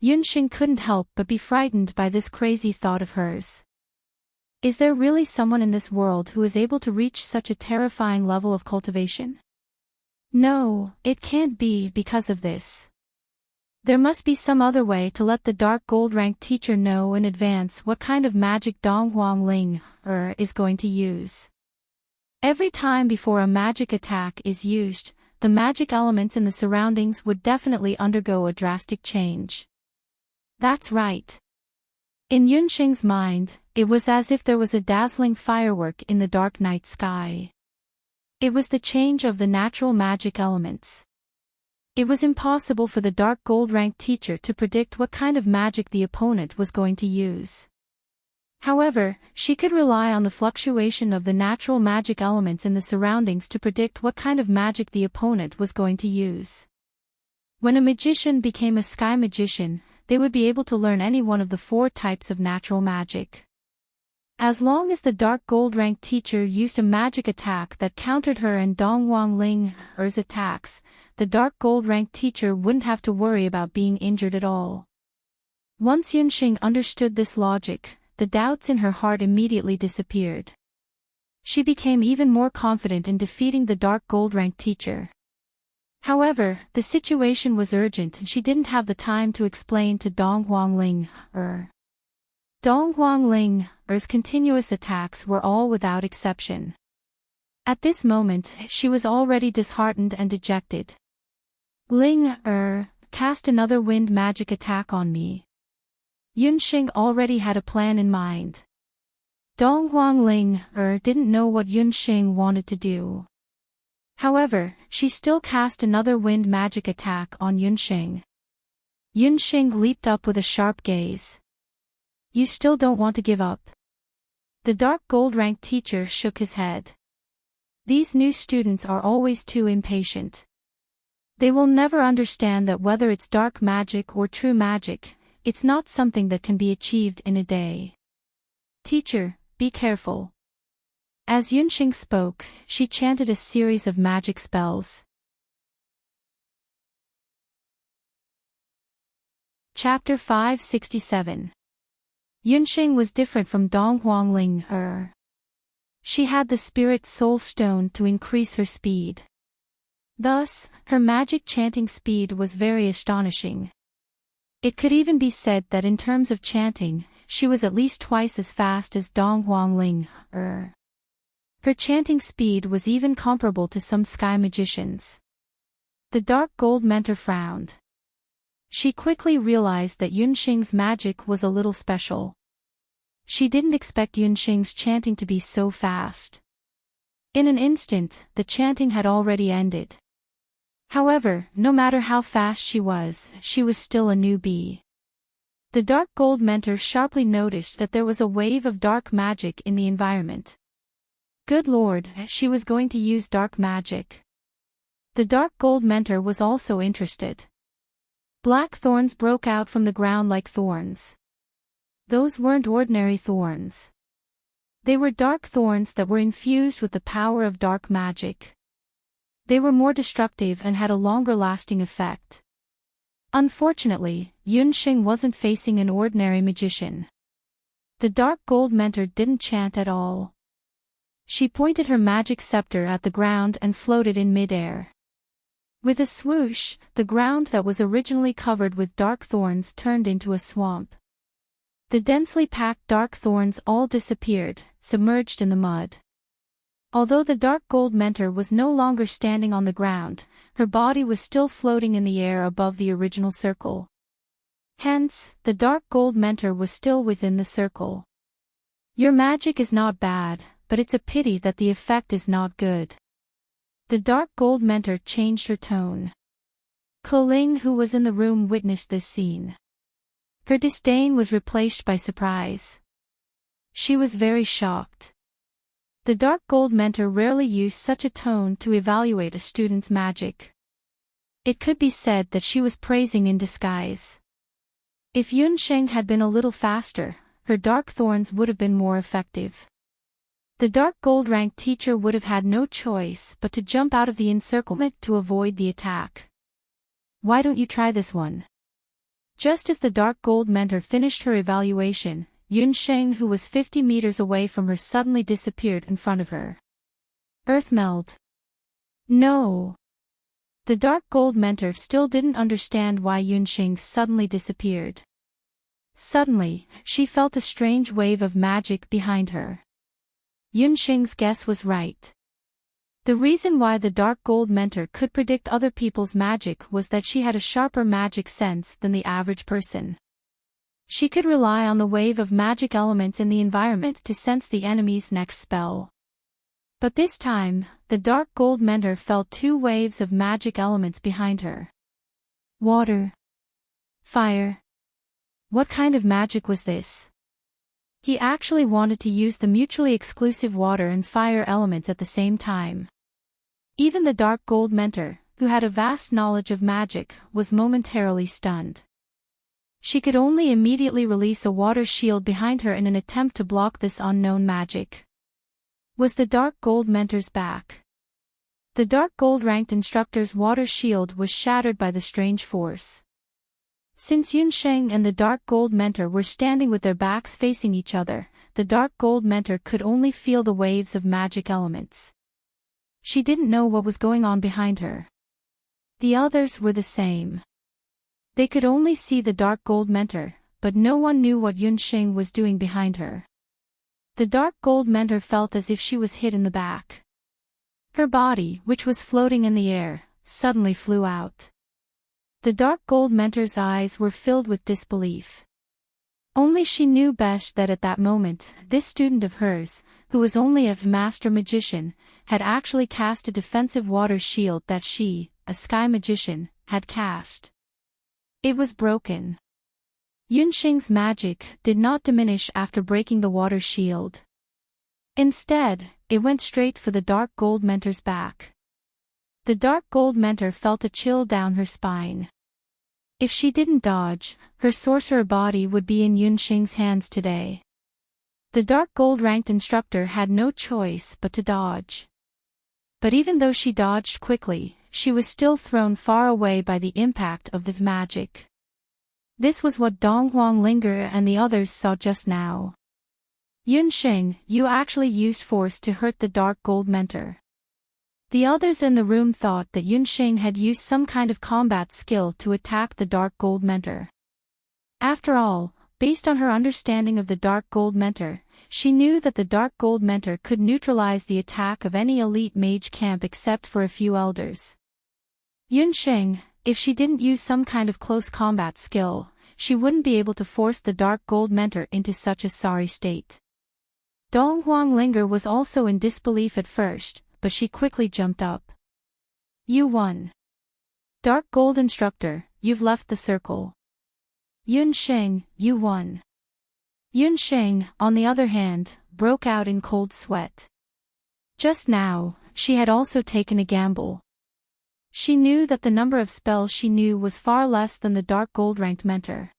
Yunxing couldn't help but be frightened by this crazy thought of hers. Is there really someone in this world who is able to reach such a terrifying level of cultivation? No, it can't be because of this. There must be some other way to let the dark gold rank teacher know in advance what kind of magic Dong Huangling is going to use. Every time before a magic attack is used, the magic elements in the surroundings would definitely undergo a drastic change. That's right. In Yunxing's mind, it was as if there was a dazzling firework in the dark night sky. It was the change of the natural magic elements. It was impossible for the dark gold rank teacher to predict what kind of magic the opponent was going to use. However, she could rely on the fluctuation of the natural magic elements in the surroundings to predict what kind of magic the opponent was going to use. When a magician became a sky magician, they would be able to learn any one of the 4 types of natural magic. As long as the dark gold rank teacher used a magic attack that countered her and Dongwang Ling's attacks, the dark gold rank teacher wouldn't have to worry about being injured at all. Once Yunxing understood this logic, the doubts in her heart immediately disappeared. She became even more confident in defeating the dark gold rank teacher. However, the situation was urgent and she didn't have the time to explain to Dongwang Ling. Dongwang Ling's continuous attacks were all without exception. At this moment, she was already disheartened and dejected. Ling, cast another wind magic attack on me. Yunxing already had a plan in mind. Dongwang Ling, didn't know what Yunxing wanted to do. However, she still cast another wind magic attack on Yunxing. Yunxing leaped up with a sharp gaze. You still don't want to give up? The dark gold rank teacher shook his head. These new students are always too impatient. They will never understand that whether it's dark magic or true magic, it's not something that can be achieved in a day. Teacher, be careful. As Yunxing spoke, she chanted a series of magic spells. Chapter 567. Yunxing was different from Dongwang Ling. She had the spirit soul stone to increase her speed. Thus, her magic chanting speed was very astonishing. It could even be said that in terms of chanting, she was at least twice as fast as Dongwang Ling. Her chanting speed was even comparable to some sky magicians. The dark gold mentor frowned. She quickly realized that Yunxing's magic was a little special. She didn't expect Yunxing's chanting to be so fast. In an instant, the chanting had already ended. However, no matter how fast she was still a newbie. The dark gold mentor sharply noticed that there was a wave of dark magic in the environment. Good lord, she was going to use dark magic. The dark gold mentor was also interested. Black thorns broke out from the ground like thorns. Those weren't ordinary thorns. They were dark thorns that were infused with the power of dark magic. They were more destructive and had a longer-lasting effect. Unfortunately, Yunxing wasn't facing an ordinary magician. The dark gold mentor didn't chant at all. She pointed her magic scepter at the ground and floated in mid-air. With a swoosh, the ground that was originally covered with dark thorns turned into a swamp. The densely packed dark thorns all disappeared, submerged in the mud. Although the dark gold mentor was no longer standing on the ground, her body was still floating in the air above the original circle. Hence, the dark gold mentor was still within the circle. Your magic is not bad, but it's a pity that the effect is not good. The dark gold mentor changed her tone. Koling, who was in the room, witnessed this scene. Her disdain was replaced by surprise. She was very shocked. The dark gold mentor rarely used such a tone to evaluate a student's magic. It could be said that she was praising in disguise. If Yunxing had been a little faster, her dark thorns would have been more effective. The dark gold rank teacher would have had no choice but to jump out of the encirclement to avoid the attack. Why don't you try this one? Just as the dark gold mentor finished her evaluation, Yunxing, who was 50 meters away from her, suddenly disappeared in front of her. Earth meld. No. The dark gold mentor still didn't understand why Yunxing suddenly disappeared. Suddenly, she felt a strange wave of magic behind her. Yunxing's guess was right. The reason why the dark gold mentor could predict other people's magic was that she had a sharper magic sense than the average person. She could rely on the wave of magic elements in the environment to sense the enemy's next spell. But this time, the dark gold mentor felt 2 waves of magic elements behind her. Water. Fire. What kind of magic was this? He actually wanted to use the mutually exclusive water and fire elements at the same time. Even the dark gold mentor, who had a vast knowledge of magic, was momentarily stunned. She could only immediately release a water shield behind her in an attempt to block this unknown magic. Was the dark gold mentor's back? The dark gold ranked instructor's water shield was shattered by the strange force. Since Yunsheng and the dark gold mentor were standing with their backs facing each other, the dark gold mentor could only feel the waves of magic elements. She didn't know what was going on behind her. The others were the same. They could only see the dark gold mentor, but no one knew what Yunsheng was doing behind her. The dark gold mentor felt as if she was hit in the back. Her body, which was floating in the air, suddenly flew out. The dark gold mentor's eyes were filled with disbelief. Only she knew best that at that moment, this student of hers, who was only a master magician, had actually cast a defensive water shield that she, a sky magician, had cast. It was broken. Yunsheng's magic did not diminish after breaking the water shield. Instead, it went straight for the dark gold mentor's back. The dark gold mentor felt a chill down her spine. If she didn't dodge, her sorcerer body would be in Yunsheng's hands today. The dark gold-ranked instructor had no choice but to dodge. But even though she dodged quickly, she was still thrown far away by the impact of the magic. This was what Dong Huanglinger and the others saw just now. Yunsheng, you actually used force to hurt the dark gold mentor. The others in the room thought that Yunsheng had used some kind of combat skill to attack the dark gold mentor. After all, based on her understanding of the dark gold mentor, she knew that the dark gold mentor could neutralize the attack of any elite mage camp except for a few elders. Yunsheng, if she didn't use some kind of close combat skill, she wouldn't be able to force the dark gold mentor into such a sorry state. Dong Huanglinger was also in disbelief at first, but she quickly jumped up. You won. Dark Gold Instructor, you've left the circle. Yunsheng, you won. Yunsheng, on the other hand, broke out in cold sweat. Just now, she had also taken a gamble. She knew that the number of spells she knew was far less than the Dark Gold-ranked mentor.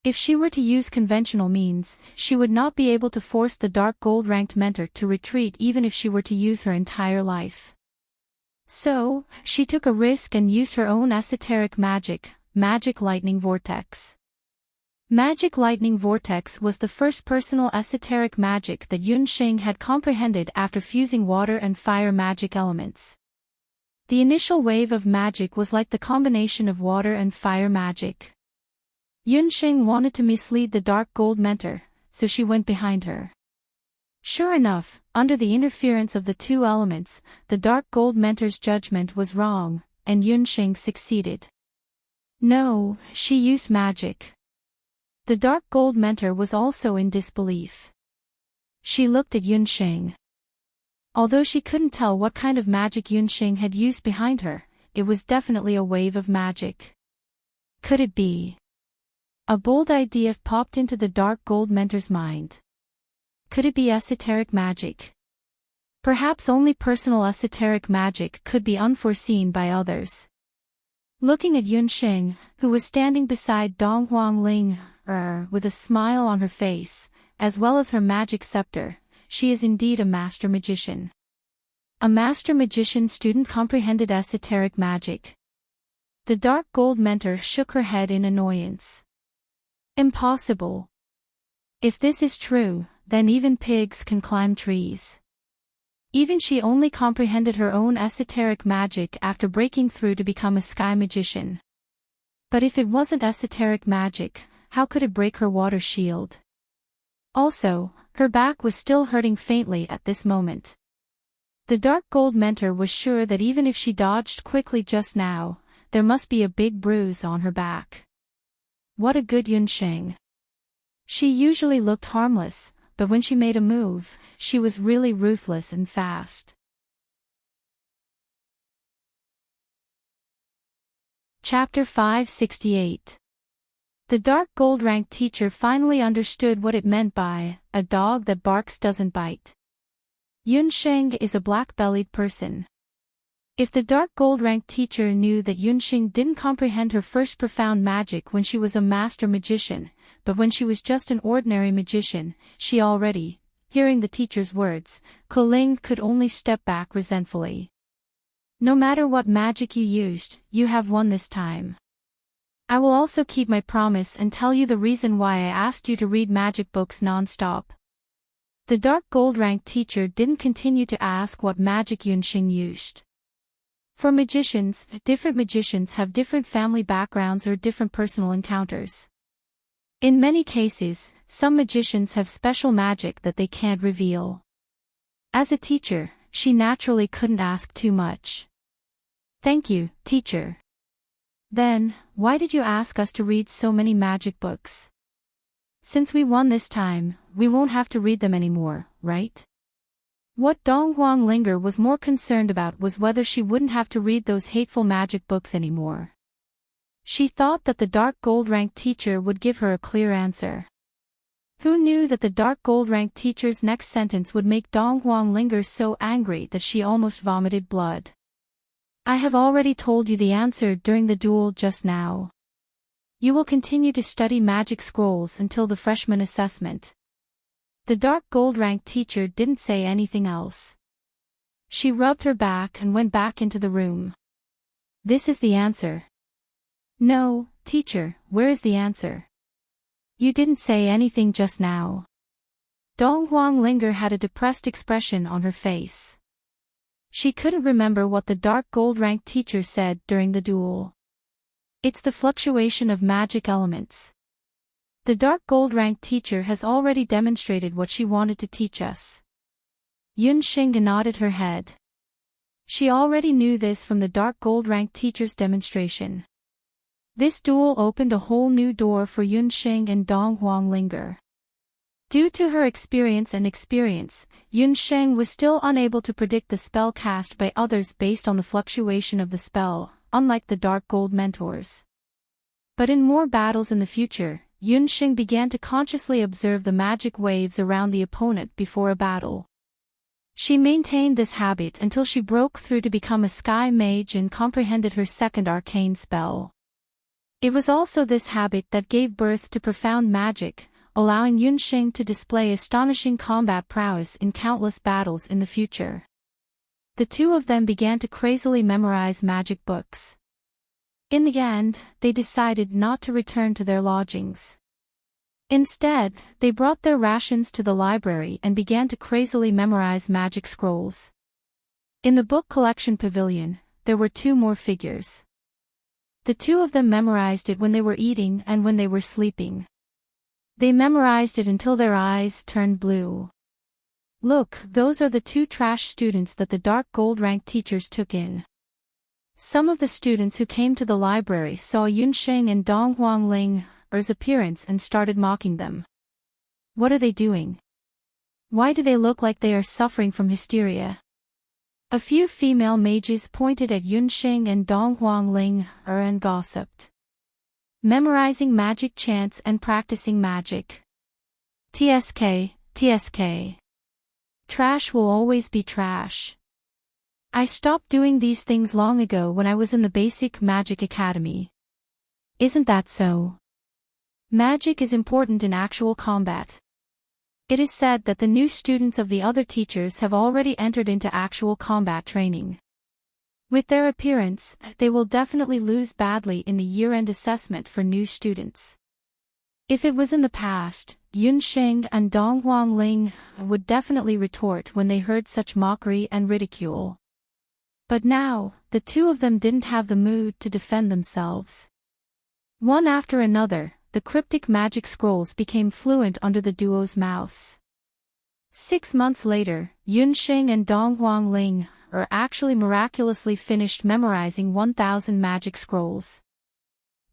If she were to use conventional means, she would not be able to force the Dark Gold-ranked mentor to retreat even if she were to use her entire life. So, she took a risk and used her own esoteric magic, Magic Lightning Vortex. Magic Lightning Vortex was the first personal esoteric magic that Yunsheng had comprehended after fusing water and fire magic elements. The initial wave of magic was like the combination of water and fire magic. Yunsheng wanted to mislead the Dark Gold mentor, so she went behind her. Sure enough, under the interference of the two elements, the Dark Gold mentor's judgment was wrong, and Yunsheng succeeded. No, she used magic. The Dark Gold mentor was also in disbelief. She looked at Yunsheng. Although she couldn't tell what kind of magic Yunsheng had used behind her, it was definitely a wave of magic. Could it be? A bold idea popped into the Dark Gold mentor's mind. Could it be esoteric magic? Perhaps only personal esoteric magic could be unforeseen by others. Looking at Yunsheng, who was standing beside Dong Huanglinger, with a smile on her face, as well as her magic scepter, she is indeed a master magician. A master magician student comprehended esoteric magic. The Dark Gold mentor shook her head in annoyance. Impossible. If this is true, then even pigs can climb trees. Even she only comprehended her own esoteric magic after breaking through to become a sky magician. But if it wasn't esoteric magic, how could it break her water shield? Also, her back was still hurting faintly at this moment. The Dark Gold mentor was sure that even if she dodged quickly just now, there must be a big bruise on her back. What a good Yunsheng. She usually looked harmless, but when she made a move, she was really ruthless and fast. Chapter 568. The dark gold rank teacher finally understood what it meant by, a dog that barks doesn't bite. Yunsheng is a black-bellied person. If the dark gold rank teacher knew that Yunsheng didn't comprehend her first profound magic when she was a master magician, but when she was just an ordinary magician, she already, hearing the teacher's words, Koling could only step back resentfully. No matter what magic you used, you have won this time. I will also keep my promise and tell you the reason why I asked you to read magic books non-stop. The dark gold rank teacher didn't continue to ask what magic Yunsheng used. For magicians, different magicians have different family backgrounds or different personal encounters. In many cases, some magicians have special magic that they can't reveal. As a teacher, she naturally couldn't ask too much. Thank you, teacher. Then, why did you ask us to read so many magic books? Since we won this time, we won't have to read them anymore, right? What Dong Huanglinger was more concerned about was whether she wouldn't have to read those hateful magic books anymore. She thought that the dark gold rank teacher would give her a clear answer. Who knew that the dark gold rank teacher's next sentence would make Dong Huanglinger so angry that she almost vomited blood? I have already told you the answer during the duel just now. You will continue to study magic scrolls until the freshman assessment. The dark gold rank teacher didn't say anything else. She rubbed her back and went back into the room. This is the answer. No, teacher, where is the answer? You didn't say anything just now. Dong Huanglinger had a depressed expression on her face. She couldn't remember what the dark gold rank teacher said during the duel. It's the fluctuation of magic elements. The dark gold rank teacher has already demonstrated what she wanted to teach us. Yunsheng nodded her head. She already knew this from the dark gold rank teacher's demonstration. This duel opened a whole new door for Yunsheng and Dong Huanglinger. Due to her experience, Yunsheng was still unable to predict the spell cast by others based on the fluctuation of the spell, unlike the dark gold mentors. But in more battles in the future, Yunsheng began to consciously observe the magic waves around the opponent before a battle. She maintained this habit until she broke through to become a sky mage and comprehended her second arcane spell. It was also this habit that gave birth to profound magic, allowing Yunsheng to display astonishing combat prowess in countless battles in the future. The two of them began to crazily memorize magic books. In the end, they decided not to return to their lodgings. Instead, they brought their rations to the library and began to crazily memorize magic scrolls. In the book collection pavilion, there were two more figures. The two of them memorized it when they were eating and when they were sleeping. They memorized it until their eyes turned blue. Look, those are the two trash students that the dark gold rank teachers took in. Some of the students who came to the library saw Yunsheng and Dong Huanglinger's appearance and started mocking them. What are they doing? Why do they look like they are suffering from hysteria? A few female mages pointed at Yunsheng and Dong Huanglinger and gossiped. Memorizing magic chants and practicing magic. TSK. Trash will always be trash. I stopped doing these things long ago when I was in the Basic Magic Academy. Isn't that so? Magic is important in actual combat. It is said that the new students of the other teachers have already entered into actual combat training. With their appearance, they will definitely lose badly in the year-end assessment for new students. If it was in the past, Yunsheng and Dong Huangling would definitely retort when they heard such mockery and ridicule. But now, the two of them didn't have the mood to defend themselves. One after another, the cryptic magic scrolls became fluent under the duo's mouths. 6 months later, Yunsheng and Dong Huangling actually miraculously finished memorizing 1,000 magic scrolls.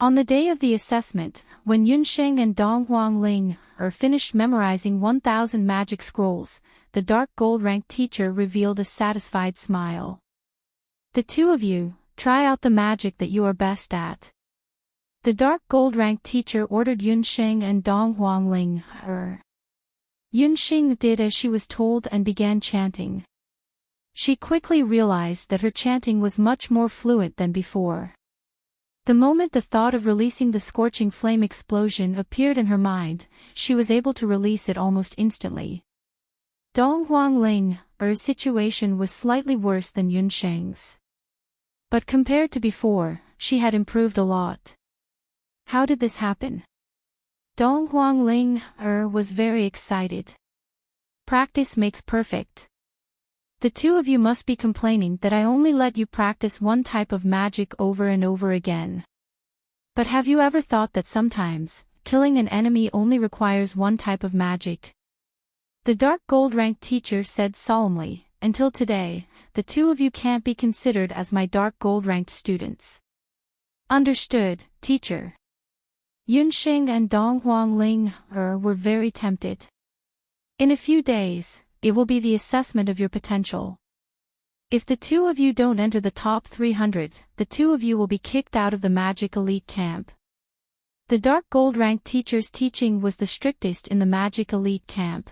On the day of the assessment, when Yunsheng and Dong Huangling finished memorizing 1,000 magic scrolls, the dark gold rank teacher revealed a satisfied smile. The two of you, Try out the magic that you are best at. The dark gold rank teacher ordered Yunxing and Dong Huangling. Yunxing did as she was told and began chanting. She quickly realized that her chanting was much more fluent than before. The moment the thought of releasing the scorching flame explosion appeared in her mind, she was able to release it almost instantly. Dong Huangling's situation was slightly worse than Yunsheng's. But compared to before, she had improved a lot. How did this happen? Dong Huangling was very excited. Practice makes perfect. The two of you must be complaining that I only let you practice one type of magic over and over again. But have you ever thought that sometimes, killing an enemy only requires one type of magic? The dark gold rank teacher said solemnly, until today, the two of you can't be considered as my dark gold ranked students. Understood, teacher. Yunxing and Dong Huangling were very tempted. In a few days, it will be the assessment of your potential. If the two of you don't enter the top 300, the two of you will be kicked out of the Magic Elite Camp. The dark gold rank teacher's teaching was the strictest in the Magic Elite Camp.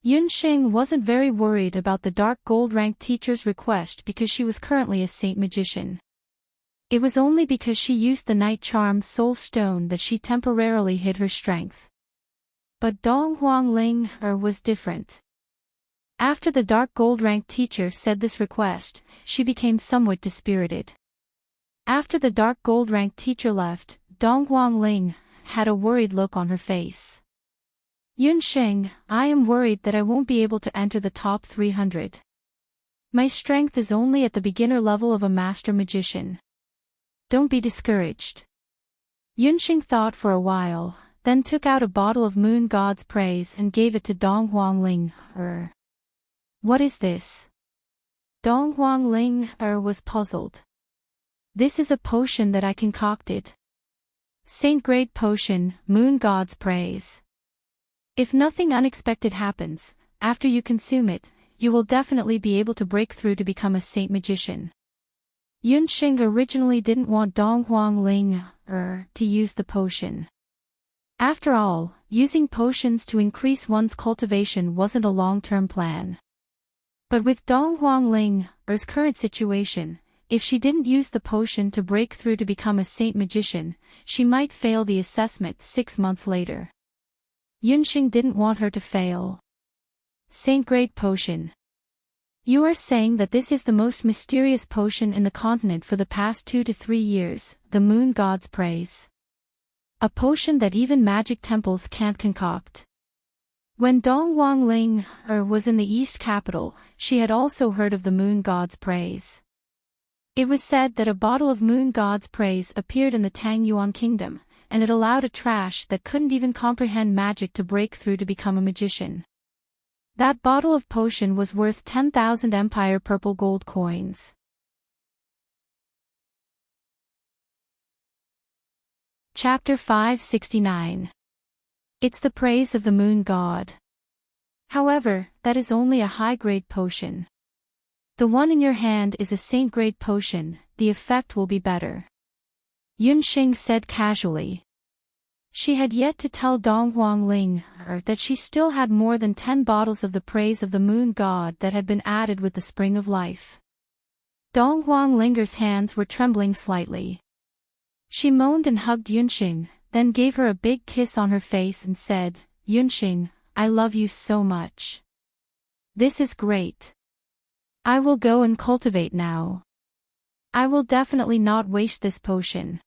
Yunxing wasn't very worried about the dark gold rank teacher's request because she was currently a saint magician. It was only because she used the Night Charm Soul Stone that she temporarily hid her strength. But Dong Huangling was different. After the dark gold rank teacher said this request, she became somewhat dispirited. After the dark gold rank teacher left, Dong Huangling had a worried look on her face. Yunxing, I am worried that I won't be able to enter the top 300. My strength is only at the beginner level of a master magician. Don't be discouraged. Yunxing thought for a while, then took out a bottle of Moon God's Praise and gave it to Dong Huangling. What is this? Dong Huangling was puzzled. This is a potion that I concocted. Saint-grade potion, Moon God's Praise. If nothing unexpected happens, after you consume it, you will definitely be able to break through to become a saint magician. Yunxing originally didn't want Dong Huangling to use the potion. After all, using potions to increase one's cultivation wasn't a long-term plan. But with Dong Huangling's current situation, if she didn't use the potion to break through to become a saint magician, she might fail the assessment 6 months later. Yunxing didn't want her to fail. Saint-grade potion. You are saying that this is the most mysterious potion in the continent for the past 2 to 3 years, the Moon God's Praise. A potion that even magic temples can't concoct. When Dong Huangling was in the East Capital, she had also heard of the Moon God's Praise. It was said that a bottle of Moon God's Praise appeared in the Tang Yuan Kingdom, and it allowed a trash that couldn't even comprehend magic to break through to become a magician. That bottle of potion was worth 10,000 Empire purple gold coins. Chapter 569. It's the praise of the moon god. However, that is only a high-grade potion. The one in your hand is a saint-grade potion, the effect will be better. Yunxing said casually. She had yet to tell Dong Huangling that she still had more than 10 bottles of the praise of the moon god that had been added with the spring of life. Dong Huangling's hands were trembling slightly. She moaned and hugged Yunxing, then gave her a big kiss on her face and said, Yunxing, I love you so much. This is great. I will go and cultivate now. I will definitely not waste this potion.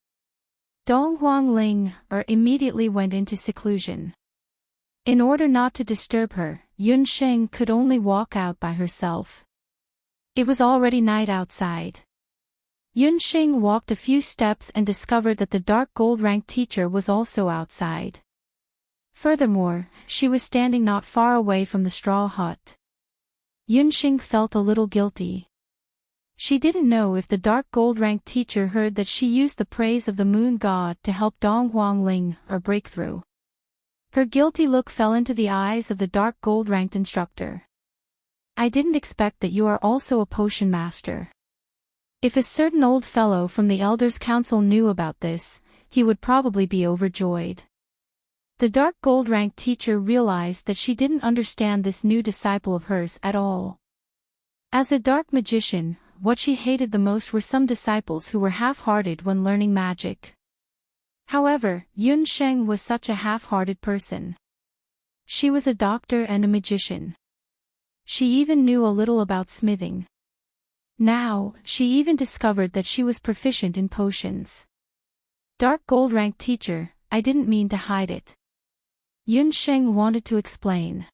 Dong Huangling immediately went into seclusion. In order not to disturb her, Yunxing could only walk out by herself. It was already night outside. Yunxing walked a few steps and discovered that the dark gold-ranked teacher was also outside. Furthermore, she was standing not far away from the straw hut. Yunxing felt a little guilty. She didn't know if the dark gold-ranked teacher heard that she used the praise of the moon god to help Dong Huangling break through. Her guilty look fell into the eyes of the dark gold-ranked instructor. I didn't expect that you are also a potion master. If a certain old fellow from the Elders' Council knew about this, he would probably be overjoyed. The dark gold rank teacher realized that she didn't understand this new disciple of hers at all. As a dark magician, what she hated the most were some disciples who were half-hearted when learning magic. However, Yunsheng was such a half-hearted person. She was a doctor and a magician. She even knew a little about smithing. Now, she even discovered that she was proficient in potions. Dark gold rank teacher, I didn't mean to hide it. Yunsheng wanted to explain.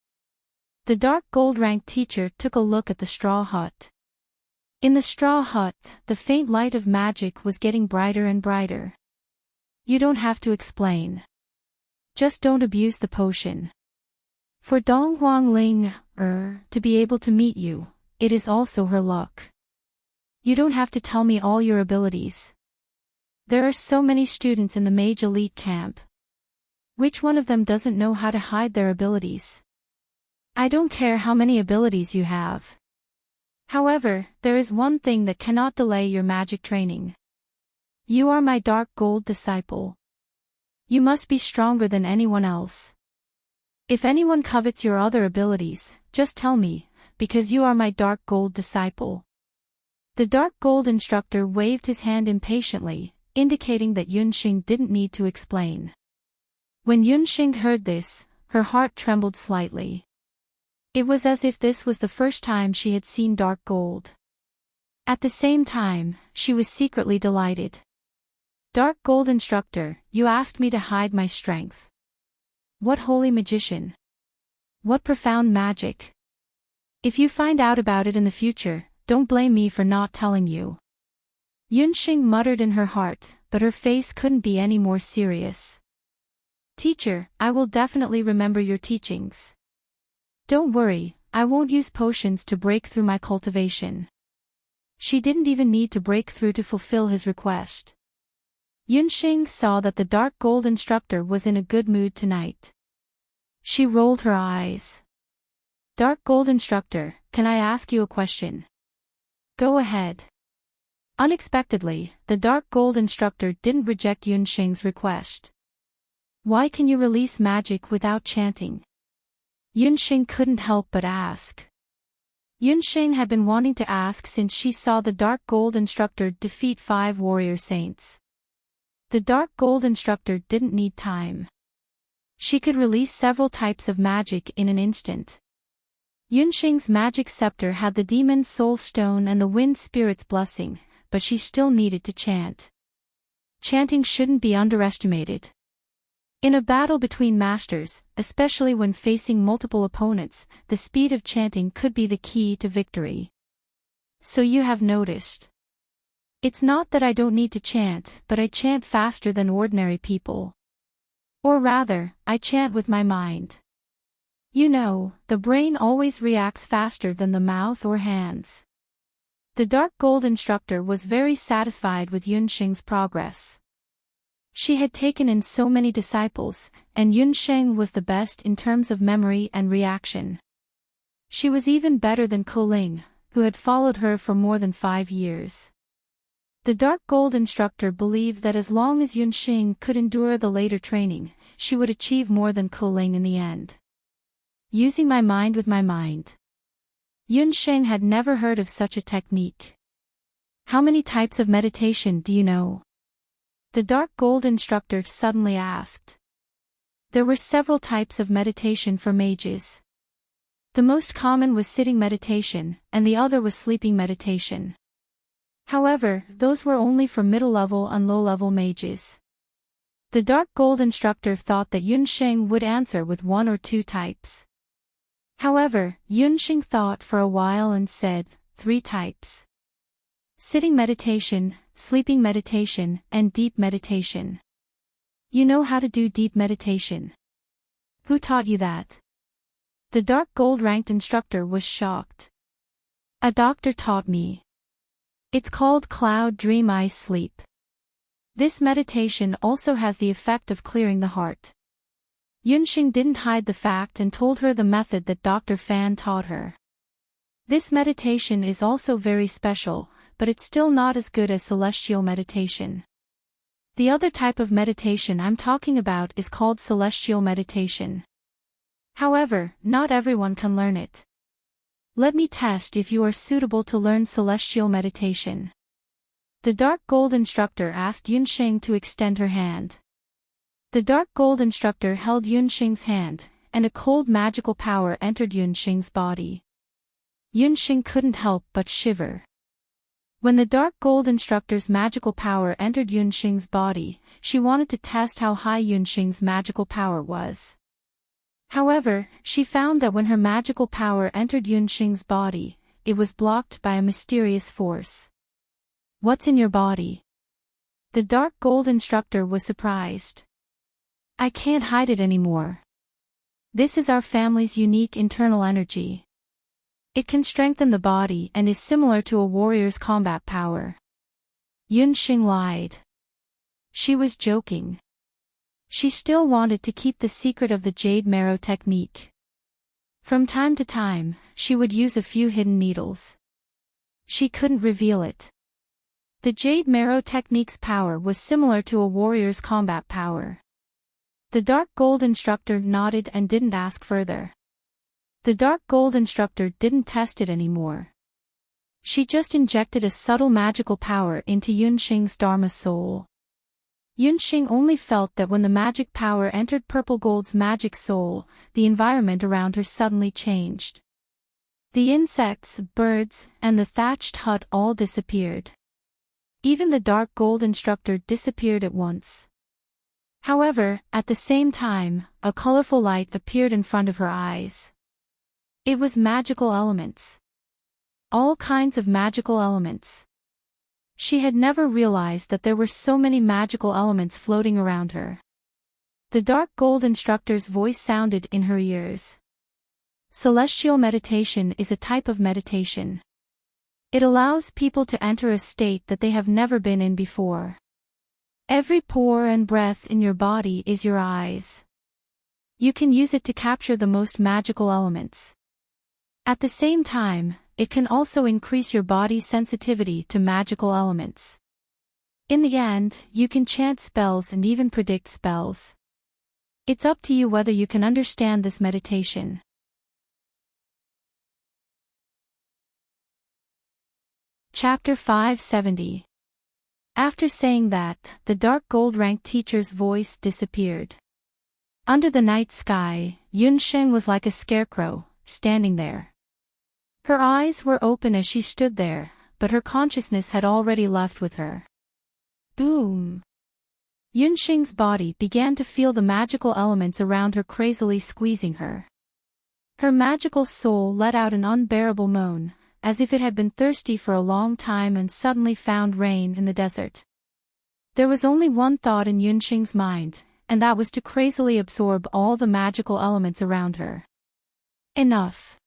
The dark gold rank teacher took a look at the straw hut. In the straw hut, the faint light of magic was getting brighter and brighter. You don't have to explain. Just don't abuse the potion. For Dong Huangling, to be able to meet you, it is also her luck. You don't have to tell me all your abilities. There are so many students in the mage elite camp. Which one of them doesn't know how to hide their abilities? I don't care how many abilities you have. However, there is one thing that cannot delay your magic training. You are my dark gold disciple. You must be stronger than anyone else. If anyone covets your other abilities, just tell me, because you are my dark gold disciple. The dark gold instructor waved his hand impatiently, indicating that Yunxing didn't need to explain. When Yunxing heard this, her heart trembled slightly. It was as if this was the first time she had seen dark gold. At the same time, she was secretly delighted. Dark gold instructor, you asked me to hide my strength. What holy magician! What profound magic! If you find out about it in the future, don't blame me for not telling you. Yunxing muttered in her heart, but her face couldn't be any more serious. Teacher, I will definitely remember your teachings. Don't worry, I won't use potions to break through my cultivation. She didn't even need to break through to fulfill his request. Yunxing saw that the dark gold instructor was in a good mood tonight. She rolled her eyes. Dark gold instructor, can I ask you a question? Go ahead. Unexpectedly, the dark gold instructor didn't reject Yunxing's request. Why can you release magic without chanting? Yunxing couldn't help but ask. Yunxing had been wanting to ask since she saw the dark gold instructor defeat 5 warrior saints. The dark gold instructor didn't need time. She could release several types of magic in an instant. Yunxing's magic scepter had the demon's soul stone and the wind spirit's blessing, but she still needed to chant. Chanting shouldn't be underestimated. In a battle between masters, especially when facing multiple opponents, the speed of chanting could be the key to victory. So you have noticed. It's not that I don't need to chant, but I chant faster than ordinary people. Or rather, I chant with my mind. You know, the brain always reacts faster than the mouth or hands. The dark gold instructor was very satisfied with Yunxing's progress. She had taken in so many disciples, and Yunsheng was the best in terms of memory and reaction. She was even better than Koling, who had followed her for more than 5 years. The dark gold instructor believed that as long as Yunxing could endure the later training, she would achieve more than Koling in the end. Using my mind with my mind. Yunxing had never heard of such a technique. How many types of meditation do you know? The dark gold instructor suddenly asked. There were several types of meditation for mages. The most common was sitting meditation, and the other was sleeping meditation. However, those were only for middle-level and low-level mages. The dark gold instructor thought that Yunxing would answer with 1 or 2 types. However, Yunxing thought for a while and said, 3 types. Sitting meditation, sleeping meditation, and deep meditation. You know how to do deep meditation. Who taught you that? The dark gold-ranked instructor was shocked. A doctor taught me. It's called Cloud Dream Eye Sleep. This meditation also has the effect of clearing the heart. Yunxing didn't hide the fact and told her the method that Dr. Fan taught her. This meditation is also very special, but it's still not as good as celestial meditation. The other type of meditation I'm talking about is called celestial meditation. However, not everyone can learn it. Let me test if you are suitable to learn celestial meditation. The dark gold instructor asked Yunxing to extend her hand. The dark gold instructor held Yunxing's hand, and a cold magical power entered Yunxing's body. Yunxing couldn't help but shiver. When the dark gold instructor's magical power entered Yunxing's body, she wanted to test how high Yunxing's magical power was. However, she found that when her magical power entered Yunxing's body, it was blocked by a mysterious force. "What's in your body?" The dark gold instructor was surprised. "I can't hide it anymore. This is our family's unique internal energy. It can strengthen the body and is similar to a warrior's combat power." Yunxing lied. She was joking. She still wanted to keep the secret of the jade marrow technique. From time to time, she would use a few hidden needles. She couldn't reveal it. The jade marrow technique's power was similar to a warrior's combat power. The dark gold instructor nodded and didn't ask further. The dark gold instructor didn't test it anymore. She just injected a subtle magical power into Yunxing's Dharma soul. Yunxing only felt that when the magic power entered Purple Gold's magic soul, the environment around her suddenly changed. The insects, birds, and the thatched hut all disappeared. Even the dark gold instructor disappeared at once. However, at the same time, a colorful light appeared in front of her eyes. It was magical elements. All kinds of magical elements. She had never realized that there were so many magical elements floating around her. The dark gold instructor's voice sounded in her ears. Celestial meditation is a type of meditation. It allows people to enter a state that they have never been in before. Every pore and breath in your body is your eyes. You can use it to capture the most magical elements. At the same time, it can also increase your body's sensitivity to magical elements. In the end, you can chant spells and even predict spells. It's up to you whether you can understand this meditation. Chapter 570. After saying that, the dark gold-ranked teacher's voice disappeared. Under the night sky, Yunxing was like a scarecrow, standing there. Her eyes were open as she stood there, but her consciousness had already left with her. Boom! Yunxing's body began to feel the magical elements around her crazily squeezing her. Her magical soul let out an unbearable moan, as if it had been thirsty for a long time and suddenly found rain in the desert. There was only one thought in Yunxing's mind, and that was to crazily absorb all the magical elements around her. Enough!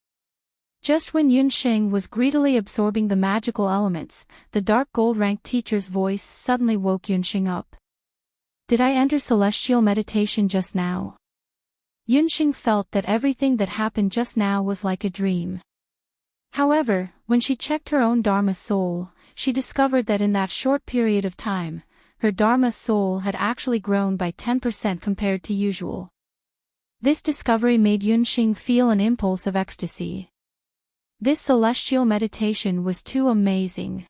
Just when Yunxing was greedily absorbing the magical elements, the dark gold-ranked teacher's voice suddenly woke Yunxing up. Did I enter celestial meditation just now? Yunxing felt that everything that happened just now was like a dream. However, when she checked her own Dharma soul, she discovered that in that short period of time, her Dharma soul had actually grown by 10% compared to usual. This discovery made Yunxing feel an impulse of ecstasy. This celestial meditation was too amazing.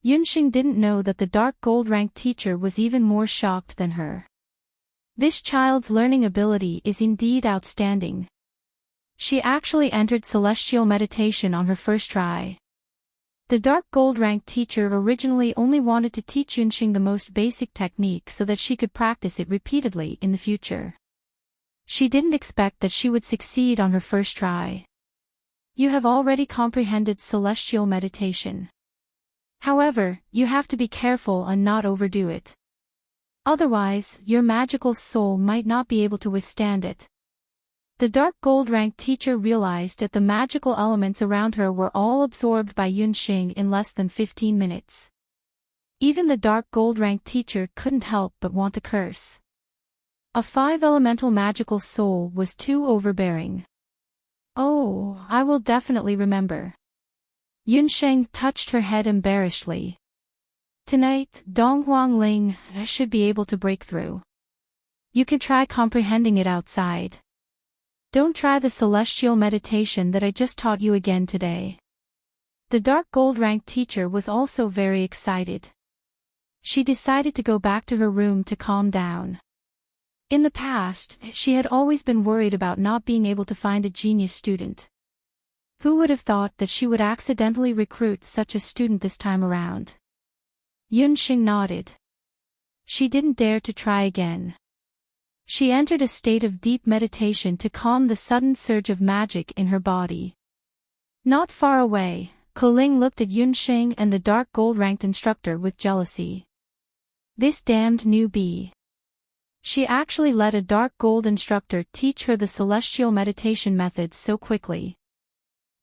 Yunxing didn't know that the dark gold-ranked teacher was even more shocked than her. This child's learning ability is indeed outstanding. She actually entered celestial meditation on her first try. The dark gold-ranked teacher originally only wanted to teach Yunxing the most basic technique so that she could practice it repeatedly in the future. She didn't expect that she would succeed on her first try. You have already comprehended celestial meditation. However, you have to be careful and not overdo it. Otherwise, your magical soul might not be able to withstand it. The dark gold-ranked teacher realized that the magical elements around her were all absorbed by Yunxing in less than 15 minutes. Even the dark gold-ranked teacher couldn't help but want to curse. A 5-elemental magical soul was too overbearing. Oh, I will definitely remember. Yunsheng touched her head embarrassedly. Tonight, Donghuangling should be able to break through. You can try comprehending it outside. Don't try the celestial meditation that I just taught you again today. The dark gold rank teacher was also very excited. She decided to go back to her room to calm down. In the past, she had always been worried about not being able to find a genius student. Who would have thought that she would accidentally recruit such a student this time around? Yunxing nodded. She didn't dare to try again. She entered a state of deep meditation to calm the sudden surge of magic in her body. Not far away, Koling looked at Yunxing and the dark gold-ranked instructor with jealousy. This damned newbie. She actually let a dark gold instructor teach her the celestial meditation methods so quickly.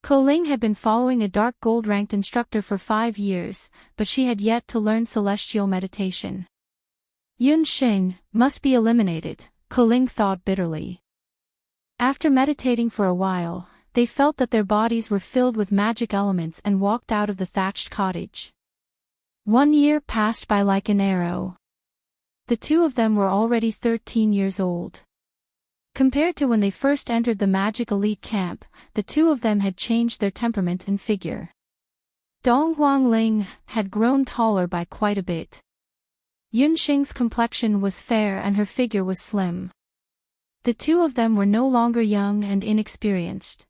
Koling had been following a dark gold-ranked instructor for 5 years, but she had yet to learn celestial meditation. Yunxing must be eliminated, Koling thought bitterly. After meditating for a while, they felt that their bodies were filled with magic elements and walked out of the thatched cottage. 1 year passed by like an arrow. The two of them were already 13 years old. Compared to when they first entered the magic elite camp, the two of them had changed their temperament and figure. Dong Huangling had grown taller by quite a bit. Yunxing's complexion was fair and her figure was slim. The two of them were no longer young and inexperienced.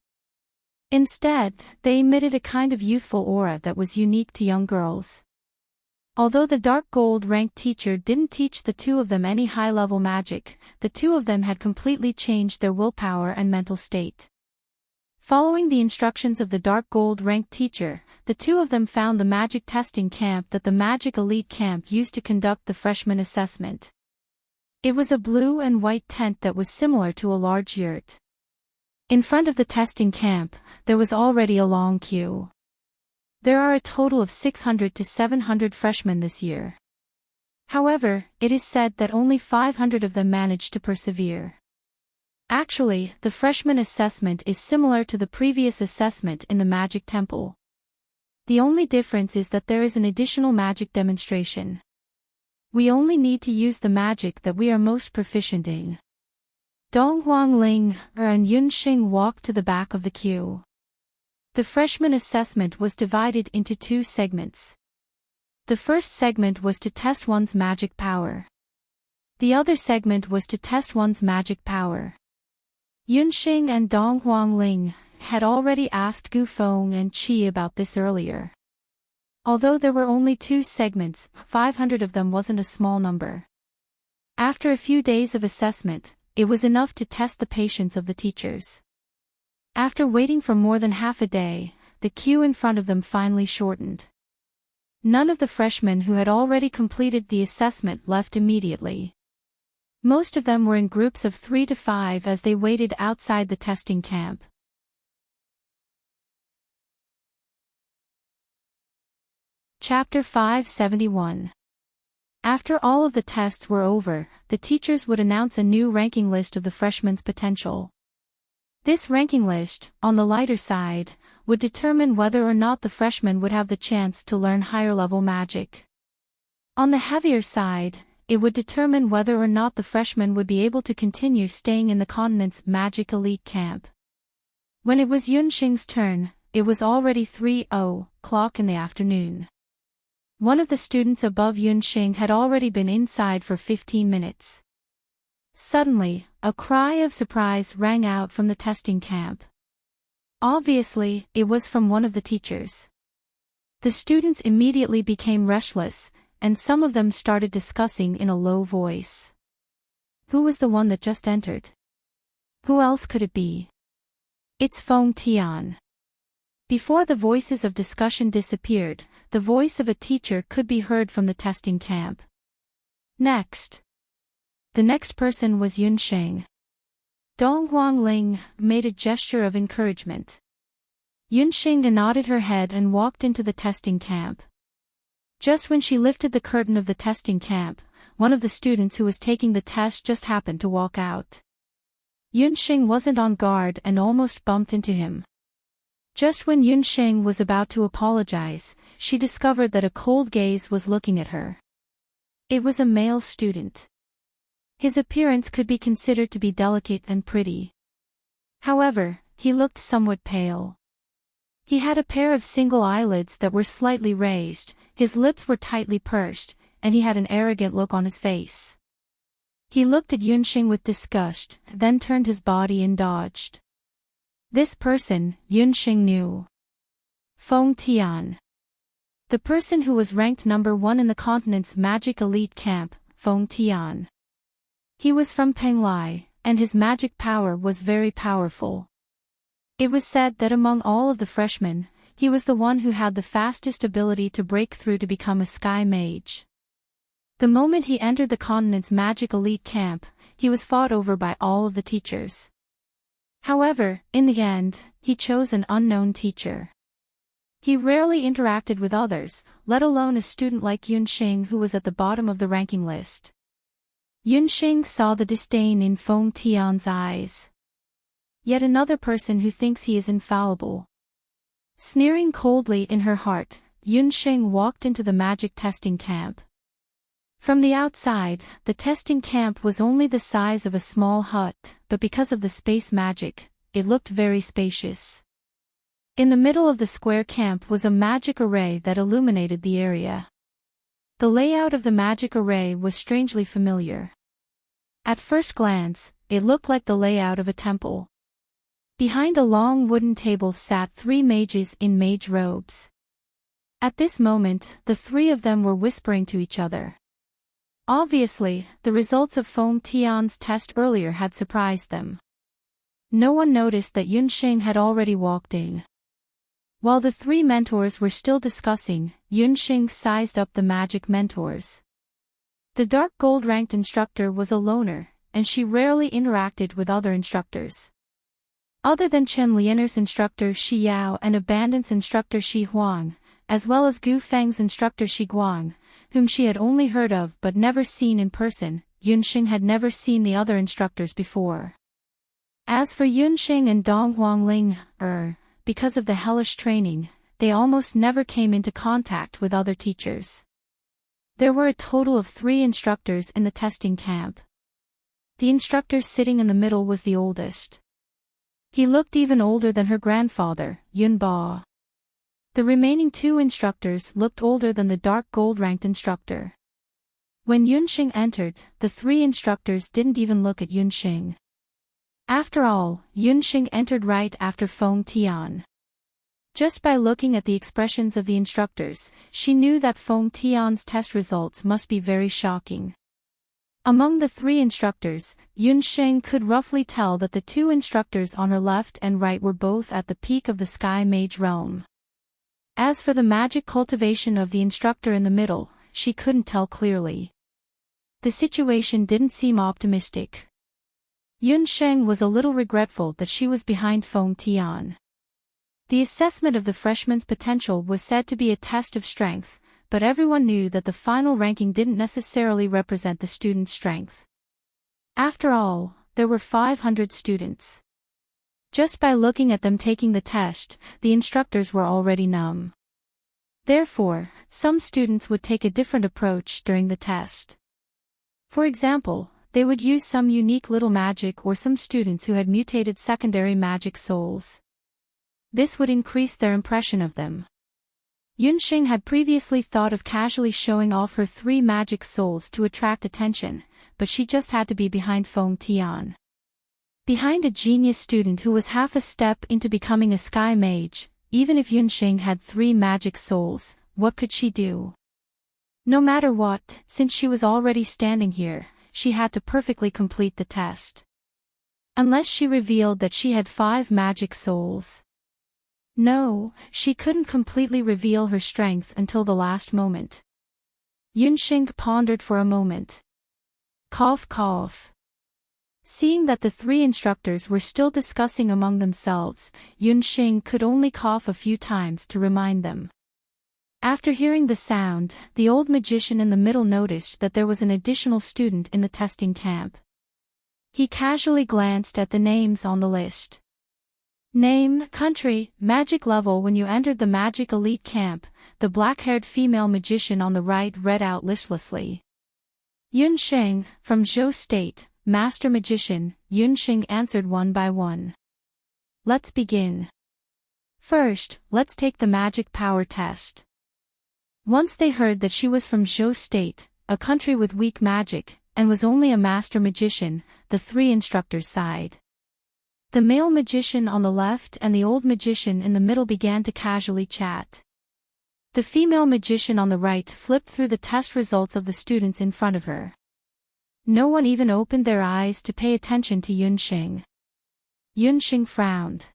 Instead, they emitted a kind of youthful aura that was unique to young girls. Although the dark gold-ranked teacher didn't teach the two of them any high-level magic, the two of them had completely changed their willpower and mental state. Following the instructions of the dark gold-ranked teacher, the two of them found the magic testing camp that the magic elite camp used to conduct the freshman assessment. It was a blue and white tent that was similar to a large yurt. In front of the testing camp, there was already a long queue. There are a total of 600 to 700 freshmen this year. However, it is said that only 500 of them managed to persevere. Actually, the freshman assessment is similar to the previous assessment in the Magic Temple. The only difference is that there is an additional magic demonstration. We only need to use the magic that we are most proficient in. Dong Huangling and Yunxing walked to the back of the queue. The freshman assessment was divided into 2 segments. The first segment was to test one's magic power. The other segment was to test one's magic power. Yunxing and Dong Huangling had already asked Gu Feng and Qi about this earlier. Although there were only 2 segments, 500 of them wasn't a small number. After a few days of assessment, it was enough to test the patience of the teachers. After waiting for more than half a day, the queue in front of them finally shortened. None of the freshmen who had already completed the assessment left immediately. Most of them were in groups of 3 to 5 as they waited outside the testing camp. Chapter 571. After all of the tests were over, the teachers would announce a new ranking list of the freshmen's potential. This ranking list, on the lighter side, would determine whether or not the freshmen would have the chance to learn higher-level magic. On the heavier side, it would determine whether or not the freshmen would be able to continue staying in the continent's magic elite camp. When it was Yunxing's turn, it was already 3:00 in the afternoon. One of the students above Yunxing had already been inside for 15 minutes. Suddenly, a cry of surprise rang out from the testing camp. Obviously, it was from one of the teachers. The students immediately became restless, and some of them started discussing in a low voice. Who was the one that just entered? Who else could it be? It's Feng Tian. Before the voices of discussion disappeared, the voice of a teacher could be heard from the testing camp. Next. The next person was Yunxing. Dong Huangling made a gesture of encouragement. Yunxing nodded her head and walked into the testing camp. Just when she lifted the curtain of the testing camp, one of the students who was taking the test just happened to walk out. Yunxing wasn't on guard and almost bumped into him. Just when Yunsheng was about to apologize, she discovered that a cold gaze was looking at her. It was a male student. His appearance could be considered to be delicate and pretty. However, he looked somewhat pale. He had a pair of single eyelids that were slightly raised, his lips were tightly pursed, and he had an arrogant look on his face. He looked at Yunsheng with disgust, then turned his body and dodged. This person, Yunsheng knew. Feng Tian. The person who was ranked number 1 in the continent's magic elite camp, Feng Tian. He was from Penglai, and his magic power was very powerful. It was said that among all of the freshmen, he was the one who had the fastest ability to break through to become a sky mage. The moment he entered the continent's magic elite camp, he was fought over by all of the teachers. However, in the end, he chose an unknown teacher. He rarely interacted with others, let alone a student like Yunsheng who was at the bottom of the ranking list. Yunsheng saw the disdain in Feng Tian's eyes. Yet another person who thinks he is infallible. Sneering coldly in her heart, Yunsheng walked into the magic testing camp. From the outside, the testing camp was only the size of a small hut, but because of the space magic, it looked very spacious. In the middle of the square camp was a magic array that illuminated the area. The layout of the magic array was strangely familiar. At first glance, it looked like the layout of a temple. Behind a long wooden table sat 3 mages in mage robes. At this moment, the 3 of them were whispering to each other. Obviously, the results of Feng Tian's test earlier had surprised them. No one noticed that Yunsheng had already walked in. While the 3 mentors were still discussing, Yunsheng sized up the magic mentors. The dark gold-ranked instructor was a loner, and she rarely interacted with other instructors. Other than Chen Lianer's instructor Shi Yao and Abandon's instructor Shi Huang, as well as Gu Feng's instructor Shi Guang, whom she had only heard of but never seen in person, Yunsheng had never seen the other instructors before. As for Yunsheng and Dong Huangling, because of the hellish training, they almost never came into contact with other teachers. There were a total of 3 instructors in the testing camp. The instructor sitting in the middle was the oldest. He looked even older than her grandfather, Yun Ba. The remaining 2 instructors looked older than the dark gold-ranked instructor. When Yunsheng entered, the 3 instructors didn't even look at Yunsheng. After all, Yunsheng entered right after Feng Tian. Just by looking at the expressions of the instructors, she knew that Feng Tian's test results must be very shocking. Among the 3 instructors, Yunsheng could roughly tell that the 2 instructors on her left and right were both at the peak of the Sky Mage realm. As for the magic cultivation of the instructor in the middle, she couldn't tell clearly. The situation didn't seem optimistic. Yunsheng was a little regretful that she was behind Feng Tian. The assessment of the freshman's potential was said to be a test of strength, but everyone knew that the final ranking didn't necessarily represent the student's strength. After all, there were 500 students. Just by looking at them taking the test, the instructors were already numb. Therefore, some students would take a different approach during the test. For example, they would use some unique little magic, or some students who had mutated secondary magic souls. This would increase their impression of them. Yunsheng had previously thought of casually showing off her 3 magic souls to attract attention, but she just had to be behind Feng Tian. Behind a genius student who was half a step into becoming a sky mage, even if Yunsheng had 3 magic souls, what could she do? No matter what, since she was already standing here, she had to perfectly complete the test. Unless she revealed that she had 5 magic souls. No, she couldn't completely reveal her strength until the last moment. Yunsheng pondered for a moment. Cough cough. Seeing that the 3 instructors were still discussing among themselves, Yunsheng could only cough a few times to remind them. After hearing the sound, the old magician in the middle noticed that there was an additional student in the testing camp. He casually glanced at the names on the list. Name, country, magic level. When you entered the magic elite camp, the black-haired female magician on the right read out listlessly. Yunsheng, from Zhou State, Master Magician. Yunsheng answered one by one. Let's begin. First, let's take the magic power test. Once they heard that she was from Zhou State, a country with weak magic, and was only a master magician, the three instructors sighed. The male magician on the left and the old magician in the middle began to casually chat. The female magician on the right flipped through the test results of the students in front of her. No one even opened their eyes to pay attention to Yunsheng. Yunsheng frowned.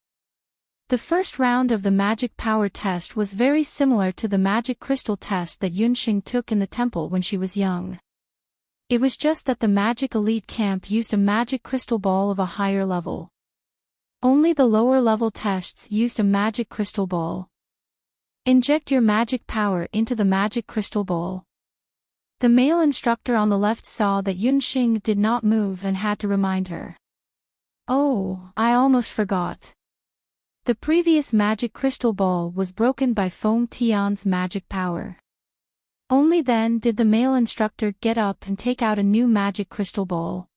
The first round of the magic power test was very similar to the magic crystal test that Yunsheng took in the temple when she was young. It was just that the magic elite camp used a magic crystal ball of a higher level. Only the lower level tests used a magic crystal ball. Inject your magic power into the magic crystal ball. The male instructor on the left saw that Yunsheng did not move and had to remind her. Oh, I almost forgot. The previous magic crystal ball was broken by Feng Tian's magic power. Only then did the male instructor get up and take out a new magic crystal ball.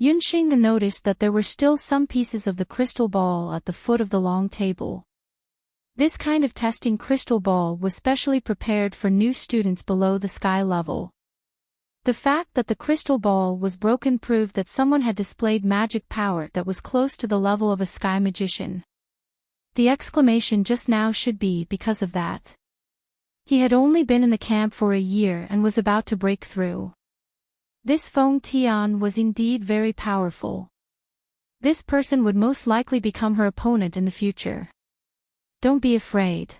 Yunsheng noticed that there were still some pieces of the crystal ball at the foot of the long table. This kind of testing crystal ball was specially prepared for new students below the sky level. The fact that the crystal ball was broken proved that someone had displayed magic power that was close to the level of a sky magician. The exclamation just now should be because of that. He had only been in the camp for a year and was about to break through. This Feng Tian was indeed very powerful. This person would most likely become her opponent in the future. Don't be afraid.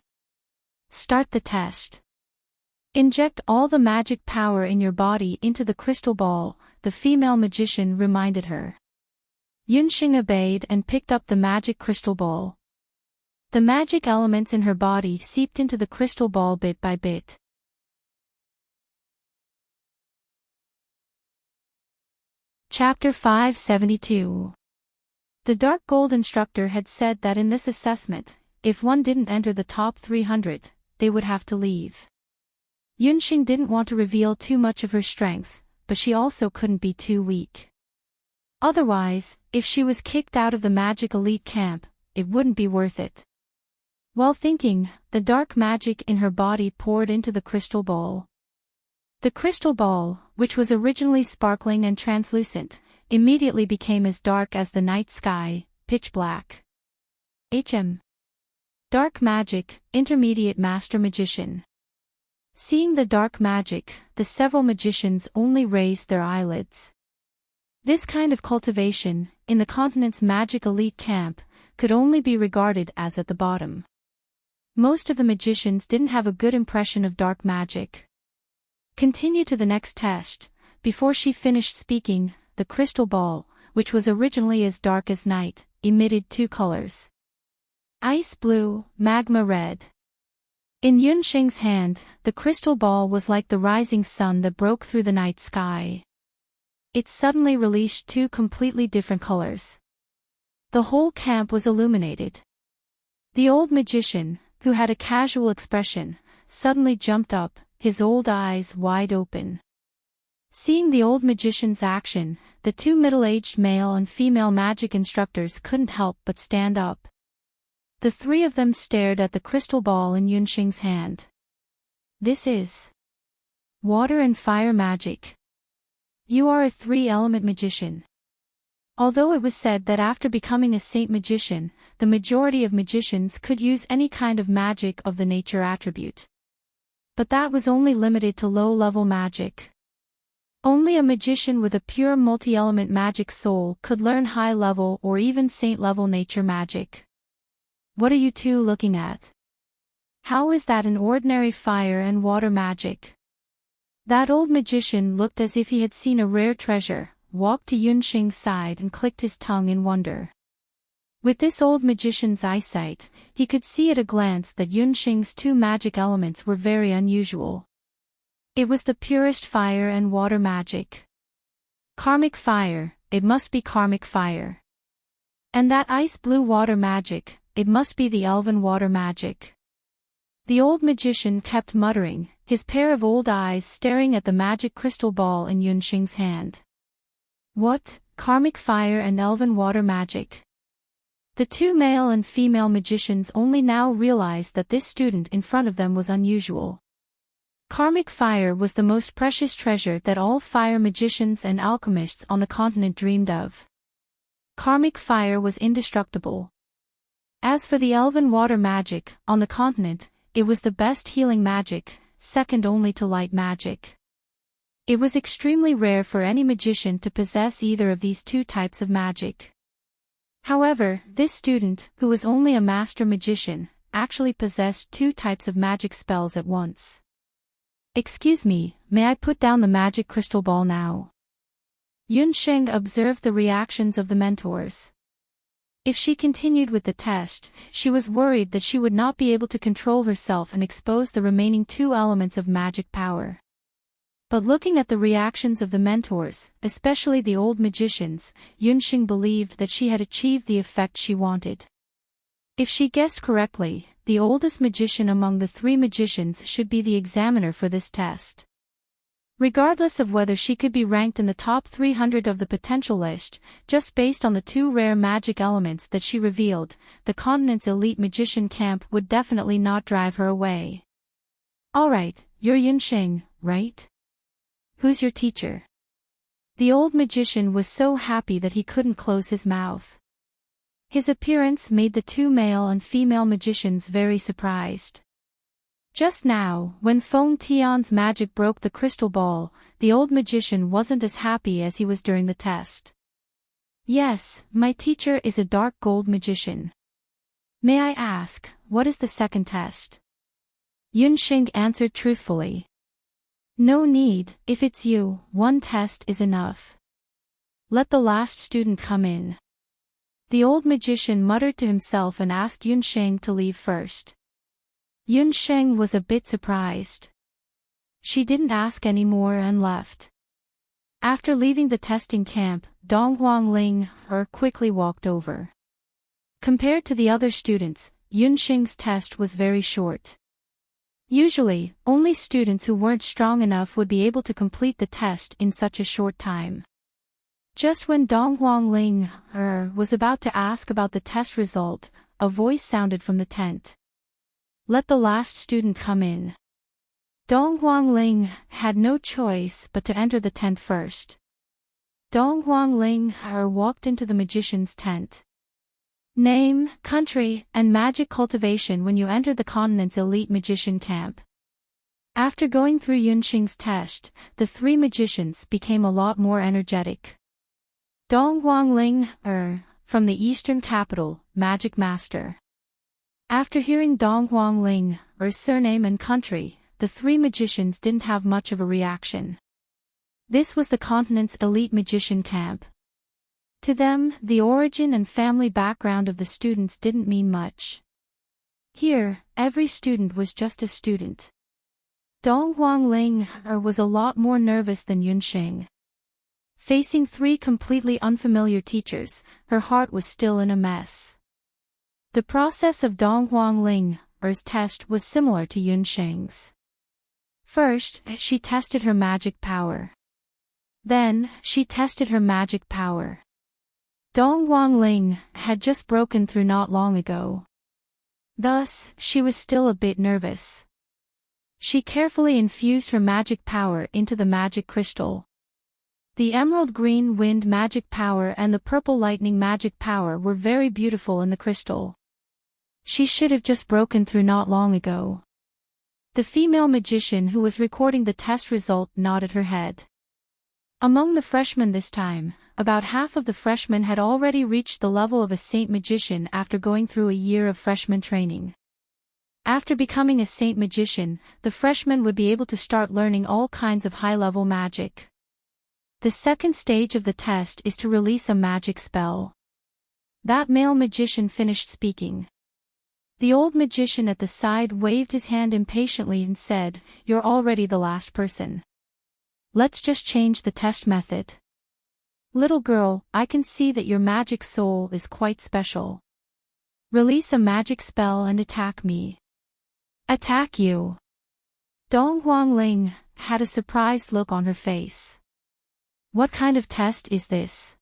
Start the test. Inject all the magic power in your body into the crystal ball, the female magician reminded her. Yunsheng obeyed and picked up the magic crystal ball. The magic elements in her body seeped into the crystal ball bit by bit. Chapter 572. The dark gold instructor had said that in this assessment, if one didn't enter the top 300, they would have to leave. Yunsheng didn't want to reveal too much of her strength, but she also couldn't be too weak. Otherwise, if she was kicked out of the magic elite camp, it wouldn't be worth it. While thinking, the dark magic in her body poured into the crystal ball. The crystal ball, which was originally sparkling and translucent, immediately became as dark as the night sky, pitch black. Dark magic, intermediate master magician. Seeing the dark magic, the several magicians only raised their eyelids. This kind of cultivation, in the continent's magic elite camp, could only be regarded as at the bottom. Most of the magicians didn't have a good impression of dark magic. Continue to the next test. Before she finished speaking, the crystal ball, which was originally as dark as night, emitted two colors. Ice blue, magma red. In Yunsheng's hand, the crystal ball was like the rising sun that broke through the night sky. It suddenly released two completely different colors. The whole camp was illuminated. The old magician, who had a casual expression, suddenly jumped up, his old eyes wide open. Seeing the old magician's action, the two middle-aged male and female magic instructors couldn't help but stand up. The three of them stared at the crystal ball in Yunsheng's hand. This is water and fire magic. You are a three-element magician. Although it was said that after becoming a saint magician, the majority of magicians could use any kind of magic of the nature attribute. But that was only limited to low-level magic. Only a magician with a pure multi-element magic soul could learn high-level or even saint-level nature magic. What are you two looking at? How is that an ordinary fire and water magic? That old magician looked as if he had seen a rare treasure, walked to Yunsheng's side and clicked his tongue in wonder. With this old magician's eyesight, he could see at a glance that Yunsheng's two magic elements were very unusual. It was the purest fire and water magic. Karmic fire, it must be karmic fire. And that ice blue water magic, it must be the elven water magic. The old magician kept muttering, his pair of old eyes staring at the magic crystal ball in Yunxing's hand. What, karmic fire and elven water magic? The two male and female magicians only now realized that this student in front of them was unusual. Karmic fire was the most precious treasure that all fire magicians and alchemists on the continent dreamed of. Karmic fire was indestructible. As for the elven water magic, on the continent, it was the best healing magic, second only to light magic. It was extremely rare for any magician to possess either of these two types of magic. However, this student, who was only a master magician, actually possessed two types of magic spells at once. Excuse me, may I put down the magic crystal ball now? Yunxing observed the reactions of the mentors. If she continued with the test, she was worried that she would not be able to control herself and expose the remaining two elements of magic power. But looking at the reactions of the mentors, especially the old magicians, Yunxing believed that she had achieved the effect she wanted. If she guessed correctly, the oldest magician among the three magicians should be the examiner for this test. Regardless of whether she could be ranked in the top 300 of the potential list, just based on the two rare magic elements that she revealed, the continent's elite magician camp would definitely not drive her away. Alright, you're Yunxing, right? Who's your teacher? The old magician was so happy that he couldn't close his mouth. His appearance made the two male and female magicians very surprised. Just now, when Feng Tian's magic broke the crystal ball, the old magician wasn't as happy as he was during the test. Yes, my teacher is a dark gold magician. May I ask, what is the second test? Yunxing answered truthfully. No need, if it's you, one test is enough. Let the last student come in. The old magician muttered to himself and asked Yunxing to leave first. Yunxing was a bit surprised. She didn't ask any more and left. After leaving the testing camp, Dong Huangling quickly walked over. Compared to the other students, Yunxing's test was very short. Usually, only students who weren't strong enough would be able to complete the test in such a short time. Just when Dong Huangling was about to ask about the test result, a voice sounded from the tent. Let the last student come in. Dong Huangling had no choice but to enter the tent first. Dong Huangling walked into the magician's tent. Name, country, and magic cultivation when you entered the continent's elite magician camp. After going through Yunxing's test, the three magicians became a lot more energetic. Dong Huangling, from the eastern capital, magic master. After hearing Dong Huangling, surname and country, the three magicians didn't have much of a reaction. This was the continent's elite magician camp. To them, the origin and family background of the students didn't mean much. Here, every student was just a student. Dong Huangling was a lot more nervous than Yunxing. Facing three completely unfamiliar teachers, her heart was still in a mess. The process of Dong Huangling's test was similar to Yunxing's. First, she tested her magic power. Then, she tested her magic power. Dong Huangling had just broken through not long ago. Thus, she was still a bit nervous. She carefully infused her magic power into the magic crystal. The emerald green wind magic power and the purple lightning magic power were very beautiful in the crystal. She should have just broken through not long ago. The female magician who was recording the test result nodded her head. Among the freshmen this time, about half of the freshmen had already reached the level of a saint magician after going through a year of freshman training. After becoming a saint magician, the freshmen would be able to start learning all kinds of high-level magic. The second stage of the test is to release a magic spell. That male magician finished speaking. The old magician at the side waved his hand impatiently and said, "You're already the last person. Let's just change the test method." Little girl, I can see that your magic soul is quite special. Release a magic spell and attack me. Attack you. Dong Huangling had a surprised look on her face. What kind of test is this?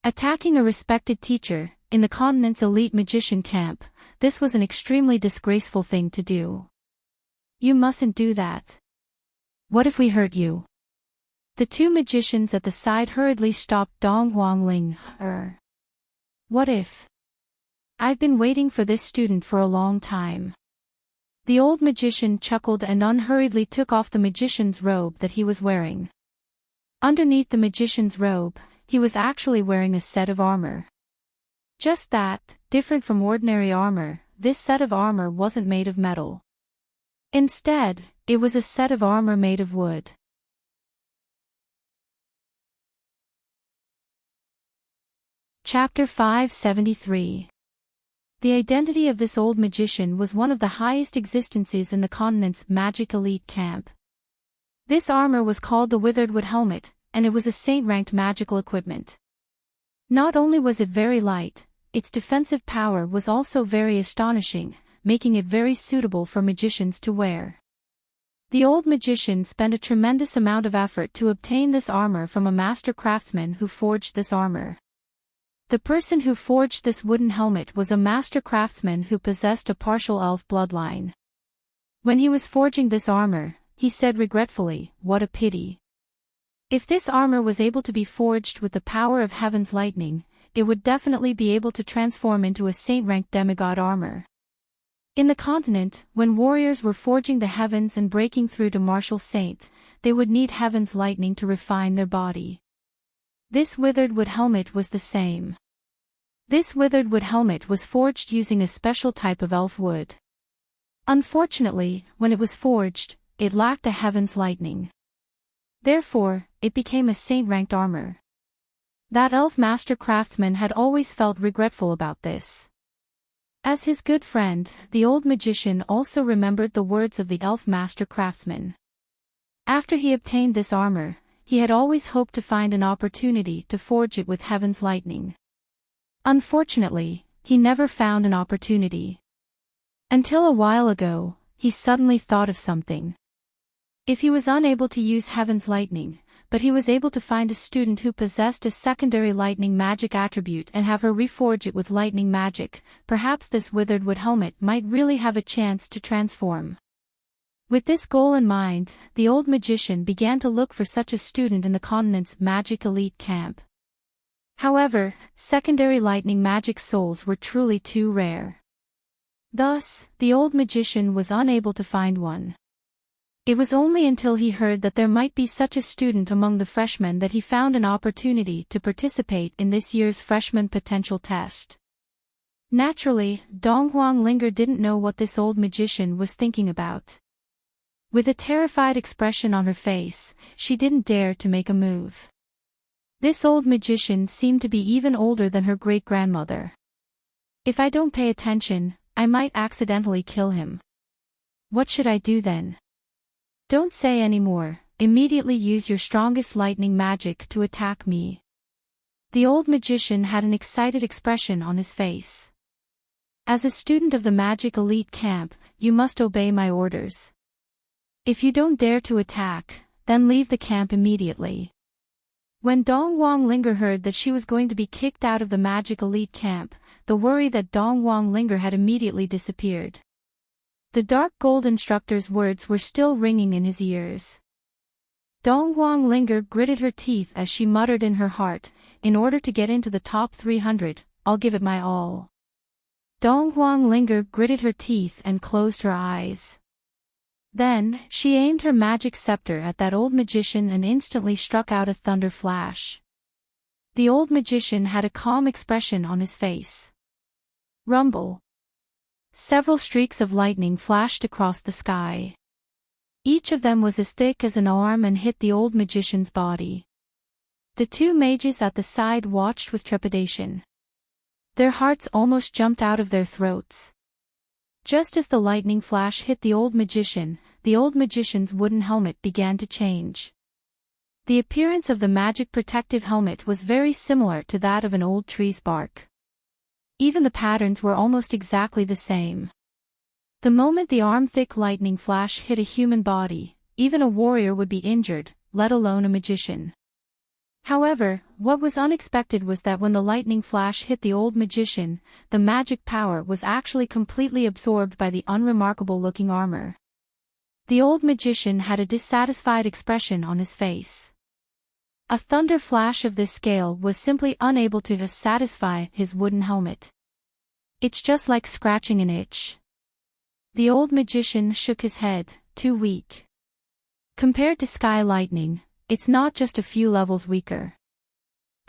Attacking a respected teacher, in the continent's elite magician camp, this was an extremely disgraceful thing to do. You mustn't do that. What if we hurt you? The two magicians at the side hurriedly stopped Dong Huangling. What if? I've been waiting for this student for a long time. The old magician chuckled and unhurriedly took off the magician's robe that he was wearing. Underneath the magician's robe, he was actually wearing a set of armor. Just that, different from ordinary armor, this set of armor wasn't made of metal. Instead, it was a set of armor made of wood. Chapter 573. The identity of this old magician was one of the highest existences in the continent's magic elite camp. This armor was called the Withered Wood Helmet, and it was a saint-ranked magical equipment. Not only was it very light, its defensive power was also very astonishing, making it very suitable for magicians to wear. The old magician spent a tremendous amount of effort to obtain this armor from a master craftsman who forged this armor. The person who forged this wooden helmet was a master craftsman who possessed a partial elf bloodline. When he was forging this armor, he said regretfully, "What a pity. If this armor was able to be forged with the power of heaven's lightning, it would definitely be able to transform into a saint-ranked demigod armor." In the continent, when warriors were forging the heavens and breaking through to martial saint, they would need heaven's lightning to refine their body. This withered wood helmet was the same. This withered wood helmet was forged using a special type of elf wood. Unfortunately, when it was forged, it lacked the heaven's lightning. Therefore, it became a saint-ranked armor. That elf master craftsman had always felt regretful about this. As his good friend, the old magician also remembered the words of the elf master craftsman. After he obtained this armor, he had always hoped to find an opportunity to forge it with heaven's lightning. Unfortunately, he never found an opportunity. Until a while ago, he suddenly thought of something. If he was unable to use heaven's lightning, but he was able to find a student who possessed a secondary lightning magic attribute and have her reforge it with lightning magic, perhaps this withered wood helmet might really have a chance to transform. With this goal in mind, the old magician began to look for such a student in the continent's magic elite camp. However, secondary lightning magic souls were truly too rare. Thus, the old magician was unable to find one. It was only until he heard that there might be such a student among the freshmen that he found an opportunity to participate in this year's freshman potential test. Naturally, Dong Huangling didn't know what this old magician was thinking about. With a terrified expression on her face, she didn't dare to make a move. This old magician seemed to be even older than her great-grandmother. If I don't pay attention, I might accidentally kill him. What should I do then? Don't say any more, immediately use your strongest lightning magic to attack me. The old magician had an excited expression on his face. As a student of the magic elite camp, you must obey my orders. If you don't dare to attack, then leave the camp immediately. When Dong Huangling heard that she was going to be kicked out of the magic elite camp, the worry that Dong Huangling had immediately disappeared. The dark gold instructor's words were still ringing in his ears. Dong Huangling gritted her teeth as she muttered in her heart, "In order to get into the top 300, I'll give it my all." Dong Huangling gritted her teeth and closed her eyes. Then, she aimed her magic scepter at that old magician and instantly struck out a thunder flash. The old magician had a calm expression on his face. Rumble. Several streaks of lightning flashed across the sky. Each of them was as thick as an arm and hit the old magician's body. The two mages at the side watched with trepidation. Their hearts almost jumped out of their throats. Just as the lightning flash hit the old magician's wooden helmet began to change. The appearance of the magic protective helmet was very similar to that of an old tree's bark. Even the patterns were almost exactly the same. The moment the arm-thick lightning flash hit a human body, even a warrior would be injured, let alone a magician. However, what was unexpected was that when the lightning flash hit the old magician, the magic power was actually completely absorbed by the unremarkable-looking armor. The old magician had a dissatisfied expression on his face. A thunder flash of this scale was simply unable to satisfy his wooden helmet. It's just like scratching an itch. The old magician shook his head, too weak. Compared to sky lightning, it's not just a few levels weaker.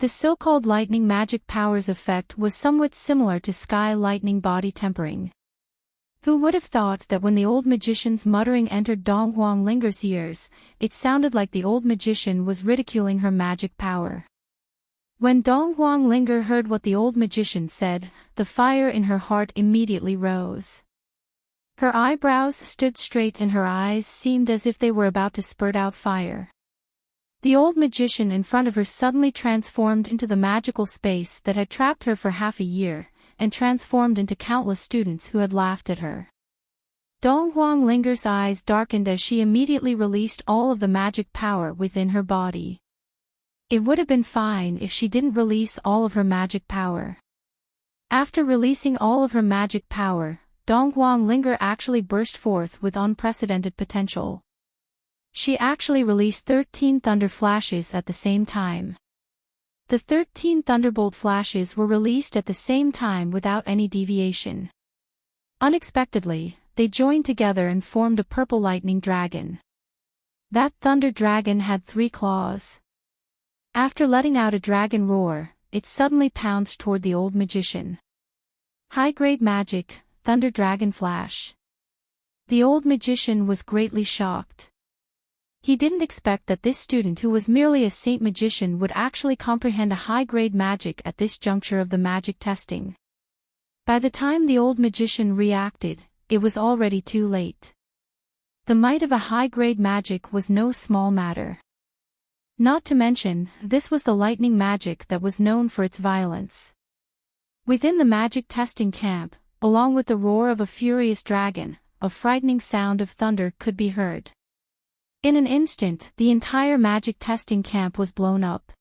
The so-called lightning magic powers effect was somewhat similar to sky lightning body tempering. Who would have thought that when the old magician's muttering entered Dong Huanglinger's ears, it sounded like the old magician was ridiculing her magic power. When Dong Huanglinger heard what the old magician said, the fire in her heart immediately rose. Her eyebrows stood straight and her eyes seemed as if they were about to spurt out fire. The old magician in front of her suddenly transformed into the magical space that had trapped her for half a year, and transformed into countless students who had laughed at her. Dong Huanglinger's eyes darkened as she immediately released all of the magic power within her body. It would have been fine if she didn't release all of her magic power. After releasing all of her magic power, Dong Huanglinger actually burst forth with unprecedented potential. She actually released 13 thunder flashes at the same time. The 13 thunderbolt flashes were released at the same time without any deviation. Unexpectedly, they joined together and formed a purple lightning dragon. That thunder dragon had 3 claws. After letting out a dragon roar, it suddenly pounced toward the old magician. High-grade magic, thunder dragon flash. The old magician was greatly shocked. He didn't expect that this student who was merely a saint magician would actually comprehend a high-grade magic at this juncture of the magic testing. By the time the old magician reacted, it was already too late. The might of a high-grade magic was no small matter. Not to mention, this was the lightning magic that was known for its violence. Within the magic testing camp, along with the roar of a furious dragon, a frightening sound of thunder could be heard. In an instant, the entire magic testing camp was blown up.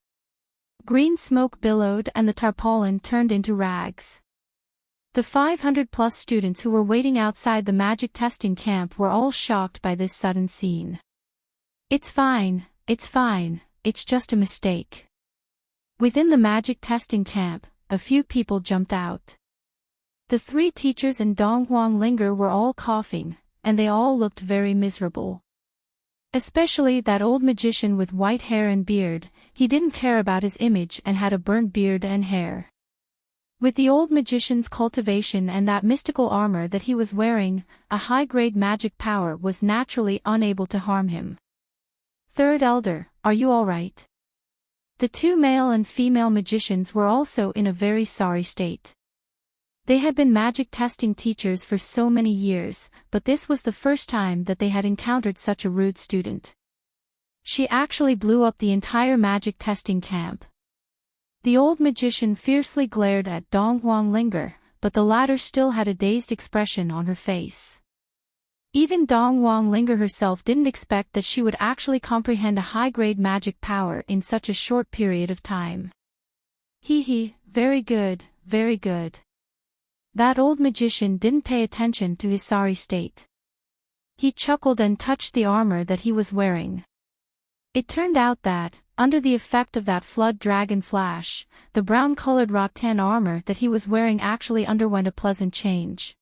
Green smoke billowed and the tarpaulin turned into rags. The 500+ students who were waiting outside the magic testing camp were all shocked by this sudden scene. It's fine, it's just a mistake. Within the magic testing camp, a few people jumped out. The 3 teachers and Dong Huanglinger were all coughing, and they all looked very miserable. Especially that old magician with white hair and beard, he didn't care about his image and had a burnt beard and hair. With the old magician's cultivation and that mystical armor that he was wearing, a high-grade magic power was naturally unable to harm him. Third Elder, are you all right? The 2 male and female magicians were also in a very sorry state. They had been magic testing teachers for so many years, but this was the first time that they had encountered such a rude student. She actually blew up the entire magic testing camp. The old magician fiercely glared at Dong Huanglinger, but the latter still had a dazed expression on her face. Even Dong Huanglinger herself didn't expect that she would actually comprehend a high-grade magic power in such a short period of time. Very good, very good. That old magician didn't pay attention to his sorry state. He chuckled and touched the armor that he was wearing. It turned out that, under the effect of that flood dragon flash, the brown-colored rattan armor that he was wearing actually underwent a pleasant change.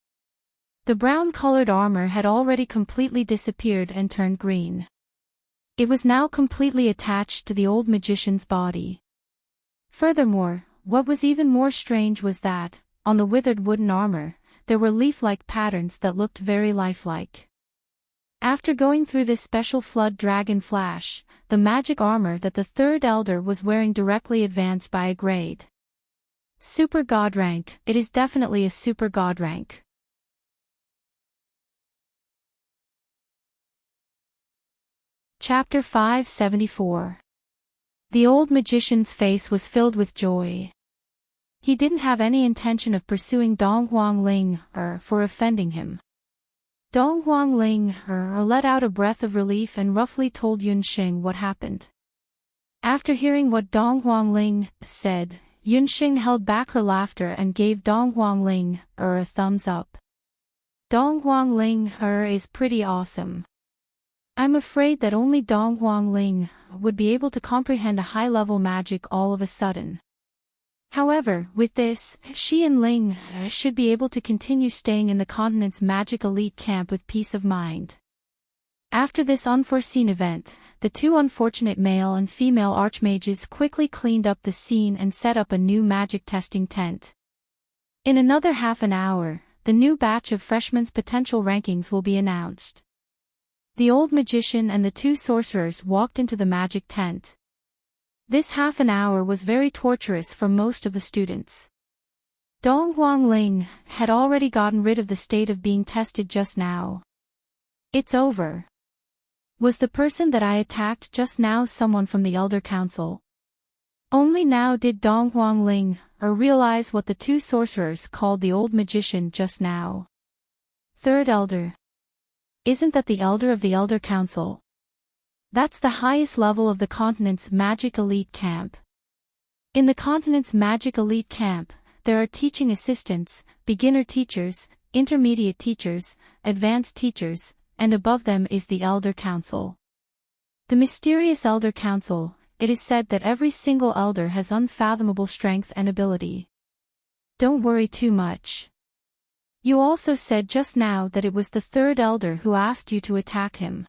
The brown-colored armor had already completely disappeared and turned green. It was now completely attached to the old magician's body. Furthermore, what was even more strange was that, on the withered wooden armor, there were leaf-like patterns that looked very lifelike. After going through this special flood dragon flash, the magic armor that the 3rd Elder was wearing directly advanced by a grade. Super God rank, it is definitely a super God rank. Chapter 574. The old magician's face was filled with joy. He didn't have any intention of pursuing Dong Huangling for offending him. Dong Huangling let out a breath of relief and roughly told Yunxing what happened. After hearing what Dong Huangling said, Yunxing held back her laughter and gave Dong Huangling a thumbs up. Dong Huangling is pretty awesome. I'm afraid that only Dong Huangling would be able to comprehend a high-level magic all of a sudden. However, with this, she and Ling should be able to continue staying in the continent's magic elite camp with peace of mind. After this unforeseen event, the two unfortunate male and female archmages quickly cleaned up the scene and set up a new magic testing tent. In another half an hour, the new batch of freshmen's potential rankings will be announced. The old magician and the two sorcerers walked into the magic tent. This half an hour was very torturous for most of the students. Dong Huangling had already gotten rid of the state of being tested just now. It's over. Was the person that I attacked just now someone from the Elder Council? Only now did Dong Huangling realize what the two sorcerers called the old magician just now. Third Elder. Isn't that the Elder of the Elder Council? That's the highest level of the continent's magic elite camp. In the continent's magic elite camp, there are teaching assistants, beginner teachers, intermediate teachers, advanced teachers, and above them is the Elder Council. The mysterious Elder Council, it is said that every single elder has unfathomable strength and ability. Don't worry too much. You also said just now that it was the third elder who asked you to attack him.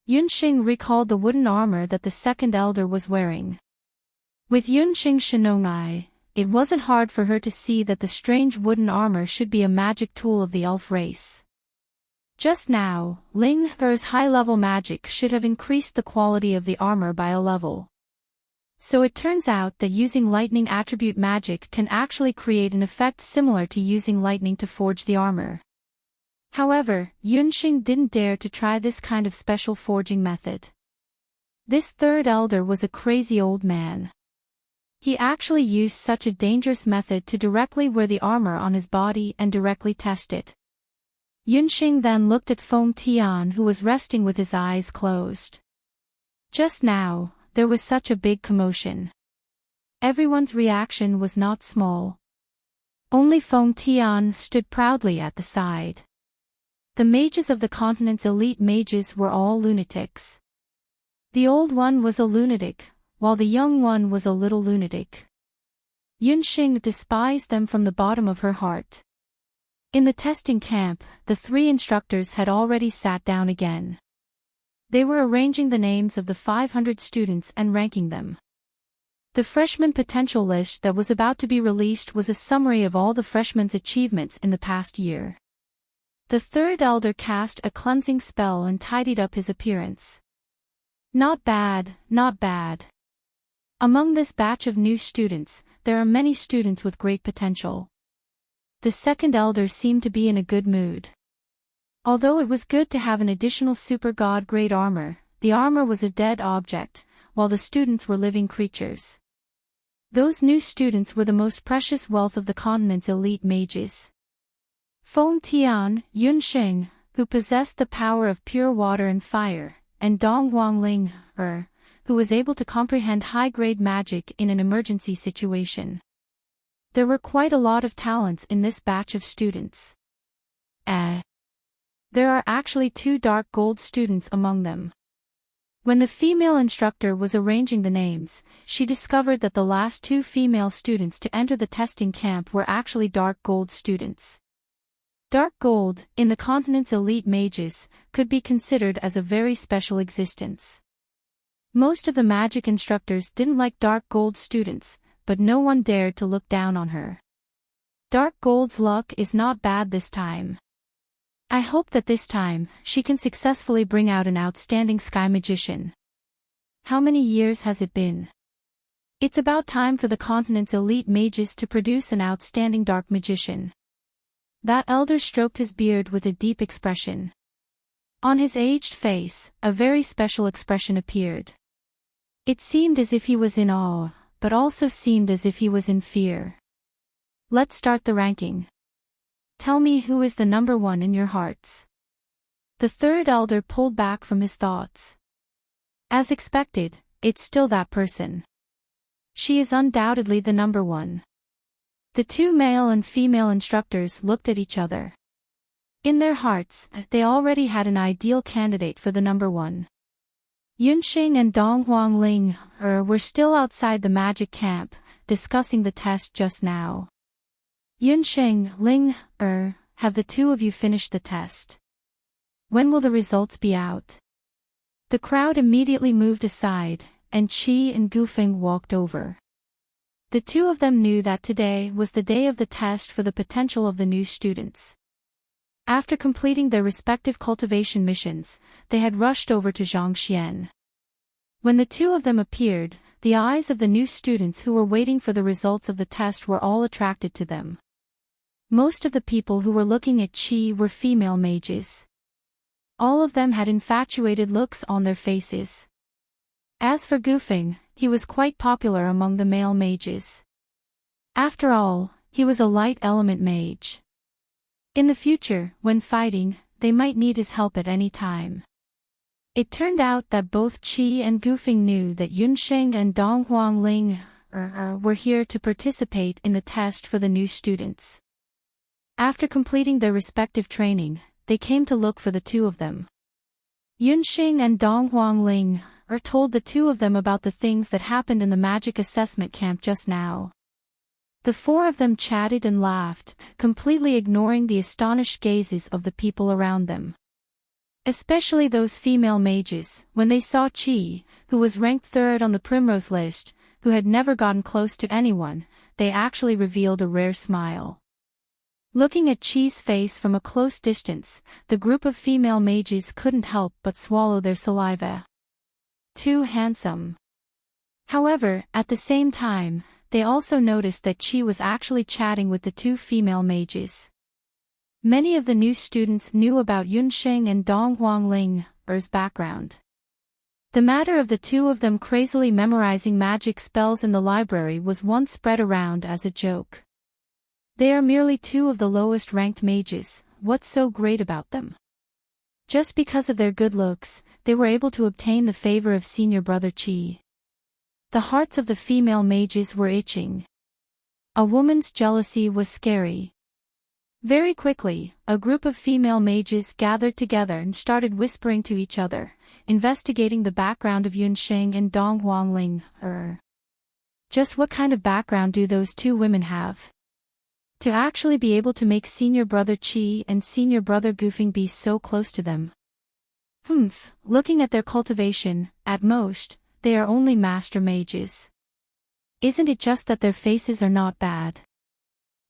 Yunxing recalled the wooden armor that the second elder was wearing. With Yunxing's Shenong eye, it wasn't hard for her to see that the strange wooden armor should be a magic tool of the elf race. Just now, Ling Er's high-level magic should have increased the quality of the armor by a level. So it turns out that using lightning attribute magic can actually create an effect similar to using lightning to forge the armor. However, Yunxing didn't dare to try this kind of special forging method. This third elder was a crazy old man. He actually used such a dangerous method to directly wear the armor on his body and directly test it. Yunxing then looked at Feng Tian, who was resting with his eyes closed. Just now, there was such a big commotion. Everyone's reaction was not small. Only Feng Tian stood proudly at the side. The mages of the continent's elite mages were all lunatics. The old one was a lunatic, while the young one was a little lunatic. Yunxing despised them from the bottom of her heart. In the testing camp, the three instructors had already sat down again. They were arranging the names of the 500 students and ranking them. The freshman potential list that was about to be released was a summary of all the freshmen' achievements in the past year. The third elder cast a cleansing spell and tidied up his appearance. Not bad, not bad. Among this batch of new students, there are many students with great potential. The second elder seemed to be in a good mood. Although it was good to have an additional super god grade armor, the armor was a dead object, while the students were living creatures. Those new students were the most precious wealth of the continent's elite mages. Feng Tian, Yunxing, who possessed the power of pure water and fire, and Dong Huangling, who was able to comprehend high-grade magic in an emergency situation. There were quite a lot of talents in this batch of students. There are actually 2 dark gold students among them. When the female instructor was arranging the names, she discovered that the last 2 female students to enter the testing camp were actually dark gold students. Dark gold, in the continent's elite mages, could be considered as a very special existence. Most of the magic instructors didn't like dark gold students, but no one dared to look down on her. Dark gold's luck is not bad this time. I hope that this time, she can successfully bring out an outstanding sky magician. How many years has it been? It's about time for the continent's elite mages to produce an outstanding dark magician. That elder stroked his beard with a deep expression. On his aged face, a very special expression appeared. It seemed as if he was in awe, but also seemed as if he was in fear. Let's start the ranking. Tell me who is the number one in your hearts. The third elder pulled back from his thoughts. As expected, it's still that person. She is undoubtedly the number one. The two male and female instructors looked at each other. In their hearts, they already had an ideal candidate for the number one. Yunxing and Dong Huangling were still outside the magic camp, discussing the test just now. Yunxing, Ling, have the two of you finished the test? When will the results be out? The crowd immediately moved aside, and Qi and Gufeng walked over. The two of them knew that today was the day of the test for the potential of the new students. After completing their respective cultivation missions, they had rushed over to Zhangxian. When the two of them appeared, the eyes of the new students who were waiting for the results of the test were all attracted to them. Most of the people who were looking at Qi were female mages. All of them had infatuated looks on their faces. As for Gufeng, he was quite popular among the male mages. After all, he was a light element mage. In the future, when fighting, they might need his help at any time. It turned out that both Qi and Gufeng knew that Yunsheng and Dong Huangling were here to participate in the test for the new students. After completing their respective training, they came to look for the two of them. Yunsheng and Dong Huangling told the two of them about the things that happened in the magic assessment camp just now. The four of them chatted and laughed, completely ignoring the astonished gazes of the people around them. Especially those female mages, when they saw Qi, who was ranked third on the primrose list, who had never gotten close to anyone, they actually revealed a rare smile. Looking at Qi's face from a close distance, the group of female mages couldn't help but swallow their saliva. Too handsome. However, at the same time, they also noticed that Qi was actually chatting with the two female mages. Many of the new students knew about Yunsheng and Dong Huangling's background. The matter of the two of them crazily memorizing magic spells in the library was once spread around as a joke. They are merely two of the lowest ranked mages, what's so great about them? Just because of their good looks, they were able to obtain the favor of senior brother Qi. The hearts of the female mages were itching. A woman's jealousy was scary. Very quickly, a group of female mages gathered together and started whispering to each other, investigating the background of Yunsheng and Dong Huangling. Just what kind of background do those two women have? To actually be able to make senior brother Qi and senior brother Gufeng be so close to them. Looking at their cultivation, at most, they are only master mages. Isn't it just that their faces are not bad?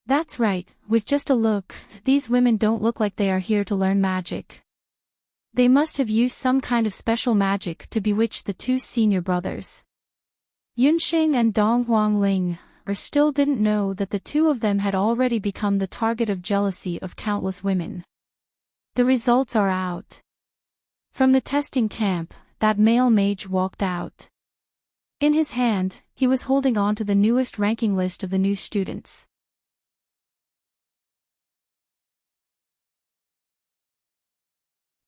That's right, with just a look, these women don't look like they are here to learn magic. They must have used some kind of special magic to bewitch the two senior brothers. Yunsheng and Dong Huangling still didn't know that the two of them had already become the target of jealousy of countless women. The results are out. From the testing camp, that male mage walked out. In his hand, he was holding on to the newest ranking list of the new students.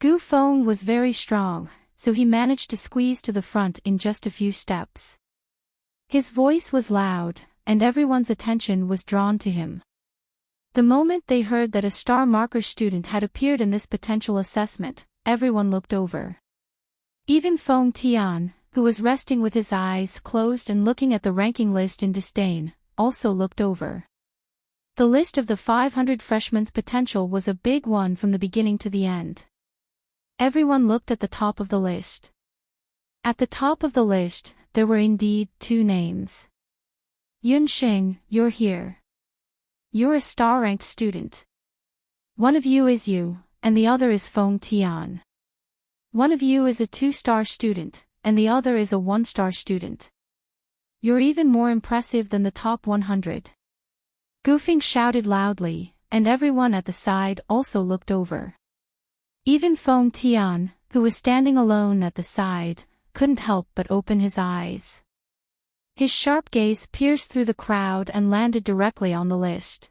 Gu Feng was very strong, so he managed to squeeze to the front in just a few steps. His voice was loud, and everyone's attention was drawn to him. The moment they heard that a star marker student had appeared in this potential assessment, everyone looked over. Even Feng Tian, who was resting with his eyes closed and looking at the ranking list in disdain, also looked over. The list of the 500 freshmen's potential was a big one from the beginning to the end. Everyone looked at the top of the list. At the top of the list, there were indeed two names. Yunsheng, you're here. You're a star-ranked student. One of you is you, and the other is Feng Tian. One of you is a 2-star student, and the other is a 1-star student. You're even more impressive than the top 100. Gufeng shouted loudly, and everyone at the side also looked over. Even Feng Tian, who was standing alone at the side, couldn't help but open his eyes. His sharp gaze pierced through the crowd and landed directly on the list.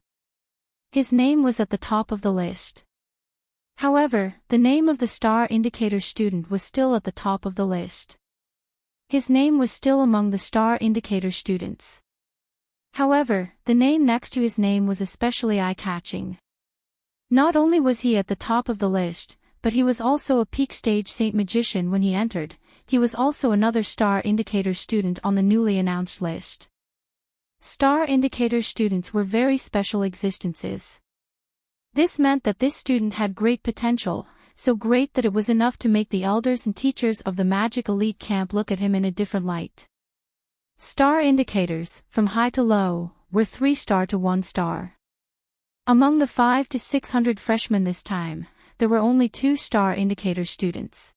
His name was at the top of the list. However, the name of the star indicator student was still at the top of the list. His name was still among the star indicator students. However, the name next to his name was especially eye-catching. Not only was he at the top of the list, but he was also a peak stage Saint Magician when he entered. He was also another star indicator student on the newly announced list. Star indicator students were very special existences. This meant that this student had great potential, so great that it was enough to make the elders and teachers of the Magic Elite Camp look at him in a different light. Star indicators, from high to low, were 3-star to 1-star. Among the 500 to 600 freshmen this time, there were only 2-star indicator students.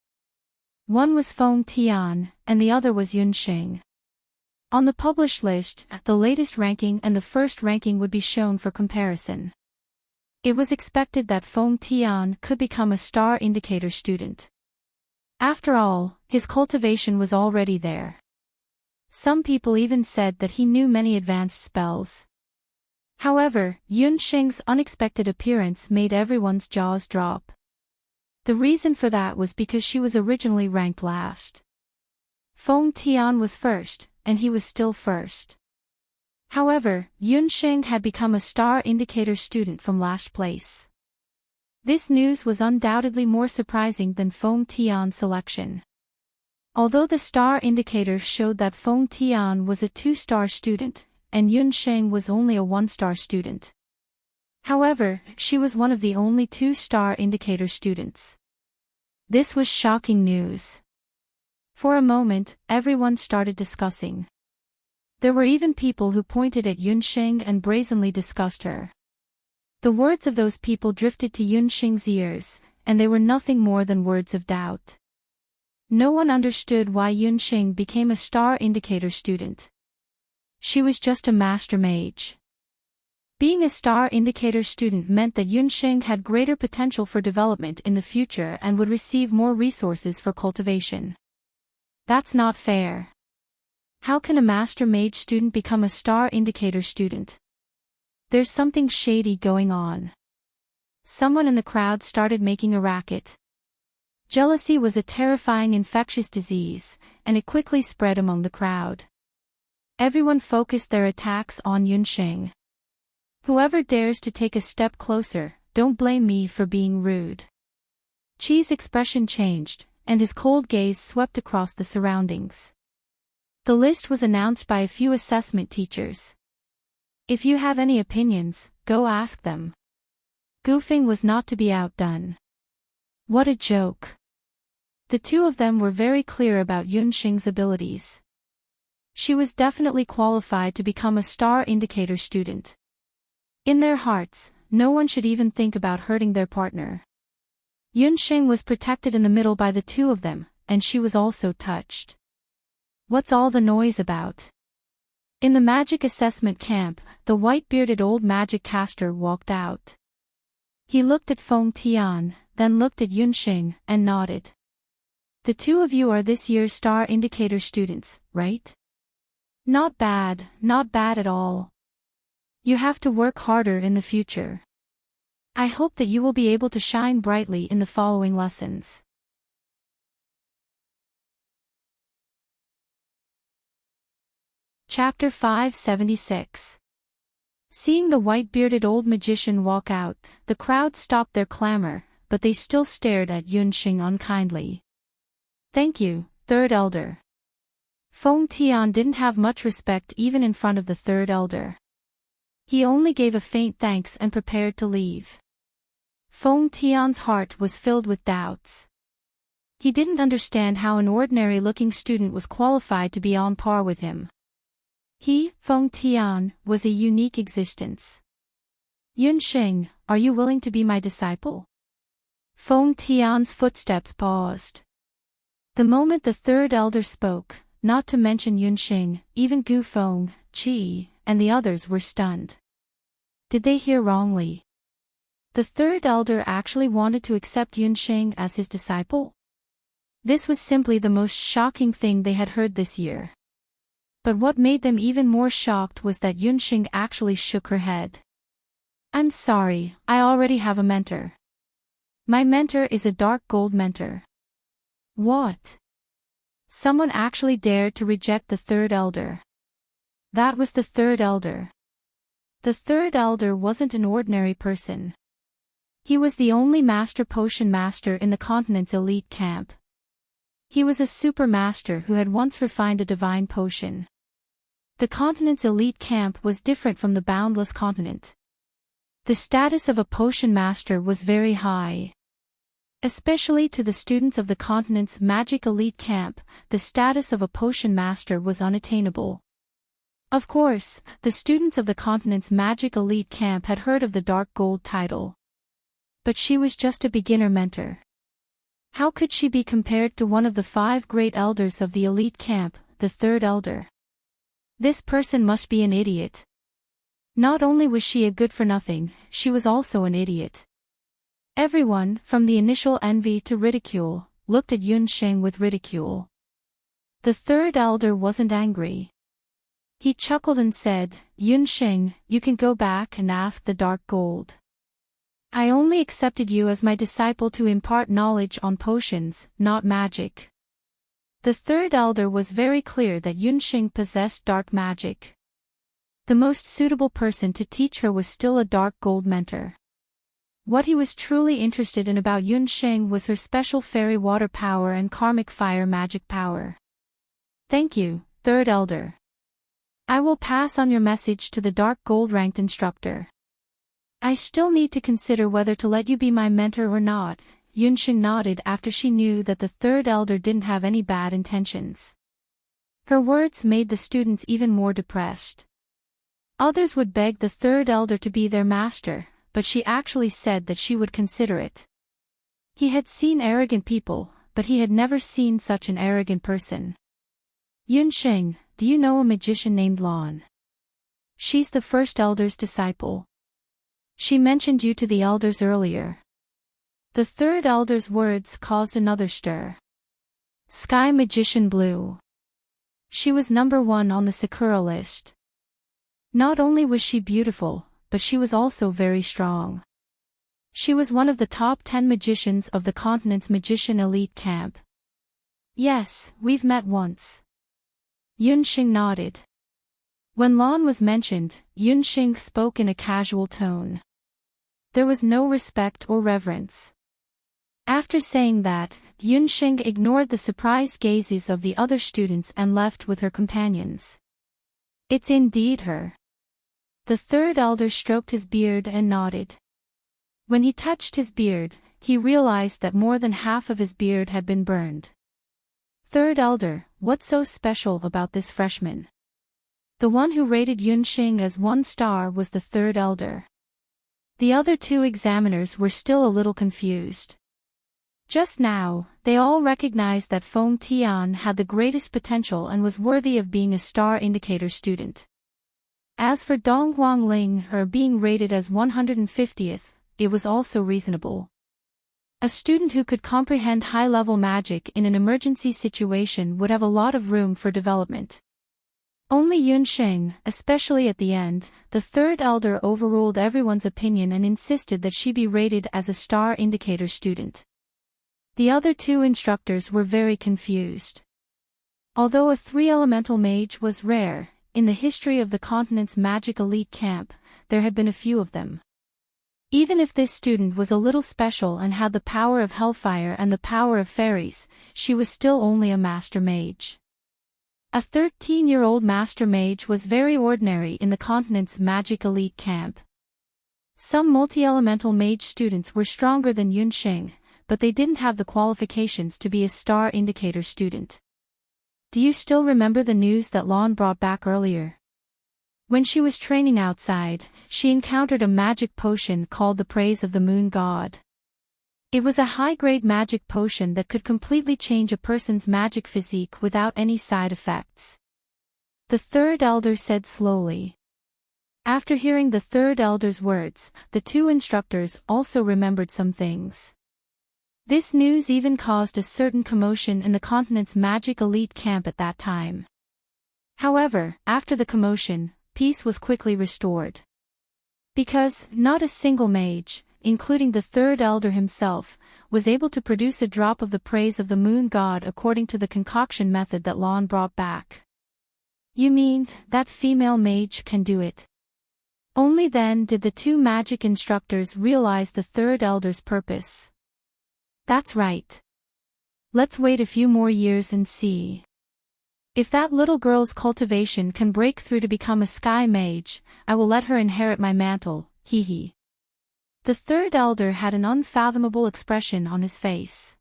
One was Feng Tian, and the other was Yunxing. On the published list, the latest ranking and the first ranking would be shown for comparison. It was expected that Feng Tian could become a star indicator student. After all, his cultivation was already there. Some people even said that he knew many advanced spells. However, Yunxing's unexpected appearance made everyone's jaws drop. The reason for that was because she was originally ranked last. Feng Tian was first, and he was still first. However, Yunxing had become a star indicator student from last place. This news was undoubtedly more surprising than Feng Tian's selection. Although the star indicator showed that Feng Tian was a 2-star student, and Yunxing was only a 1-star student. However, she was one of the only 2-star indicator students. This was shocking news. For a moment, everyone started discussing. There were even people who pointed at Yunxing and brazenly discussed her. The words of those people drifted to Yunxing's ears, and they were nothing more than words of doubt. No one understood why Yunxing became a star indicator student. She was just a master mage. Being a star indicator student meant that Yunxing had greater potential for development in the future and would receive more resources for cultivation. That's not fair. How can a master mage student become a star indicator student? There's something shady going on. Someone in the crowd started making a racket. Jealousy was a terrifying infectious disease, and it quickly spread among the crowd. Everyone focused their attacks on Yunxing. Whoever dares to take a step closer, don't blame me for being rude. Qi's expression changed, and his cold gaze swept across the surroundings. The list was announced by a few assessment teachers. If you have any opinions, go ask them. Goofing was not to be outdone. What a joke. The two of them were very clear about Yunxing's abilities. She was definitely qualified to become a star indicator student. In their hearts, no one should even think about hurting their partner. Yunxing was protected in the middle by the two of them, and she was also touched. What's all the noise about? In the magic assessment camp, the white-bearded old magic caster walked out. He looked at Feng Tian, then looked at Yunxing, and nodded. The two of you are this year's star indicator students, right? Not bad at all. You have to work harder in the future. I hope that you will be able to shine brightly in the following lessons. Chapter 576. Seeing the white-bearded old magician walk out, the crowd stopped their clamor, but they still stared at Yunxing unkindly. Thank you, third elder. Feng Tian didn't have much respect even in front of the third elder. He only gave a faint thanks and prepared to leave. Feng Tian's heart was filled with doubts. He didn't understand how an ordinary-looking student was qualified to be on par with him. He, Feng Tian, was a unique existence. Yunxing, are you willing to be my disciple? Feng Tian's footsteps paused. The moment the third elder spoke, not to mention Yunxing, even Gu Feng, Qi, and the others were stunned. Did they hear wrongly? The third elder actually wanted to accept Yunxing as his disciple? This was simply the most shocking thing they had heard this year. But what made them even more shocked was that Yunxing actually shook her head. I'm sorry, I already have a mentor. My mentor is a dark gold mentor. What? Someone actually dared to reject the third elder. That was the third elder. The third elder wasn't an ordinary person. He was the only master potion master in the continent's elite camp. He was a super master who had once refined a divine potion. The continent's elite camp was different from the boundless continent. The status of a potion master was very high. Especially to the students of the continent's magic elite camp, the status of a potion master was unattainable. Of course, the students of the continent's magic elite camp had heard of the dark gold title. But she was just a beginner mentor. How could she be compared to one of the 5 great elders of the elite camp, the third elder? This person must be an idiot. Not only was she a good-for-nothing, she was also an idiot. Everyone, from the initial envy to ridicule, looked at Yunxing with ridicule. The third elder wasn't angry. He chuckled and said, Yunxing, you can go back and ask the dark gold. I only accepted you as my disciple to impart knowledge on potions, not magic. The third elder was very clear that Yunxing possessed dark magic. The most suitable person to teach her was still a dark gold mentor. What he was truly interested in about Yunxing was her special fairy water power and karmic fire magic power. Thank you, third elder. I will pass on your message to the dark gold ranked instructor. I still need to consider whether to let you be my mentor or not. Yunxing nodded after she knew that the third elder didn't have any bad intentions. Her words made the students even more depressed. Others would beg the third elder to be their master, but she actually said that she would consider it. He had seen arrogant people, but he had never seen such an arrogant person. Yunxing, do you know a magician named Lan? She's the first elder's disciple. She mentioned you to the elders earlier. The third elder's words caused another stir. Sky Magician Blue. She was number 1 on the Sakura list. Not only was she beautiful, but she was also very strong. She was one of the top 10 magicians of the continent's magician elite camp. Yes, we've met once. Yunxing nodded. When Lan was mentioned, Yunxing spoke in a casual tone. There was no respect or reverence. After saying that, Yunxing ignored the surprised gazes of the other students and left with her companions. It's indeed her. The third elder stroked his beard and nodded. When he touched his beard, he realized that more than half of his beard had been burned. Third elder, what's so special about this freshman? The one who rated Yunxing as 1 star was the third elder. The other 2 examiners were still a little confused. Just now, they all recognized that Feng Tian had the greatest potential and was worthy of being a star indicator student. As for Dong Huangling, her being rated as 150th, it was also reasonable. A student who could comprehend high-level magic in an emergency situation would have a lot of room for development. Only Yunxing, especially at the end, the third elder overruled everyone's opinion and insisted that she be rated as a star indicator student. The other 2 instructors were very confused. Although a 3-elemental mage was rare, in the history of the continent's magic elite camp, there had been a few of them. Even if this student was a little special and had the power of hellfire and the power of fairies, she was still only a master mage. A 13-year-old master mage was very ordinary in the continent's magic elite camp. Some multi-elemental mage students were stronger than Yunxing, but they didn't have the qualifications to be a star indicator student. Do you still remember the news that Lan brought back earlier? When she was training outside, she encountered a magic potion called the Praise of the Moon God. It was a high-grade magic potion that could completely change a person's magic physique without any side effects. The third elder said slowly. After hearing the third elder's words, the 2 instructors also remembered some things. This news even caused a certain commotion in the continent's magic elite camp at that time. However, after the commotion, peace was quickly restored. Because not a single mage, including the third elder himself, was able to produce a drop of the praise of the moon god according to the concoction method that Lon brought back. You mean, that female mage can do it? Only then did the two magic instructors realize the third elder's purpose. That's right. Let's wait a few more years and see. If that little girl's cultivation can break through to become a sky mage, I will let her inherit my mantle, hee hee. The third elder had an unfathomable expression on his face.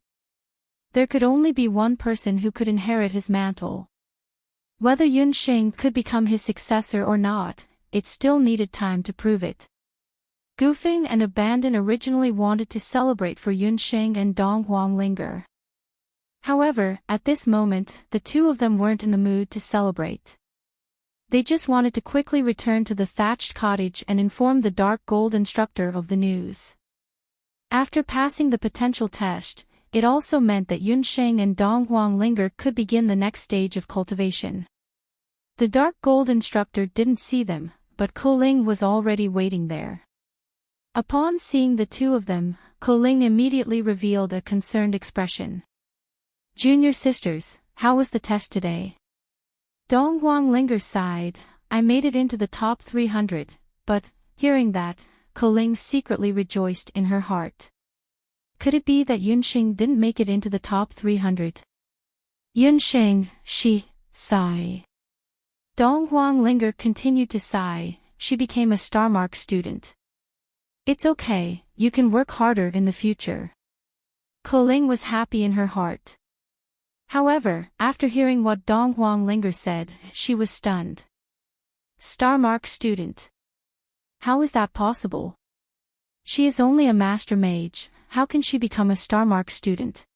There could only be one person who could inherit his mantle. Whether Yunxing could become his successor or not, it still needed time to prove it. Gufeng and Abandon originally wanted to celebrate for Yunxing and Donghuang Linger. However, at this moment, the two of them weren't in the mood to celebrate. They just wanted to quickly return to the thatched cottage and inform the dark gold instructor of the news. After passing the potential test, it also meant that Yunxing and Donghuang Linger could begin the next stage of cultivation. The dark gold instructor didn't see them, but Koling was already waiting there. Upon seeing the two of them, Koling immediately revealed a concerned expression. Junior sisters, how was the test today? Donghuang Linger sighed. I made it into the top 300, but, hearing that, Koling secretly rejoiced in her heart. Could it be that Yunxing didn't make it into the top 300? Yunxing, sigh. Donghuang Linger continued to sigh. She became a star mark student. It's okay, you can work harder in the future. Koling was happy in her heart. However, after hearing what Donghuang Linger said, she was stunned. Star mark student. How is that possible? She is only a master mage, how can she become a star mark student?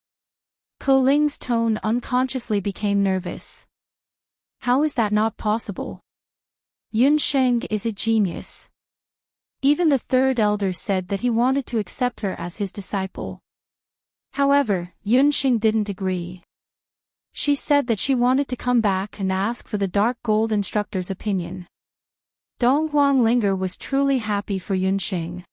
Koling's tone unconsciously became nervous. How is that not possible? Yunsheng is a genius. Even the third elder said that he wanted to accept her as his disciple. However, Yunsheng didn't agree. She said that she wanted to come back and ask for the dark gold instructor's opinion. Donghuang Linger was truly happy for Yunsheng.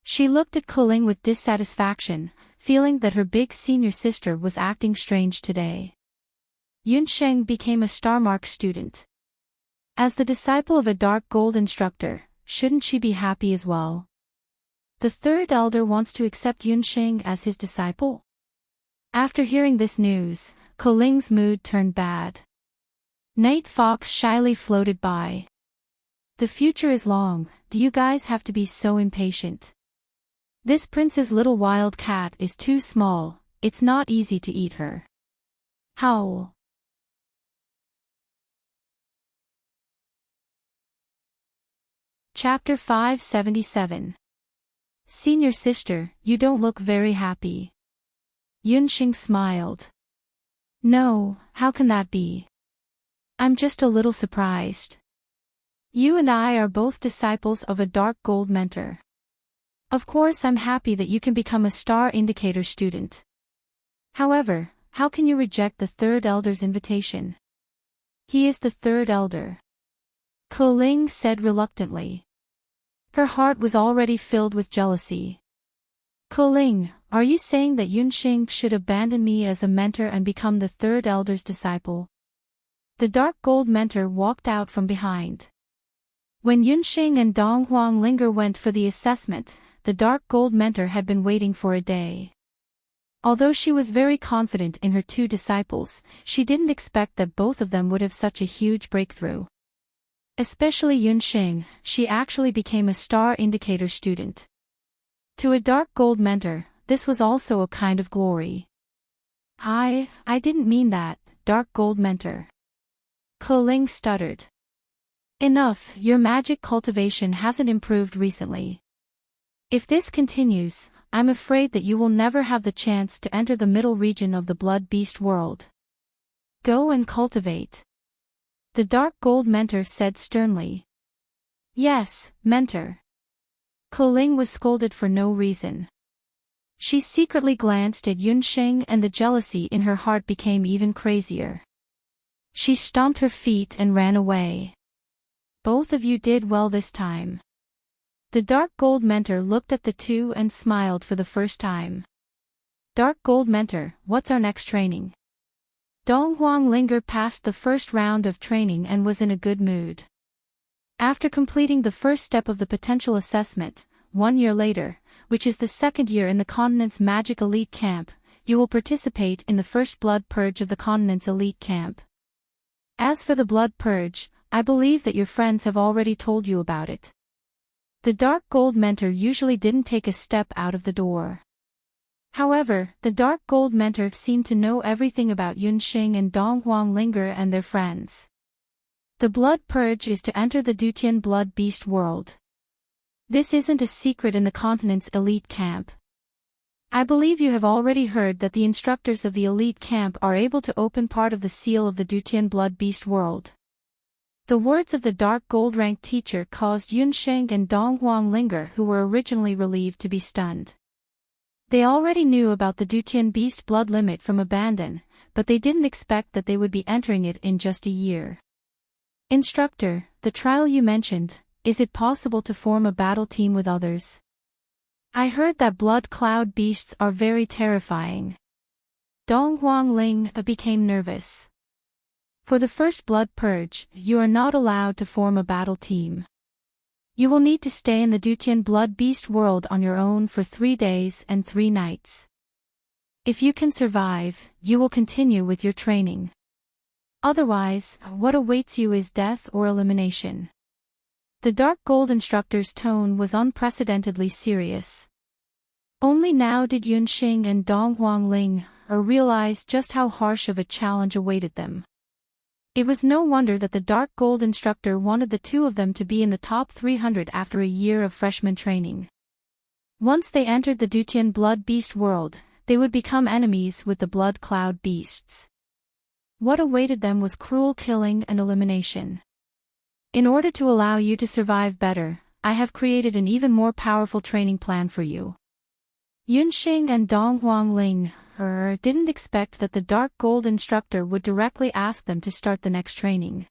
She looked at Koling with dissatisfaction, feeling that her big senior sister was acting strange today. Yunsheng became a star mark student. As the disciple of a dark gold instructor, shouldn't she be happy as well? The third elder wants to accept Yunsheng as his disciple? After hearing this news, Koling's mood turned bad. Night Fox shyly floated by. The future is long, do you guys have to be so impatient? This prince's little wild cat is too small, it's not easy to eat her. Howl. Chapter 577. Senior sister, you don't look very happy. Yunxing smiled. No, how can that be? I'm just a little surprised. You and I are both disciples of a dark gold mentor. Of course I'm happy that you can become a star indicator student. However, how can you reject the third elder's invitation? He is the third elder. Koling said reluctantly. Her heart was already filled with jealousy. Koling, are you saying that Yunxing should abandon me as a mentor and become the third elder's disciple? The dark gold mentor walked out from behind. When Yunxing and Donghuang Linger went for the assessment, the dark gold mentor had been waiting for a day. Although she was very confident in her two disciples, she didn't expect that both of them would have such a huge breakthrough. Especially Yunxing, she actually became a star indicator student. To a dark gold mentor, this was also a kind of glory. I didn't mean that, dark gold mentor. Koling stuttered. Enough, your magic cultivation hasn't improved recently. If this continues, I'm afraid that you will never have the chance to enter the middle region of the blood beast world. Go and cultivate. The dark gold mentor said sternly. Yes, mentor. Koling was scolded for no reason. She secretly glanced at Yunxing and the jealousy in her heart became even crazier. She stomped her feet and ran away. Both of you did well this time. The dark gold mentor looked at the two and smiled for the first time. Dark gold mentor, what's our next training? Dong Huang lingered past the first round of training and was in a good mood. After completing the first step of the potential assessment, 1 year later, which is the second year in the continent's magic elite camp, you will participate in the first blood purge of the continent's elite camp. As for the blood purge, I believe that your friends have already told you about it. The dark gold mentor usually didn't take a step out of the door. However, the dark gold mentor seemed to know everything about Yunxing and Dong Huang Linger and their friends. The blood purge is to enter the Dutian blood beast world. This isn't a secret in the continent's elite camp. I believe you have already heard that the instructors of the elite camp are able to open part of the seal of the Dutian blood beast world. The words of the dark gold-ranked teacher caused Yunxing and Dong Huang Linger, who were originally relieved, to be stunned. They already knew about the Dutian beast blood limit from Abandon, but they didn't expect that they would be entering it in just a year. Instructor, the trial you mentioned, is it possible to form a battle team with others? I heard that blood cloud beasts are very terrifying. Dong Huang Ling became nervous. For the first blood purge, you are not allowed to form a battle team. You will need to stay in the Dutian blood beast world on your own for 3 days and 3 nights. If you can survive, you will continue with your training. Otherwise, what awaits you is death or elimination. The dark gold instructor's tone was unprecedentedly serious. Only now did Yunxing and Dong Huang Ling realize just how harsh of a challenge awaited them. It was no wonder that the dark gold instructor wanted the two of them to be in the top 300 after a year of freshman training. Once they entered the Dutian blood beast world, they would become enemies with the blood cloud beasts. What awaited them was cruel killing and elimination. In order to allow you to survive better, I have created an even more powerful training plan for you. Yunxing and Dong Huang Ling didn't expect that the dark gold instructor would directly ask them to start the next training.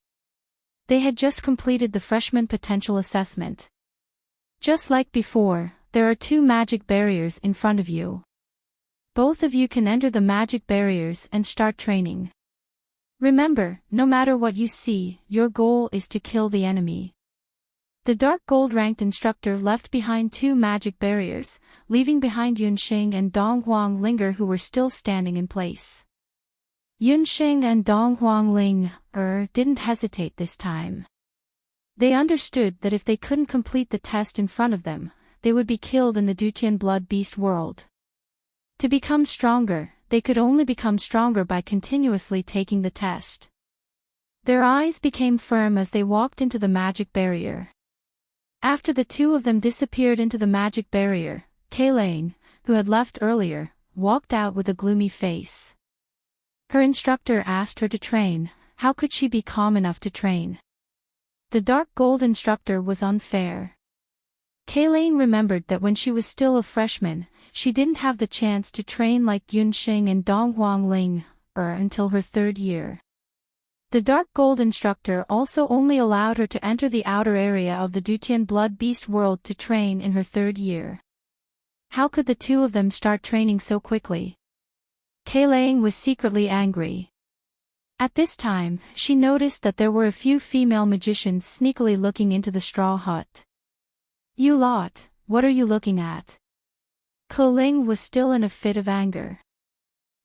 They had just completed the freshman potential assessment. Just like before, there are 2 magic barriers in front of you. Both of you can enter the magic barriers and start training. Remember, no matter what you see, your goal is to kill the enemy. The dark gold-ranked instructor left behind 2 magic barriers, leaving behind Yunxing and Dong Huang Linger, who were still standing in place. Yunxing and Dong Huang Ling didn't hesitate this time. They understood that if they couldn't complete the test in front of them, they would be killed in the Dutian blood beast world. To become stronger, they could only become stronger by continuously taking the test. Their eyes became firm as they walked into the magic barrier. After the 2 of them disappeared into the magic barrier, Kailane, who had left earlier, walked out with a gloomy face. Her instructor asked her to train. How could she be calm enough to train? The dark gold instructor was unfair. Kailane remembered that when she was still a freshman, she didn't have the chance to train like Yunxing and Dong Huang Ling until her 3rd year. The dark gold instructor also only allowed her to enter the outer area of the Dutian blood beast world to train in her 3rd year. How could the 2 of them start training so quickly? Kailane was secretly angry. At this time, she noticed that there were a few female magicians sneakily looking into the straw hut. You lot, what are you looking at? Kailane was still in a fit of anger.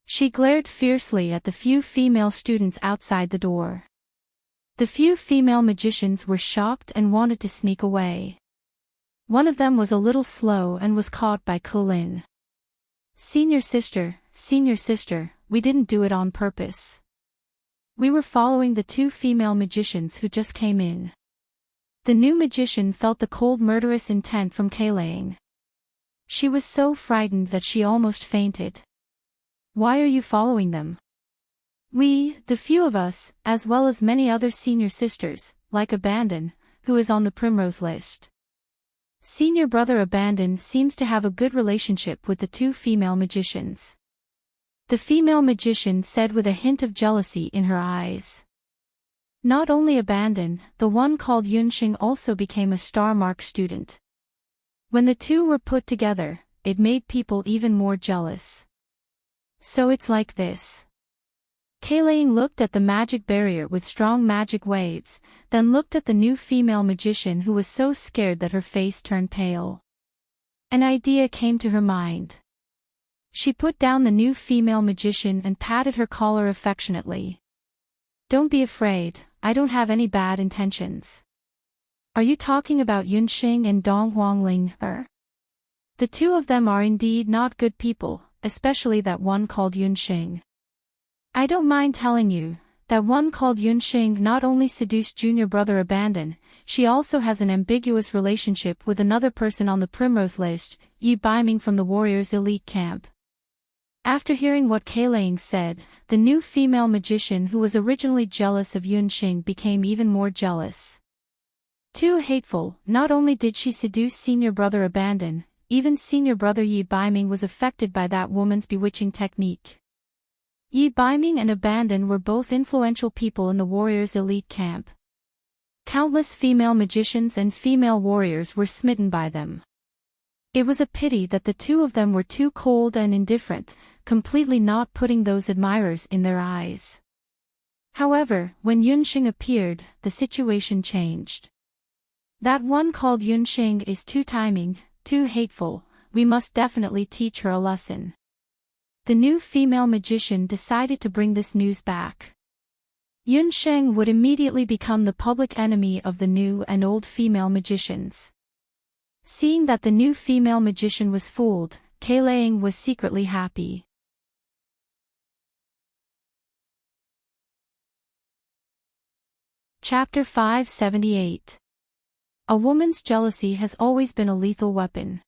She glared fiercely at the few female students outside the door. The few female magicians were shocked and wanted to sneak away. One of them was a little slow and was caught by Kailane. Senior sister, we didn't do it on purpose. We were following the 2 female magicians who just came in. The new magician felt the cold murderous intent from Kailane. She was so frightened that she almost fainted. Why are you following them? We, the few of us, as well as many other senior sisters, like Abandon, who is on the primrose list. Senior brother Abandon seems to have a good relationship with the two female magicians. The female magician said with a hint of jealousy in her eyes. Not only Abandon, the one called Yunxing also became a star mark student. When the two were put together, it made people even more jealous. So it's like this. Kaylaying looked at the magic barrier with strong magic waves, then looked at the new female magician who was so scared that her face turned pale. An idea came to her mind. She put down the new female magician and patted her collar affectionately. Don't be afraid, I don't have any bad intentions. Are you talking about Yunxing and Dong Huangling? The two of them are indeed not good people, especially that one called Yunxing. I don't mind telling you, that one called Yunxing not only seduced junior brother Abandon, she also has an ambiguous relationship with another person on the primrose list, Yi Baiming from the warriors' elite camp. After hearing what Kaylaying said, the new female magician who was originally jealous of Yunxing became even more jealous. Too hateful, not only did she seduce senior brother Abandon, even senior brother Yi Baiming was affected by that woman's bewitching technique. Yi Baiming and Abandon were both influential people in the warriors' elite camp. Countless female magicians and female warriors were smitten by them. It was a pity that the two of them were too cold and indifferent, completely not putting those admirers in their eyes. However, when Yunxing appeared, the situation changed. That one called Yunxing is too timing, too hateful, we must definitely teach her a lesson. The new female magician decided to bring this news back. Yunxing would immediately become the public enemy of the new and old female magicians. Seeing that the new female magician was fooled, Kaylaying was secretly happy. Chapter 578. A woman's jealousy has always been a lethal weapon.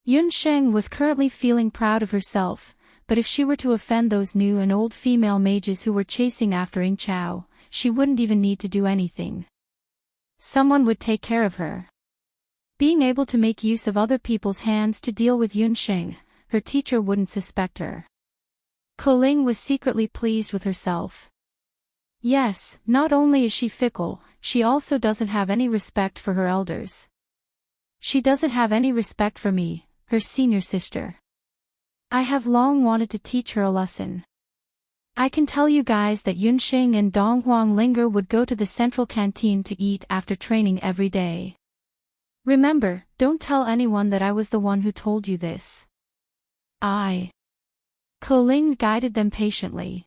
Yunxing was currently feeling proud of herself, but if she were to offend those new and old female mages who were chasing after Ying Chao, she wouldn't even need to do anything. Someone would take care of her. Being able to make use of other people's hands to deal with Yunxing, her teacher wouldn't suspect her. Koling was secretly pleased with herself. Yes, not only is she fickle, she also doesn't have any respect for her elders. She doesn't have any respect for me, her senior sister. I have long wanted to teach her a lesson. I can tell you guys that Yunxing and Dong Huangling would go to the central canteen to eat after training every day. Remember, don't tell anyone that I was the one who told you this. Koling guided them patiently.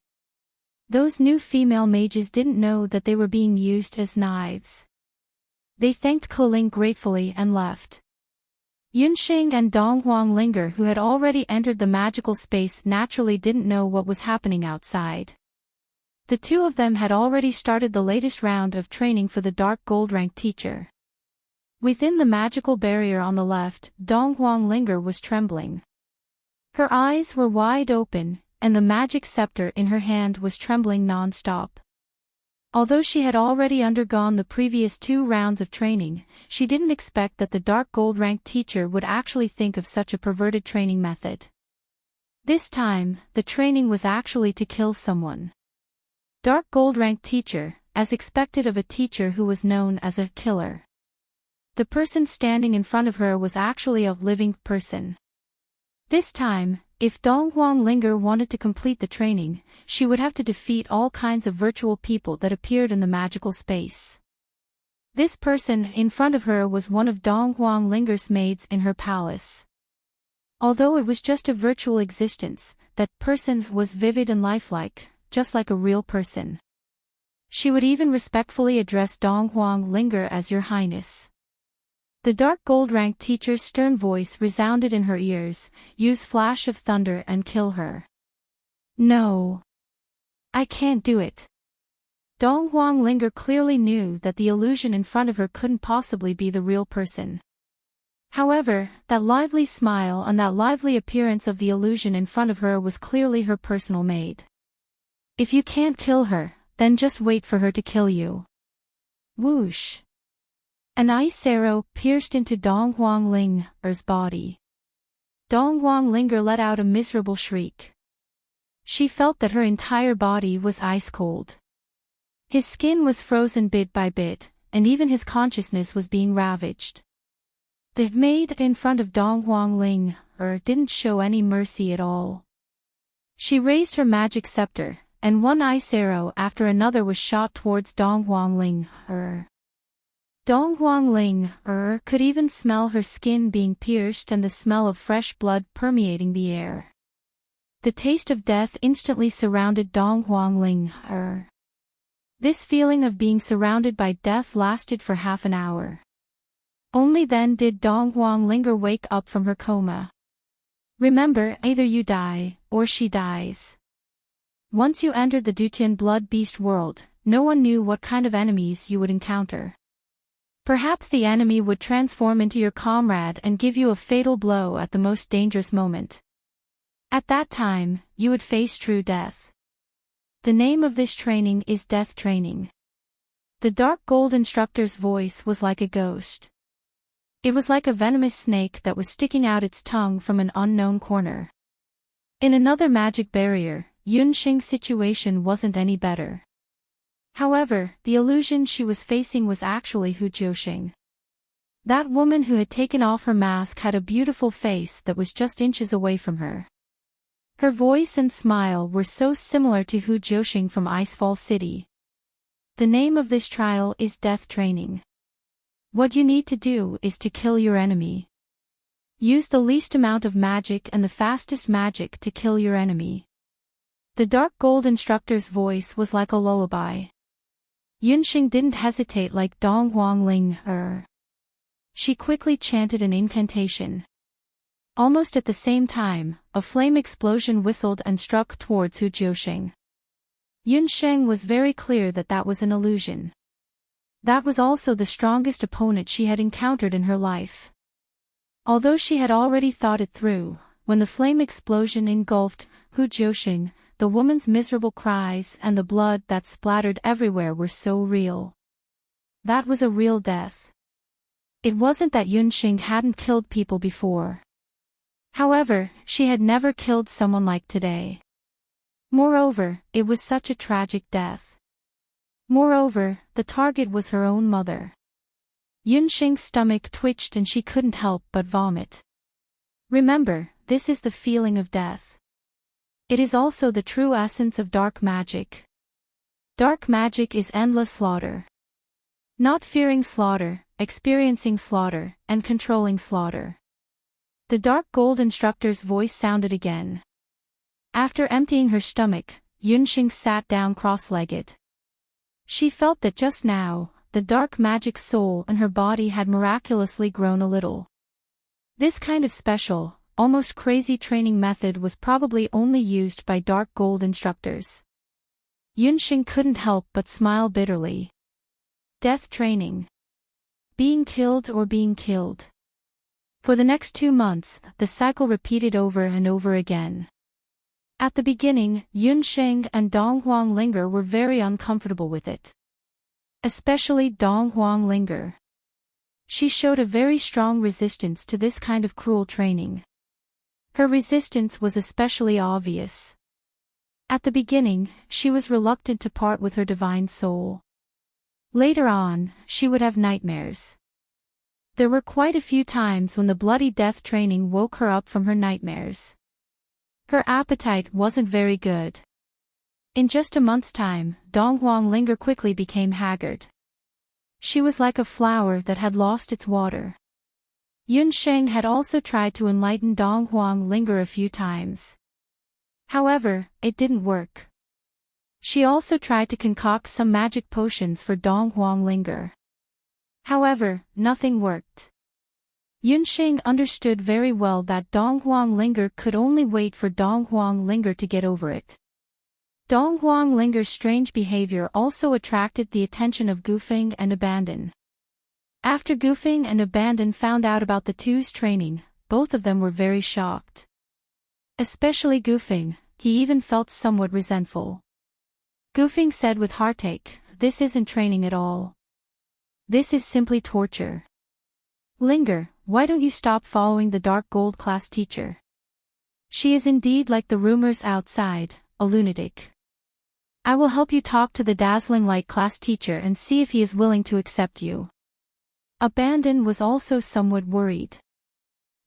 Those new female mages didn't know that they were being used as knives. They thanked Koling gratefully and left. Yunxing and Dong Huangling, who had already entered the magical space, naturally didn't know what was happening outside. The two of them had already started the latest round of training for the dark gold rank teacher. Within the magical barrier on the left, Dong Huangling was trembling. Her eyes were wide open, and the magic scepter in her hand was trembling non-stop. Although she had already undergone the previous 2 rounds of training, she didn't expect that the dark gold rank teacher would actually think of such a perverted training method. This time, the training was actually to kill someone. Dark gold rank teacher, as expected of a teacher who was known as a killer. The person standing in front of her was actually a living person. This time, if Dong Huangling wanted to complete the training, she would have to defeat all kinds of virtual people that appeared in the magical space. This person in front of her was one of Dong Huangling's maids in her palace. Although it was just a virtual existence, that person was vivid and lifelike, just like a real person. She would even respectfully address Dong Huangling as Your Highness. The dark gold rank teacher's stern voice resounded in her ears, use flash of thunder and kill her. No. I can't do it. Dong Huangling clearly knew that the illusion in front of her couldn't possibly be the real person. However, that lively smile and that lively appearance of the illusion in front of her was clearly her personal maid. If you can't kill her, then just wait for her to kill you. Whoosh. An ice arrow pierced into Dong Huanglinger's body. Dong Huanglinger let out a miserable shriek. She felt that her entire body was ice cold. His skin was frozen bit by bit, and even his consciousness was being ravaged. The maid in front of Dong Huanglinger didn't show any mercy at all. She raised her magic scepter, and one ice arrow after another was shot towards Dong Huanglinger. Dong Huanglinger could even smell her skin being pierced and the smell of fresh blood permeating the air. The taste of death instantly surrounded Dong Huanglinger. This feeling of being surrounded by death lasted for half an hour. Only then did Dong Huanglinger wake up from her coma. Remember, either you die, or she dies. Once you entered the Dutian blood beast world, no one knew what kind of enemies you would encounter. Perhaps the enemy would transform into your comrade and give you a fatal blow at the most dangerous moment. At that time, you would face true death. The name of this training is Death Training. The dark gold instructor's voice was like a ghost. It was like a venomous snake that was sticking out its tongue from an unknown corner. In another magic barrier, Yunxing's situation wasn't any better. However, the illusion she was facing was actually Hu Jiuxing. That woman who had taken off her mask had a beautiful face that was just inches away from her. Her voice and smile were so similar to Hu Jiuxing from Icefall City. The name of this trial is Death Training. What you need to do is to kill your enemy. Use the least amount of magic and the fastest magic to kill your enemy. The dark gold instructor's voice was like a lullaby. Yunxing didn't hesitate like Dong Huanglinger. She quickly chanted an incantation. Almost at the same time, a flame explosion whistled and struck towards Hu Jiuxing. Yunxing was very clear that that was an illusion. That was also the strongest opponent she had encountered in her life. Although she had already thought it through, when the flame explosion engulfed Hu Jiuxing, the woman's miserable cries and the blood that splattered everywhere were so real. That was a real death. It wasn't that Yunxing hadn't killed people before. However, she had never killed someone like today. Moreover, it was such a tragic death. Moreover, the target was her own mother. Yunxing's stomach twitched and she couldn't help but vomit. Remember, this is the feeling of death. It is also the true essence of dark magic. Dark magic is endless slaughter. Not fearing slaughter, experiencing slaughter, and controlling slaughter. The dark gold instructor's voice sounded again. After emptying her stomach, Yunxing sat down cross-legged. She felt that just now, the dark magic soul in her body had miraculously grown a little. This kind of special, almost crazy training method was probably only used by dark gold instructors. Yunxing couldn't help but smile bitterly. Death training. Being killed or being killed. For the next 2 months, the cycle repeated over and over again. At the beginning, Yunxing and Dong Huanglinger were very uncomfortable with it. Especially Dong Huanglinger. She showed a very strong resistance to this kind of cruel training. Her resistance was especially obvious. At the beginning, she was reluctant to part with her divine soul. Later on, she would have nightmares. There were quite a few times when the bloody death training woke her up from her nightmares. Her appetite wasn't very good. In just a month's time, Dong Huanglinger quickly became haggard. She was like a flower that had lost its water. Yunxing had also tried to enlighten Dong Huanglinger a few times. However, it didn't work. She also tried to concoct some magic potions for Dong Huanglinger. However, nothing worked. Yunxing understood very well that Dong Huanglinger could only wait for Dong Huanglinger to get over it. Dong Huanglinger's strange behavior also attracted the attention of Gufeng and Abandon. After Gufeng and Abandon found out about the two's training, both of them were very shocked. Especially Gufeng, he even felt somewhat resentful. Gufeng said with heartache, "This isn't training at all. This is simply torture. Linger, why don't you stop following the dark gold class teacher? She is indeed like the rumors outside, a lunatic. I will help you talk to the dazzling light class teacher and see if he is willing to accept you. Abandon was also somewhat worried.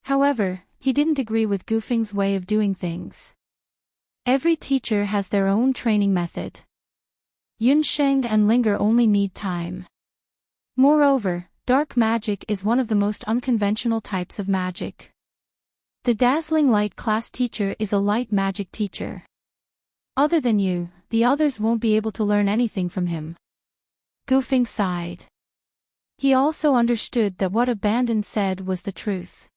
However, he didn't agree with Gufeng's way of doing things. Every teacher has their own training method. Yunsheng and Linger only need time. Moreover, dark magic is one of the most unconventional types of magic. The dazzling light class teacher is a light magic teacher. Other than you, the others won't be able to learn anything from him. Gufeng sighed. He also understood that what Abandon said was the truth.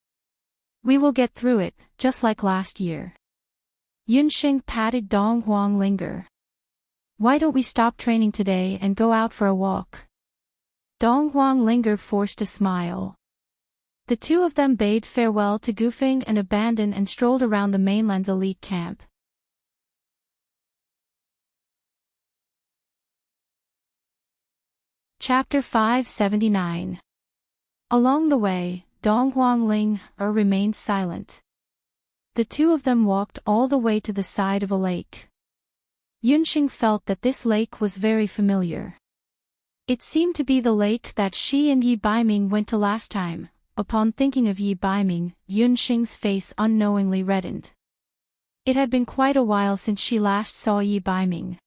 We will get through it, just like last year. Yunsheng patted Dong Huang Linger. Why don't we stop training today and go out for a walk? Dong Huang Linger forced a smile. The two of them bade farewell to Gufeng and Abandon and strolled around the mainland's elite camp. Chapter 579. Along the way, Dong Huang Linger remained silent. The two of them walked all the way to the side of a lake. Yunsheng felt that this lake was very familiar. It seemed to be the lake that she and Yi Baiming went to last time. Upon thinking of Yi Baiming, Yunsheng's face unknowingly reddened. It had been quite a while since she last saw Yi Baiming.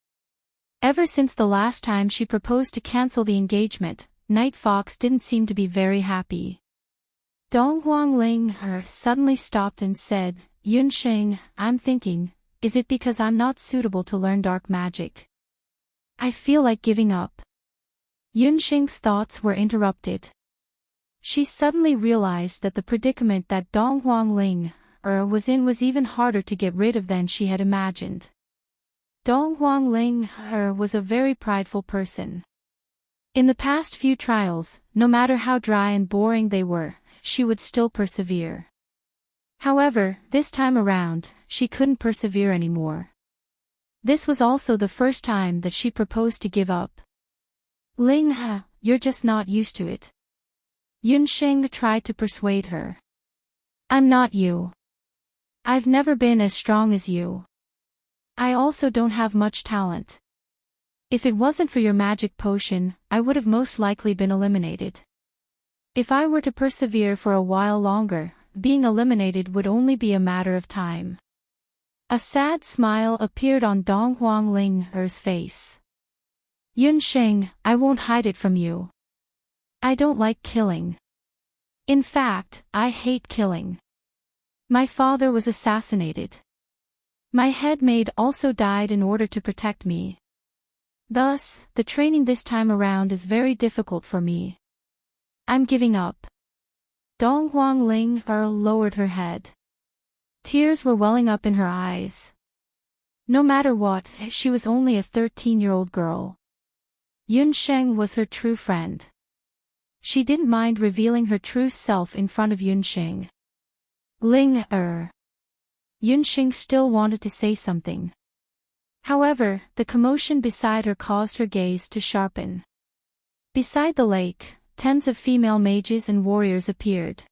Ever since the last time she proposed to cancel the engagement, Night Fox didn't seem to be very happy. Dong Huang Linger suddenly stopped and said, Yunsheng, I'm thinking, is it because I'm not suitable to learn dark magic? I feel like giving up. Yunsheng's thoughts were interrupted. She suddenly realized that the predicament that Dong Huang Linger was in was even harder to get rid of than she had imagined. Dong Huang Linger was a very prideful person. In the past few trials, no matter how dry and boring they were, she would still persevere. However, this time around, she couldn't persevere anymore. This was also the first time that she proposed to give up. Linger, you're just not used to it. Yunsheng tried to persuade her. I'm not you. I've never been as strong as you. I also don't have much talent. If it wasn't for your magic potion, I would have most likely been eliminated. If I were to persevere for a while longer, being eliminated would only be a matter of time. A sad smile appeared on Dong Huang Linger's face. Yunsheng, I won't hide it from you. I don't like killing. In fact, I hate killing. My father was assassinated. My headmaid also died in order to protect me. Thus, the training this time around is very difficult for me. I'm giving up. Dong Huang Linger lowered her head. Tears were welling up in her eyes. No matter what, she was only a 13-year-old girl. Yunsheng was her true friend. She didn't mind revealing her true self in front of Yunsheng. Linger. Yunsheng still wanted to say something. However, the commotion beside her caused her gaze to sharpen. Beside the lake, tens of female mages and warriors appeared.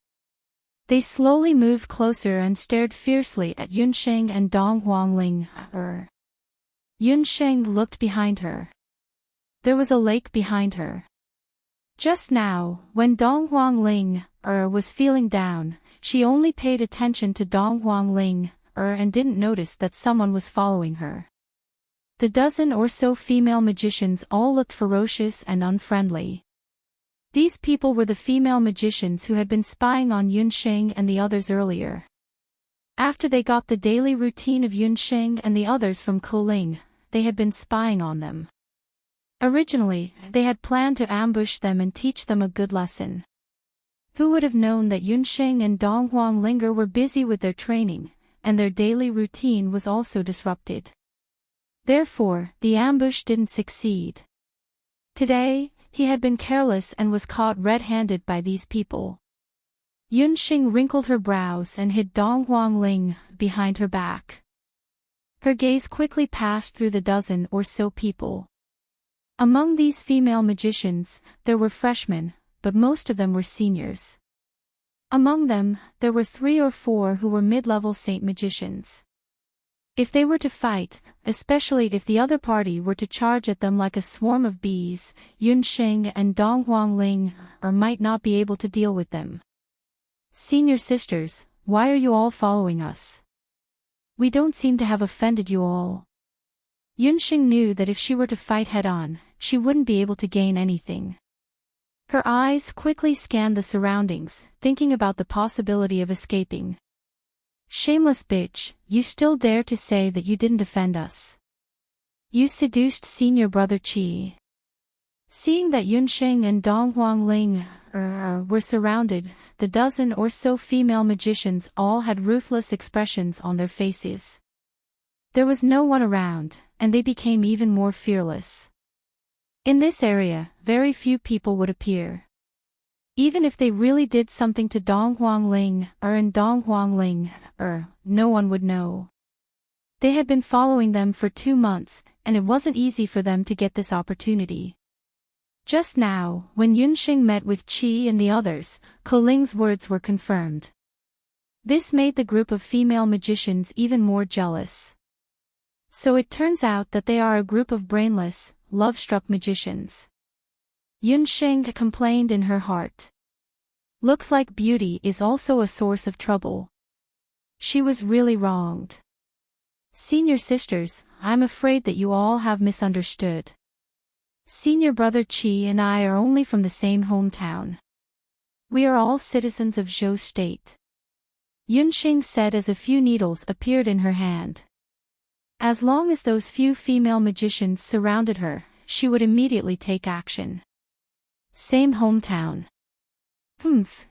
They slowly moved closer and stared fiercely at Yunsheng and Dong Huang Linger. Yunsheng looked behind her. There was a lake behind her. Just now, when Dong Huang Linger was feeling down, she only paid attention to Dong Huang Linger and didn't notice that someone was following her. The dozen or so female magicians all looked ferocious and unfriendly. These people were the female magicians who had been spying on Yunsheng and the others earlier. After they got the daily routine of Yunsheng and the others from Koling, they had been spying on them. Originally, they had planned to ambush them and teach them a good lesson. Who would have known that Yunsheng and Dong Huang Linger were busy with their training, and their daily routine was also disrupted. Therefore, the ambush didn't succeed. Today, he had been careless and was caught red-handed by these people. Yunsheng wrinkled her brows and hid Dong Huang Linger behind her back. Her gaze quickly passed through the dozen or so people. Among these female magicians, there were freshmen, but most of them were seniors. Among them, there were 3 or 4 who were mid-level saint magicians. If they were to fight, especially if the other party were to charge at them like a swarm of bees, Yunxing and Dong Huangling might not be able to deal with them. Senior sisters, why are you all following us? We don't seem to have offended you all. Yunxing knew that if she were to fight head-on, she wouldn't be able to gain anything. Her eyes quickly scanned the surroundings, thinking about the possibility of escaping. Shameless bitch, you still dare to say that you didn't defend us. You seduced senior brother Qi. Seeing that Yunxing and Dong Huangling were surrounded, the dozen or so female magicians all had ruthless expressions on their faces. There was no one around, and they became even more fearless. In this area, very few people would appear. Even if they really did something to Dong Huangling and Dong Huangling, no one would know. They had been following them for 2 months, and it wasn't easy for them to get this opportunity. Just now, when Yunxing met with Qi and the others, Koling's words were confirmed. This made the group of female magicians even more jealous. So it turns out that they are a group of brainless, love-struck magicians. Yunxing complained in her heart. Looks like beauty is also a source of trouble. She was really wronged. Senior sisters, I'm afraid that you all have misunderstood. Senior brother Qi and I are only from the same hometown. We are all citizens of Zhou State. Yunxing said as a few needles appeared in her hand. As long as those few female magicians surrounded her, she would immediately take action. Same hometown.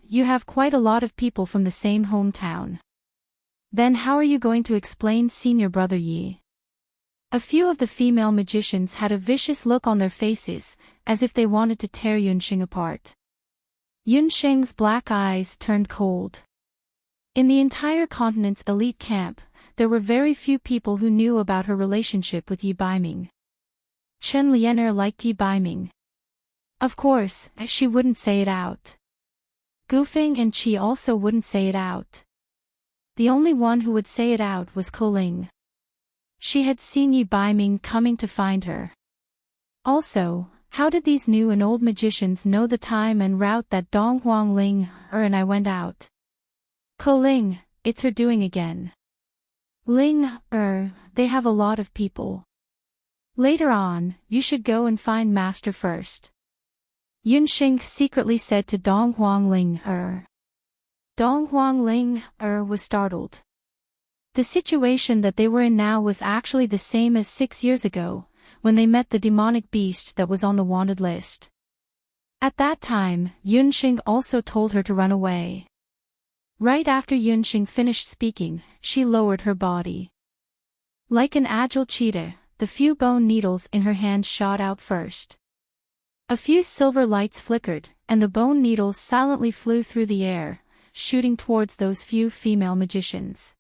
You have quite a lot of people from the same hometown. Then how are you going to explain senior brother Yi? A few of the female magicians had a vicious look on their faces, as if they wanted to tear Yunxing apart. Yunxing's black eyes turned cold. In the entire continent's elite camp, there were very few people who knew about her relationship with Yi Baiming. Chen Lianer liked Yi Baiming. Of course, she wouldn't say it out. Gufeng and Qi also wouldn't say it out. The only one who would say it out was Koling. She had seen Yi Baiming coming to find her. Also, how did these new and old magicians know the time and route that Dong Huangling and I went out? Koling, it's her doing again. Ling, they have a lot of people. Later on, you should go and find Master first. Yunxing secretly said to Dong Huangling. Dong Huangling was startled. The situation that they were in now was actually the same as 6 years ago, when they met the demonic beast that was on the wanted list. At that time, Yunxing also told her to run away. Right after Yunxing finished speaking, she lowered her body. Like an agile cheetah, the few bone needles in her hand shot out first. A few silver lights flickered, and the bone needles silently flew through the air, shooting towards those few female magicians.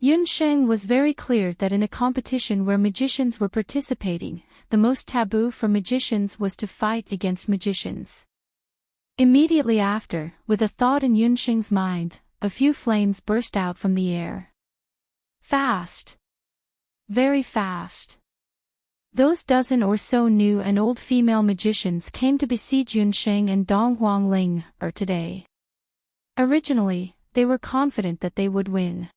Yunxing was very clear that in a competition where magicians were participating, the most taboo for magicians was to fight against magicians. Immediately after, with a thought in Yunxing's mind, a few flames burst out from the air. Fast. Very fast. Those dozen or so new and old female magicians came to besiege Yunxing and Dong Huangling today. Originally, they were confident that they would win.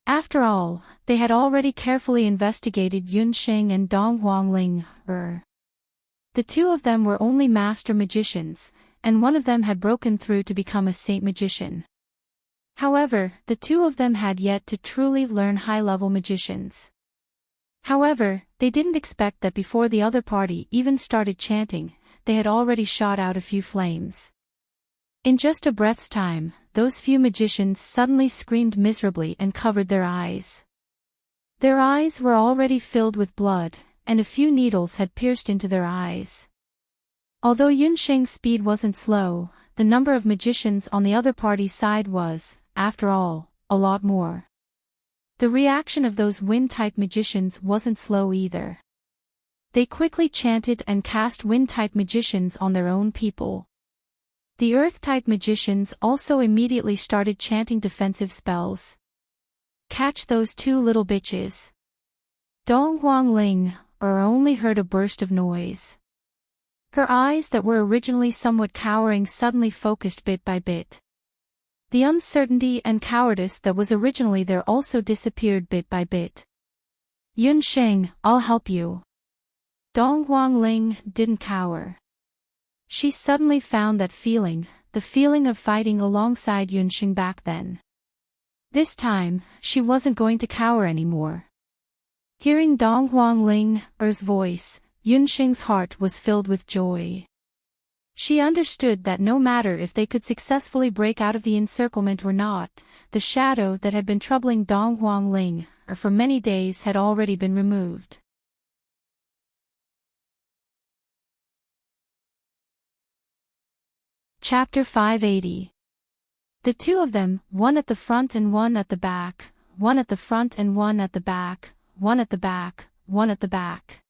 After all, they had already carefully investigated Yunxing and Dong Huangling. The two of them were only master magicians, and one of them had broken through to become a saint magician. However, the two of them had yet to truly learn high-level magicians. However, they didn't expect that before the other party even started chanting, they had already shot out a few flames. In just a breath's time, those few magicians suddenly screamed miserably and covered their eyes. Their eyes were already filled with blood, and a few needles had pierced into their eyes. Although Yunxing's speed wasn't slow, the number of magicians on the other party's side was, after all, a lot more. The reaction of those wind-type magicians wasn't slow either. They quickly chanted and cast wind-type magicians on their own people. The earth-type magicians also immediately started chanting defensive spells. Catch those two little bitches. Dong Huangling only heard a burst of noise. Her eyes that were originally somewhat cowering suddenly focused bit by bit. The uncertainty and cowardice that was originally there also disappeared bit by bit. Yunsheng, I'll help you. Dong Huangling didn't cower. She suddenly found that feeling, the feeling of fighting alongside Yunsheng back then. This time, she wasn't going to cower anymore. Hearing Dong Huangling's voice, Yunsheng's heart was filled with joy. She understood that no matter if they could successfully break out of the encirclement or not, the shadow that had been troubling Dong Huangling for many days had already been removed. Chapter 580. The two of them, one at the front and one at the back, one at the front and one at the back, one at the back, one at the back.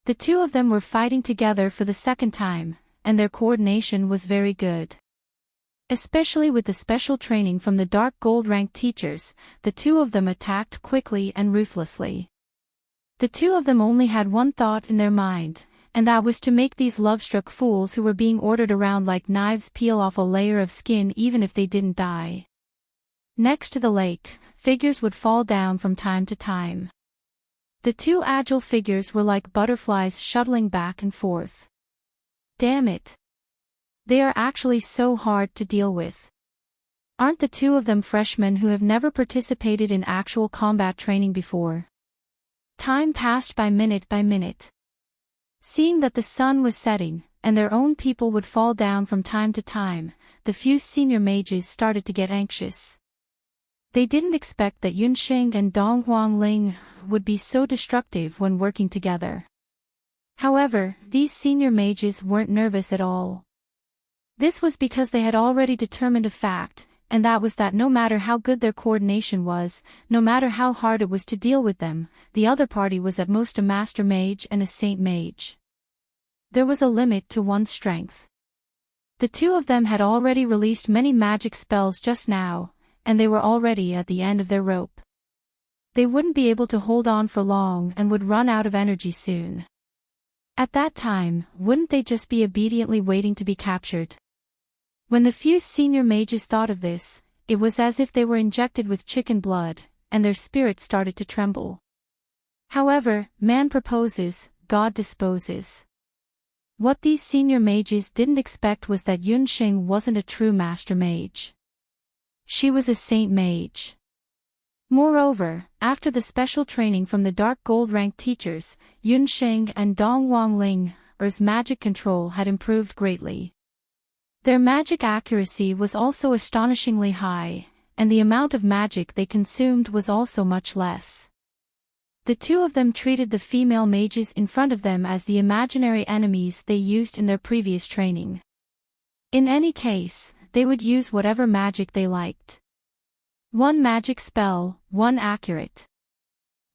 The two of them were fighting together for the second time, and their coordination was very good. Especially with the special training from the dark gold rank teachers, the two of them attacked quickly and ruthlessly. The two of them only had one thought in their mind, and that was to make these love-struck fools who were being ordered around like knives peel off a layer of skin even if they didn't die. Next to the lake, figures would fall down from time to time. The two agile figures were like butterflies shuttling back and forth. Damn it. They are actually so hard to deal with. Aren't the two of them freshmen who have never participated in actual combat training before? Time passed by minute by minute. Seeing that the sun was setting, and their own people would fall down from time to time, the few senior mages started to get anxious. They didn't expect that Yunsheng and Dong Huangling would be so destructive when working together. However, these senior mages weren't nervous at all. This was because they had already determined a fact, and that was that no matter how good their coordination was, no matter how hard it was to deal with them, the other party was at most a master mage and a saint mage. There was a limit to one's strength. The two of them had already released many magic spells just now, and they were already at the end of their rope. They wouldn't be able to hold on for long and would run out of energy soon. At that time, wouldn't they just be obediently waiting to be captured? When the few senior mages thought of this, it was as if they were injected with chicken blood, and their spirits started to tremble. However, man proposes, God disposes. What these senior mages didn't expect was that Yunsheng wasn't a true master mage. She was a saint mage. Moreover, after the special training from the dark gold rank teachers, Yunsheng and Dong Huangling's magic control had improved greatly. Their magic accuracy was also astonishingly high, and the amount of magic they consumed was also much less. The two of them treated the female mages in front of them as the imaginary enemies they used in their previous training. In any case, they would use whatever magic they liked. One magic spell, one accurate.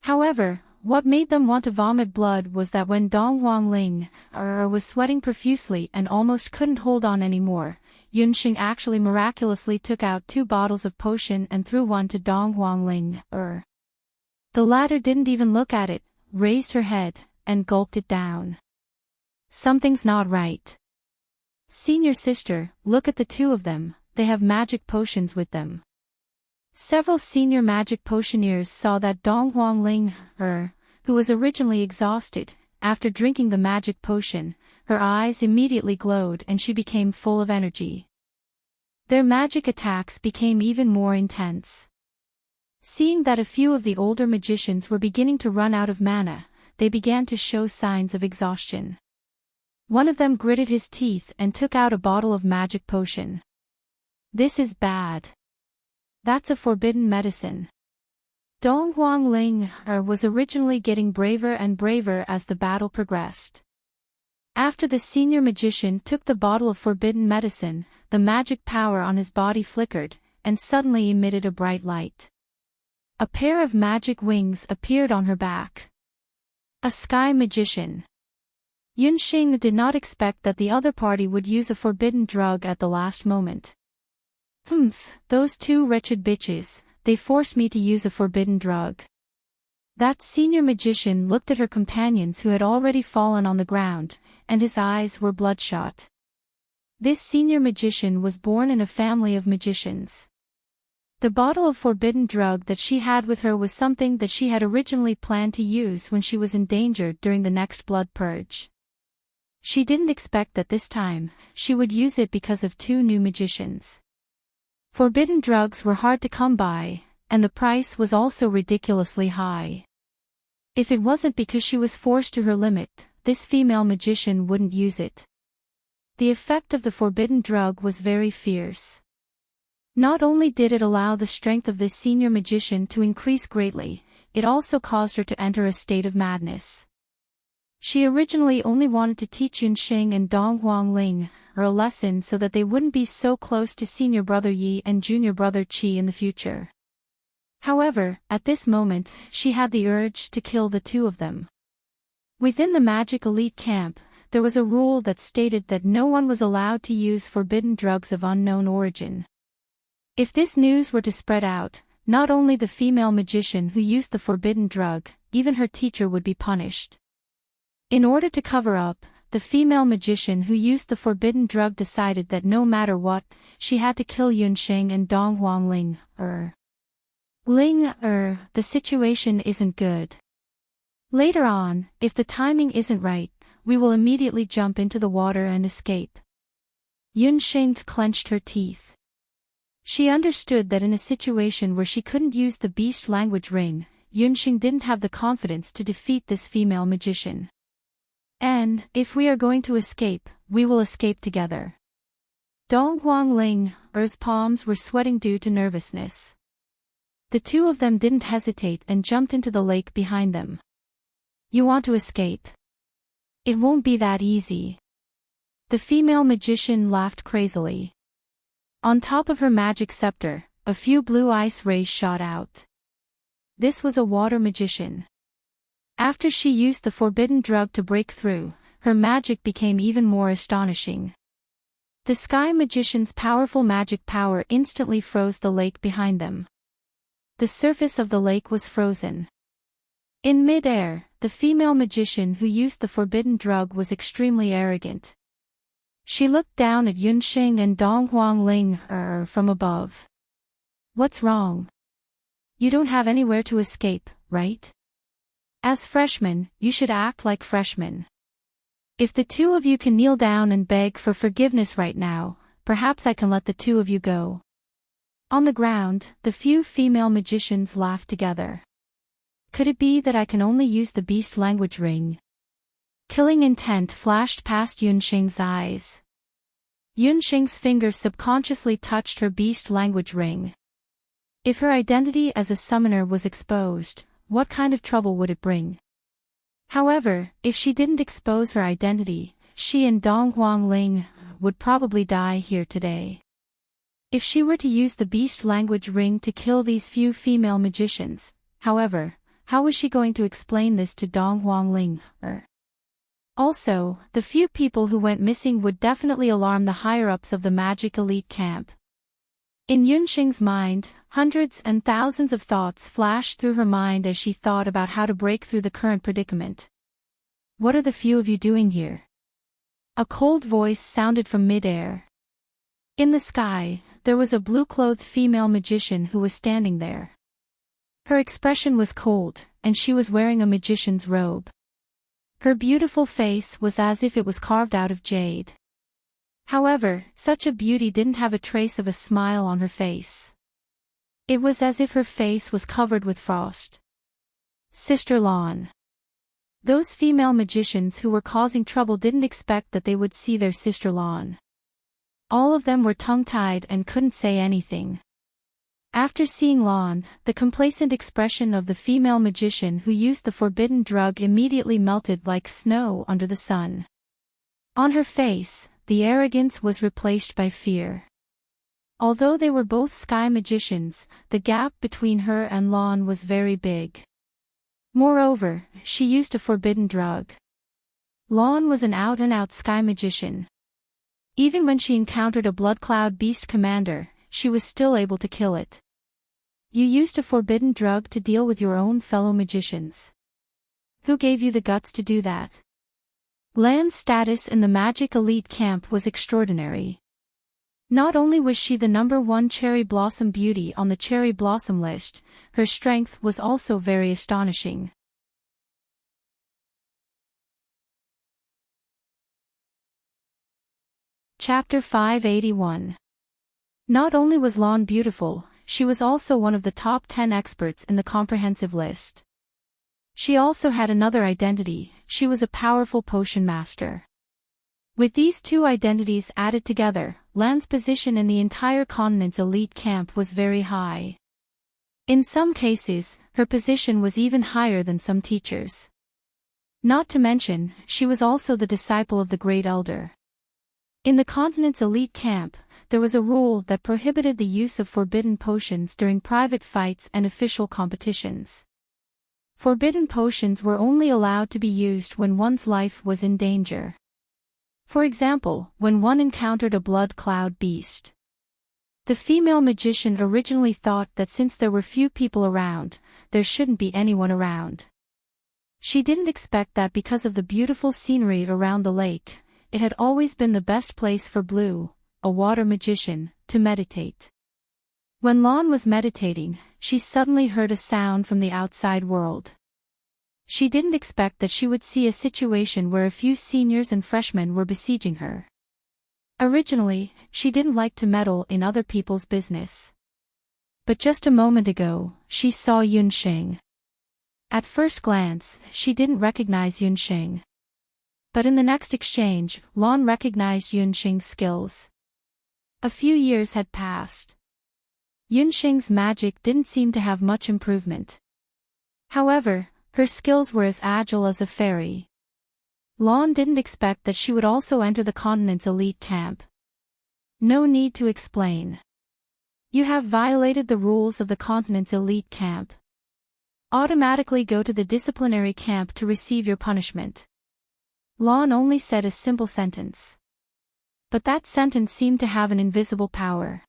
However, what made them want to vomit blood was that when Dong Huangling was sweating profusely and almost couldn't hold on anymore, Yunsheng actually miraculously took out 2 bottles of potion and threw one to Dong Huangling. The latter didn't even look at it, raised her head, and gulped it down. Something's not right. Senior sister, look at the two of them, they have magic potions with them. Several senior magic potioneers saw that Dong Huangling, who was originally exhausted, after drinking the magic potion, her eyes immediately glowed and she became full of energy. Their magic attacks became even more intense. Seeing that a few of the older magicians were beginning to run out of mana, they began to show signs of exhaustion. One of them gritted his teeth and took out a bottle of magic potion. This is bad. That's a forbidden medicine. Dong Huangling was originally getting braver and braver as the battle progressed. After the senior magician took the bottle of forbidden medicine, the magic power on his body flickered, and suddenly emitted a bright light. A pair of magic wings appeared on her back. A sky magician. Yunxing did not expect that the other party would use a forbidden drug at the last moment. Humph, those two wretched bitches, they forced me to use a forbidden drug. That senior magician looked at her companions who had already fallen on the ground, and his eyes were bloodshot. This senior magician was born in a family of magicians. The bottle of forbidden drug that she had with her was something that she had originally planned to use when she was endangered during the next blood purge. She didn't expect that this time, she would use it because of two new magicians. Forbidden drugs were hard to come by, and the price was also ridiculously high. If it wasn't because she was forced to her limit, this female magician wouldn't use it. The effect of the forbidden drug was very fierce. Not only did it allow the strength of this senior magician to increase greatly, it also caused her to enter a state of madness. She originally only wanted to teach Yunxing and Dong Huangling a lesson so that they wouldn't be so close to senior brother Yi and junior brother Qi in the future. However, at this moment, she had the urge to kill the two of them. Within the magic elite camp, there was a rule that stated that no one was allowed to use forbidden drugs of unknown origin. If this news were to spread out, not only the female magician who used the forbidden drug, even her teacher would be punished. In order to cover up, the female magician who used the forbidden drug decided that no matter what, she had to kill Yunxing and Dong Huangling. The situation isn't good. Later on, if the timing isn't right, we will immediately jump into the water and escape. Yunxing clenched her teeth. She understood that in a situation where she couldn't use the beast language ring, Yunxing didn't have the confidence to defeat this female magician. And, if we are going to escape, we will escape together. Dong Huangling's palms were sweating due to nervousness. The two of them didn't hesitate and jumped into the lake behind them. You want to escape? It won't be that easy. The female magician laughed crazily. On top of her magic scepter, a few blue ice rays shot out. This was a water magician. After she used the forbidden drug to break through, her magic became even more astonishing. The sky magician's powerful magic power instantly froze the lake behind them. The surface of the lake was frozen. In mid-air, the female magician who used the forbidden drug was extremely arrogant. She looked down at Yunxing and Dong Huangling from above. What's wrong? You don't have anywhere to escape, right? As freshmen, you should act like freshmen. If the two of you can kneel down and beg for forgiveness right now, perhaps I can let the two of you go. On the ground, the few female magicians laughed together. Could it be that I can only use the beast language ring? Killing intent flashed past Yunxing's eyes. Yunxing's finger subconsciously touched her beast language ring. If her identity as a summoner was exposed, what kind of trouble would it bring? However, if she didn't expose her identity, she and Dong Huangling would probably die here today. If she were to use the beast language ring to kill these few female magicians, however, how was she going to explain this to Dong Huangling? Also, the few people who went missing would definitely alarm the higher-ups of the magic elite camp. In Yunxing's mind, hundreds and thousands of thoughts flashed through her mind as she thought about how to break through the current predicament. What are the few of you doing here? A cold voice sounded from mid-air. In the sky, there was a blue-clothed female magician who was standing there. Her expression was cold, and she was wearing a magician's robe. Her beautiful face was as if it was carved out of jade. However, such a beauty didn't have a trace of a smile on her face. It was as if her face was covered with frost. Sister Lan. Those female magicians who were causing trouble didn't expect that they would see their sister Lan. All of them were tongue-tied and couldn't say anything. After seeing Lan, the complacent expression of the female magician who used the forbidden drug immediately melted like snow under the sun. On her face, the arrogance was replaced by fear. Although they were both sky magicians, the gap between her and Lan was very big. Moreover, she used a forbidden drug. Lan was an out-and-out sky magician. Even when she encountered a blood cloud beast commander, she was still able to kill it. You used a forbidden drug to deal with your own fellow magicians. Who gave you the guts to do that? Lan's status in the magic elite camp was extraordinary. Not only was she the #1 cherry blossom beauty on the cherry blossom list, her strength was also very astonishing. Chapter 581. Not only was Lan beautiful, she was also one of the top 10 experts in the comprehensive list. She also had another identity: she was a powerful potion master. With these two identities added together, Lan's position in the entire continent's elite camp was very high. In some cases, her position was even higher than some teachers. Not to mention, she was also the disciple of the Great Elder. In the continent's elite camp, there was a rule that prohibited the use of forbidden potions during private fights and official competitions. Forbidden potions were only allowed to be used when one's life was in danger. For example, when one encountered a blood cloud beast. The female magician originally thought that since there were few people around, there shouldn't be anyone around. She didn't expect that because of the beautiful scenery around the lake, it had always been the best place for Blue, a water magician, to meditate. When Lan was meditating, she suddenly heard a sound from the outside world. She didn't expect that she would see a situation where a few seniors and freshmen were besieging her. Originally, she didn't like to meddle in other people's business. But just a moment ago, she saw Yunxing. At first glance, she didn't recognize Yunxing. But in the next exchange, Lan recognized Yunxing's skills. A few years had passed. Yunxing's magic didn't seem to have much improvement. However, her skills were as agile as a fairy. Lan didn't expect that she would also enter the continent's elite camp. No need to explain. You have violated the rules of the continent's elite camp. Automatically go to the disciplinary camp to receive your punishment. Lan only said a simple sentence. But that sentence seemed to have an invisible power.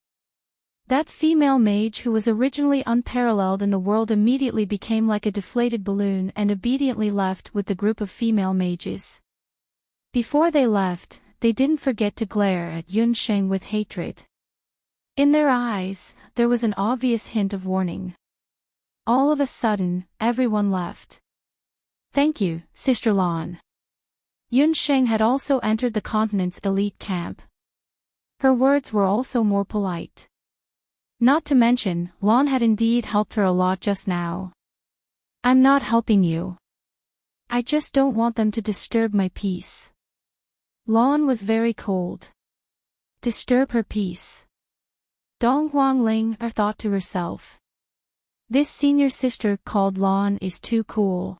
That female mage who was originally unparalleled in the world immediately became like a deflated balloon and obediently left with the group of female mages. Before they left, they didn't forget to glare at Yunxing with hatred. In their eyes, there was an obvious hint of warning. All of a sudden, everyone left. Thank you, Sister Lan. Yunxing had also entered the continent's elite camp. Her words were also more polite. Not to mention, Lan had indeed helped her a lot just now. I'm not helping you. I just don't want them to disturb my peace. Lan was very cold. Disturb her peace. Dong Huangling thought to herself. This senior sister called Lan is too cool.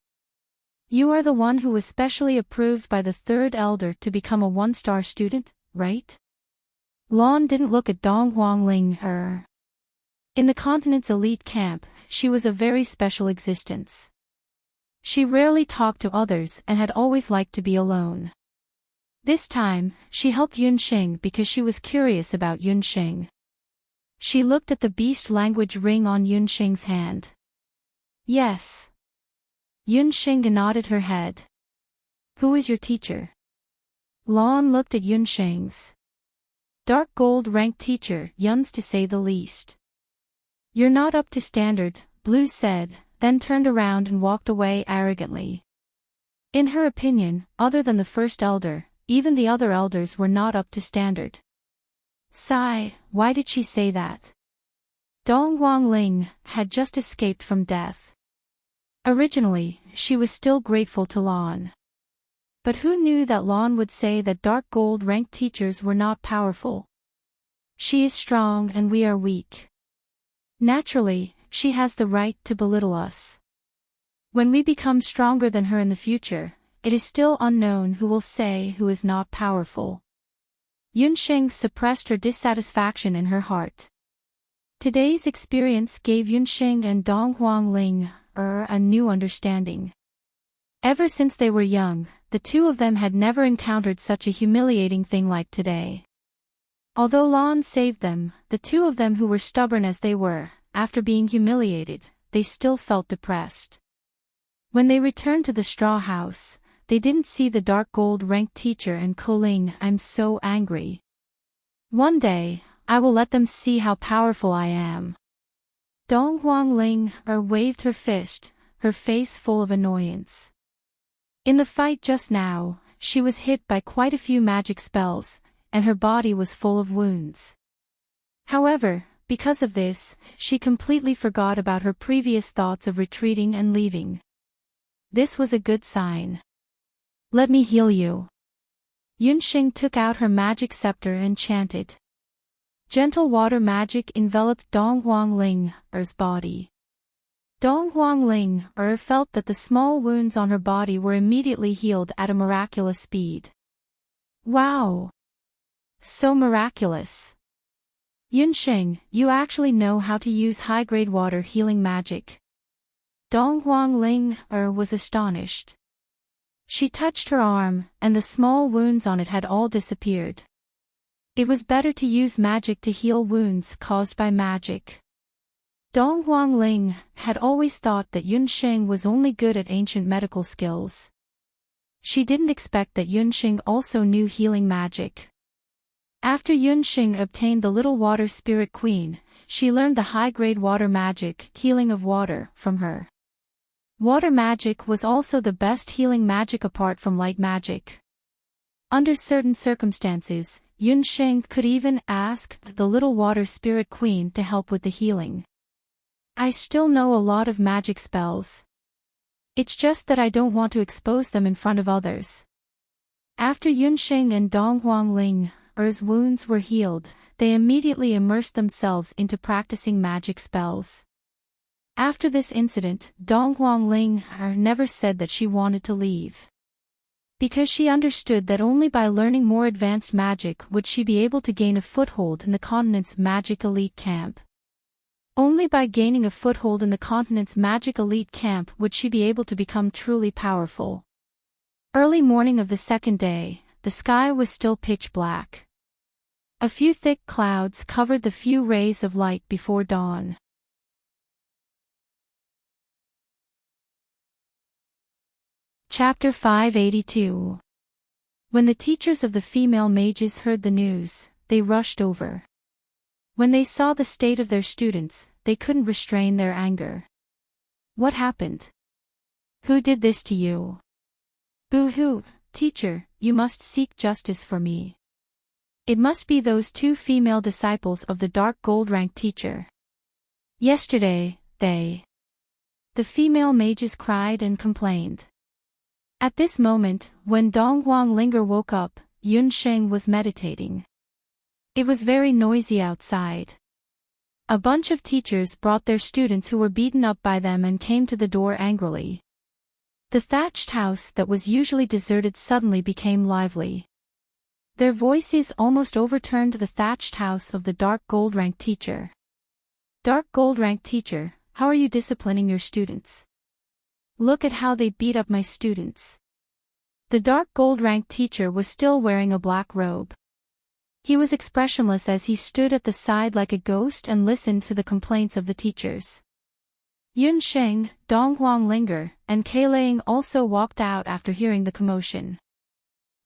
You are the one who was specially approved by the third elder to become a 1-star student, right? Lan didn't look at Dong Huangling her. In the continent's elite camp, she was a very special existence. She rarely talked to others and had always liked to be alone. This time, she helped Yunxing because she was curious about Yunxing. She looked at the beast language ring on Yunxing's hand. Yes. Yunxing nodded her head. Who is your teacher? Lan looked at Yunxing's. Dark gold ranked teacher, Yun's to say the least. You're not up to standard, Blue said, then turned around and walked away arrogantly. In her opinion, other than the first elder, even the other elders were not up to standard. Sigh, why did she say that? Dong Huangling had just escaped from death. Originally, she was still grateful to Lan. But who knew that Lan would say that dark gold ranked teachers were not powerful? She is strong and we are weak. Naturally, she has the right to belittle us. When we become stronger than her in the future, it is still unknown who will say who is not powerful. Yunxing suppressed her dissatisfaction in her heart. Today's experience gave Yunxing and Dong Huangling a new understanding. Ever since they were young, the two of them had never encountered such a humiliating thing like today. Although Lon saved them, the two of them who were stubborn as they were, after being humiliated, they still felt depressed. When they returned to the straw house, they didn't see the dark gold-ranked teacher and Coling. I'm so angry. One day, I will let them see how powerful I am. Dong Huangling waved her fist, her face full of annoyance. In the fight just now, she was hit by quite a few magic spells, and her body was full of wounds. However, because of this, she completely forgot about her previous thoughts of retreating and leaving. This was a good sign. Let me heal you. Yunxing took out her magic scepter and chanted. Gentle water magic enveloped Dong Huangling's body. Dong Huangling felt that the small wounds on her body were immediately healed at a miraculous speed. Wow! So miraculous! Yunxing, you actually know how to use high-grade water healing magic. Dong Huangling was astonished. She touched her arm, and the small wounds on it had all disappeared. It was better to use magic to heal wounds caused by magic. Dong Huangling had always thought that Yunxing was only good at ancient medical skills. She didn't expect that Yunxing also knew healing magic. After Yunxing obtained the Little Water Spirit Queen, she learned the high-grade water magic, healing of water, from her. Water magic was also the best healing magic apart from light magic. Under certain circumstances, Yunxing could even ask the Little Water Spirit Queen to help with the healing. I still know a lot of magic spells. It's just that I don't want to expose them in front of others. After Yunxing and Dong Huangling's wounds were healed, they immediately immersed themselves into practicing magic spells. After this incident, Dong Huangling never said that she wanted to leave. Because she understood that only by learning more advanced magic would she be able to gain a foothold in the continent's magic elite camp. Only by gaining a foothold in the continent's magic elite camp would she be able to become truly powerful. Early morning of the second day, the sky was still pitch black. A few thick clouds covered the few rays of light before dawn. Chapter 582. When the teachers of the female mages heard the news, they rushed over. When they saw the state of their students, they couldn't restrain their anger. What happened? Who did this to you? Boo-hoo, teacher, you must seek justice for me. It must be those two female disciples of the dark gold-ranked teacher. Yesterday, the female mages cried and complained. At this moment, when Dong Huanglinger woke up, Yunxing was meditating. It was very noisy outside. A bunch of teachers brought their students who were beaten up by them and came to the door angrily. The thatched house that was usually deserted suddenly became lively. Their voices almost overturned the thatched house of the dark gold-ranked teacher. Dark gold-ranked teacher, how are you disciplining your students? Look at how they beat up my students. The dark gold-ranked teacher was still wearing a black robe. He was expressionless as he stood at the side like a ghost and listened to the complaints of the teachers. Yunxing, Dong Huanglinger, and Keiling also walked out after hearing the commotion.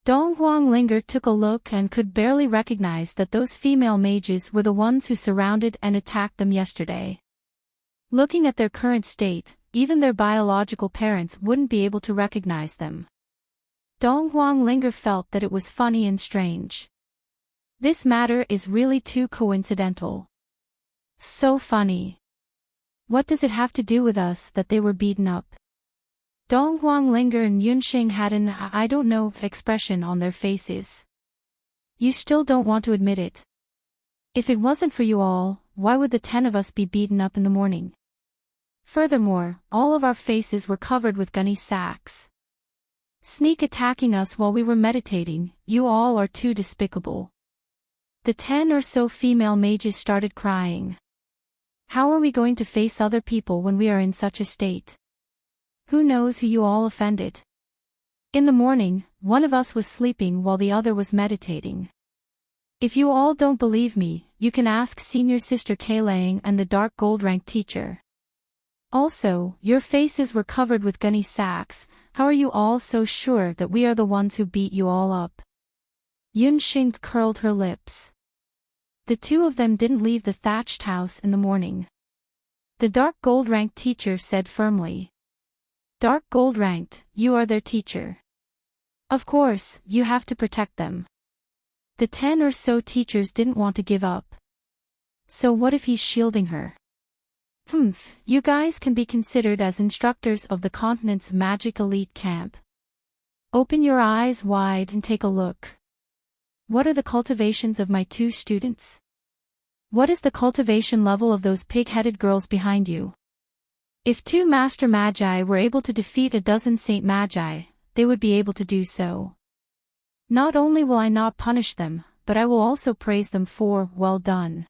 Dong Huanglinger took a look and could barely recognize that those female mages were the ones who surrounded and attacked them yesterday. Looking at their current state, even their biological parents wouldn't be able to recognize them. Dong Huanglinger felt that it was funny and strange. This matter is really too coincidental. So funny. What does it have to do with us that they were beaten up? Dong Huanglinger and Yunxing had an I don't know expression on their faces. You still don't want to admit it. If it wasn't for you all, why would the 10 of us be beaten up in the morning? Furthermore, all of our faces were covered with gunny sacks. Sneak attacking us while we were meditating, you all are too despicable. The 10 or so female mages started crying. How are we going to face other people when we are in such a state? Who knows who you all offended? In the morning, one of us was sleeping while the other was meditating. If you all don't believe me, you can ask senior sister Kaylang and the dark gold rank teacher. Also, your faces were covered with gunny sacks. How are you all so sure that we are the ones who beat you all up? Yunxing curled her lips. The two of them didn't leave the thatched house in the morning. The dark gold ranked teacher said firmly. Dark gold ranked, you are their teacher. Of course, you have to protect them. The 10 or so teachers didn't want to give up. So what if he's shielding her? You guys can be considered as instructors of the continent's magic elite camp. Open your eyes wide and take a look. What are the cultivations of my 2 students? What is the cultivation level of those pig-headed girls behind you? If 2 Master Magi were able to defeat a dozen Saint Magi, they would be able to do so. Not only will I not punish them, but I will also praise them for, well done.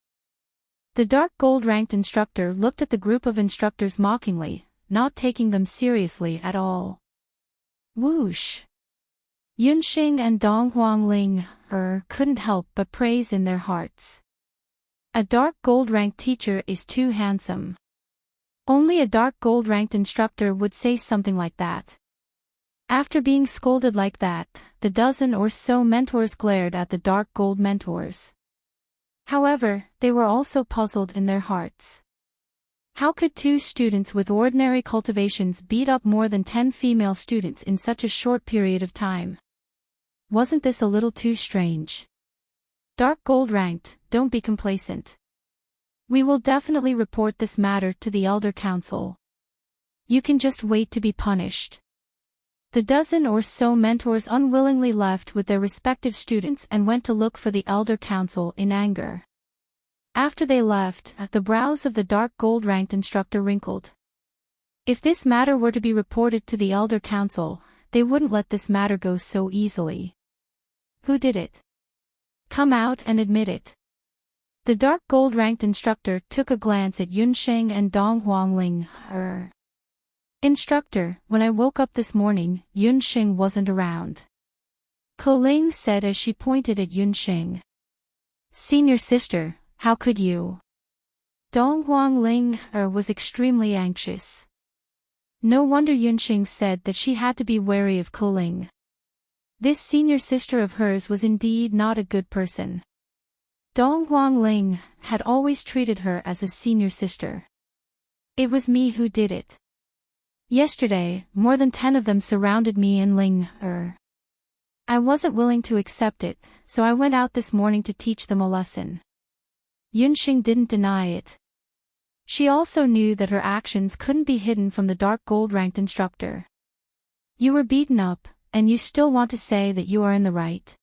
The dark gold-ranked instructor looked at the group of instructors mockingly, not taking them seriously at all. Whoosh! Yunxing and Dong Huangling couldn't help but praise in their hearts. A dark gold-ranked teacher is too handsome. Only a dark gold-ranked instructor would say something like that. After being scolded like that, the dozen or so mentors glared at the dark gold mentors. However, they were also puzzled in their hearts. How could 2 students with ordinary cultivations beat up more than 10 female students in such a short period of time? Wasn't this a little too strange? Dark gold ranked, don't be complacent. We will definitely report this matter to the Elder Council. You can just wait to be punished. The dozen or so mentors unwillingly left with their respective students and went to look for the Elder Council in anger. After they left, the brows of the dark gold-ranked instructor wrinkled. If this matter were to be reported to the Elder Council, they wouldn't let this matter go so easily. Who did it? Come out and admit it. The dark gold-ranked instructor took a glance at Yunsheng and Dong Huangling. Instructor, when I woke up this morning, Yunxing wasn't around. Koling said as she pointed at Yunxing. Senior sister, how could you? Dong Huangling was extremely anxious. No wonder Yunxing said that she had to be wary of Koling. This senior sister of hers was indeed not a good person. Dong Huangling had always treated her as a senior sister. It was me who did it. Yesterday, more than 10 of them surrounded me in Ling. I wasn't willing to accept it, so I went out this morning to teach them a lesson. Yunxing didn't deny it. She also knew that her actions couldn't be hidden from the dark gold-ranked instructor. You were beaten up, and you still want to say that you are in the right.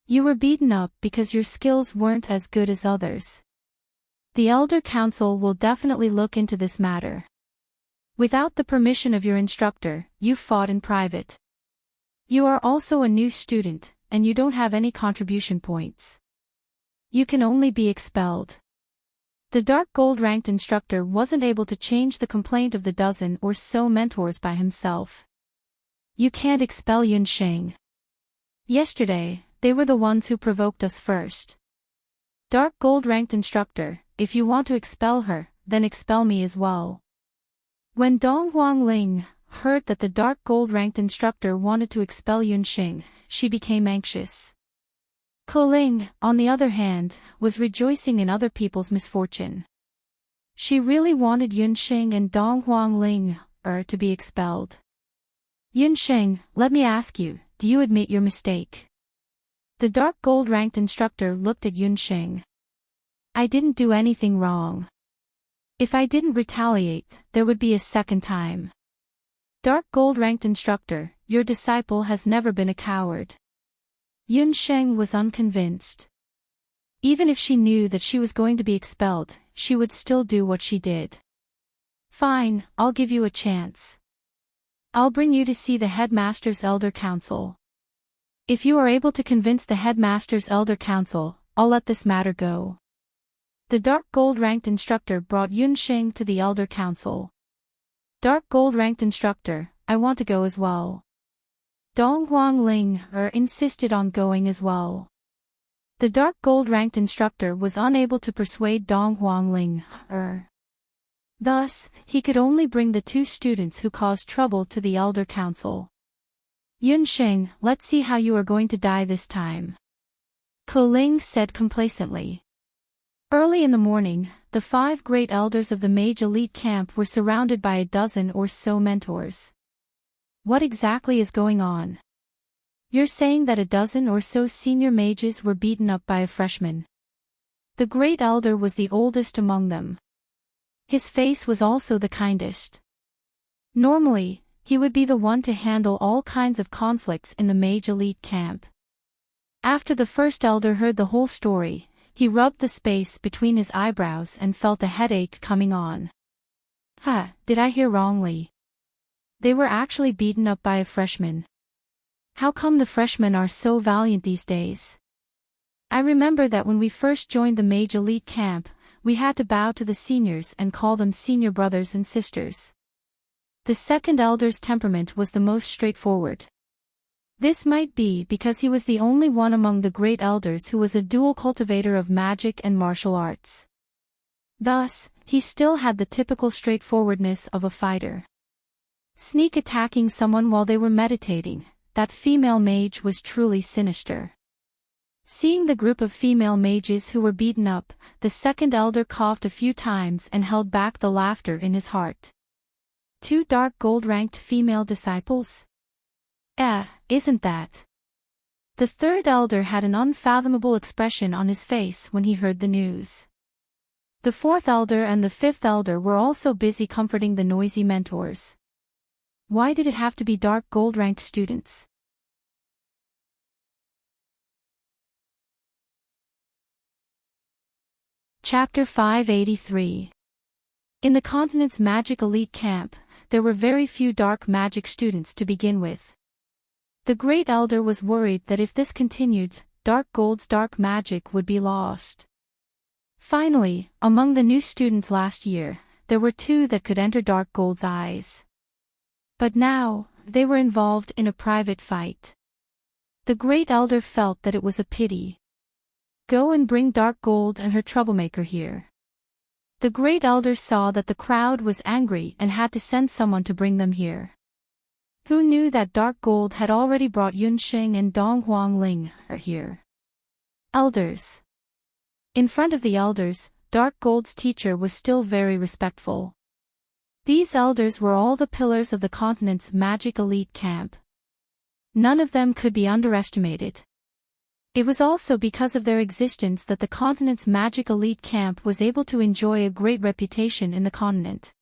You were beaten up because your skills weren't as good as others. The Elder Council will definitely look into this matter. Without the permission of your instructor, you fought in private. You are also a new student, and you don't have any contribution points. You can only be expelled. The dark gold-ranked instructor wasn't able to change the complaint of the dozen or so mentors by himself. You can't expel Yunxing. Yesterday, they were the ones who provoked us first. Dark gold-ranked instructor, if you want to expel her, then expel me as well. When Dong Huangling heard that the dark gold-ranked instructor wanted to expel Yunxing, she became anxious. Koling, on the other hand, was rejoicing in other people's misfortune. She really wanted Yunxing and Dong Huangling to be expelled. Yunxing, let me ask you, do you admit your mistake? The dark gold-ranked instructor looked at Yunxing. I didn't do anything wrong. If I didn't retaliate, there would be a second time. Dark gold-ranked instructor, your disciple has never been a coward. Yunxing was unconvinced. Even if she knew that she was going to be expelled, she would still do what she did. Fine, I'll give you a chance. I'll bring you to see the headmaster's elder council. If you are able to convince the headmaster's elder council, I'll let this matter go. The dark gold-ranked instructor brought Yunxing to the elder council. Dark Gold ranked instructor, I want to go as well. Dong Huang Ling insisted on going as well. The Dark Gold ranked instructor was unable to persuade Dong Huang Ling. Thus, he could only bring the two students who caused trouble to the Elder Council. Yunxing, let's see how you are going to die this time. Ko Ling said complacently. Early in the morning, the 5 great elders of the mage elite camp were surrounded by a dozen or so mentors. What exactly is going on? You're saying that a dozen or so senior mages were beaten up by a freshman. The great elder was the oldest among them. His face was also the kindest. Normally, he would be the one to handle all kinds of conflicts in the mage elite camp. After the first elder heard the whole story, he rubbed the space between his eyebrows and felt a headache coming on. Did I hear wrongly? They were actually beaten up by a freshman. How come the freshmen are so valiant these days? I remember that when we first joined the mage elite camp, we had to bow to the seniors and call them senior brothers and sisters. The second elder's temperament was the most straightforward. This might be because he was the only one among the great elders who was a dual cultivator of magic and martial arts. Thus, he still had the typical straightforwardness of a fighter. Sneak attacking someone while they were meditating, that female mage was truly sinister. Seeing the group of female mages who were beaten up, the second elder coughed a few times and held back the laughter in his heart. 2 Dark Gold ranked female disciples? Isn't that? The third elder had an unfathomable expression on his face when he heard the news. The fourth elder and the fifth elder were also busy comforting the noisy mentors. Why did it have to be Dark Gold ranked students? Chapter 583. In the continent's magic elite camp, there were very few dark magic students to begin with. The great elder was worried that if this continued, Dark Gold's dark magic would be lost. Finally, among the new students last year, there were 2 that could enter Dark Gold's eyes. But now, they were involved in a private fight. The great elder felt that it was a pity. Go and bring Dark Gold and her troublemaker here. The great elder saw that the crowd was angry and had to send someone to bring them here. Who knew that Dark Gold had already brought Yunxing and Dong Huang Ling here? Elders. In front of the elders, Dark Gold's teacher was still very respectful. These elders were all the pillars of the continent's magic elite camp. None of them could be underestimated. It was also because of their existence that the continent's magic elite camp was able to enjoy a great reputation in the continent.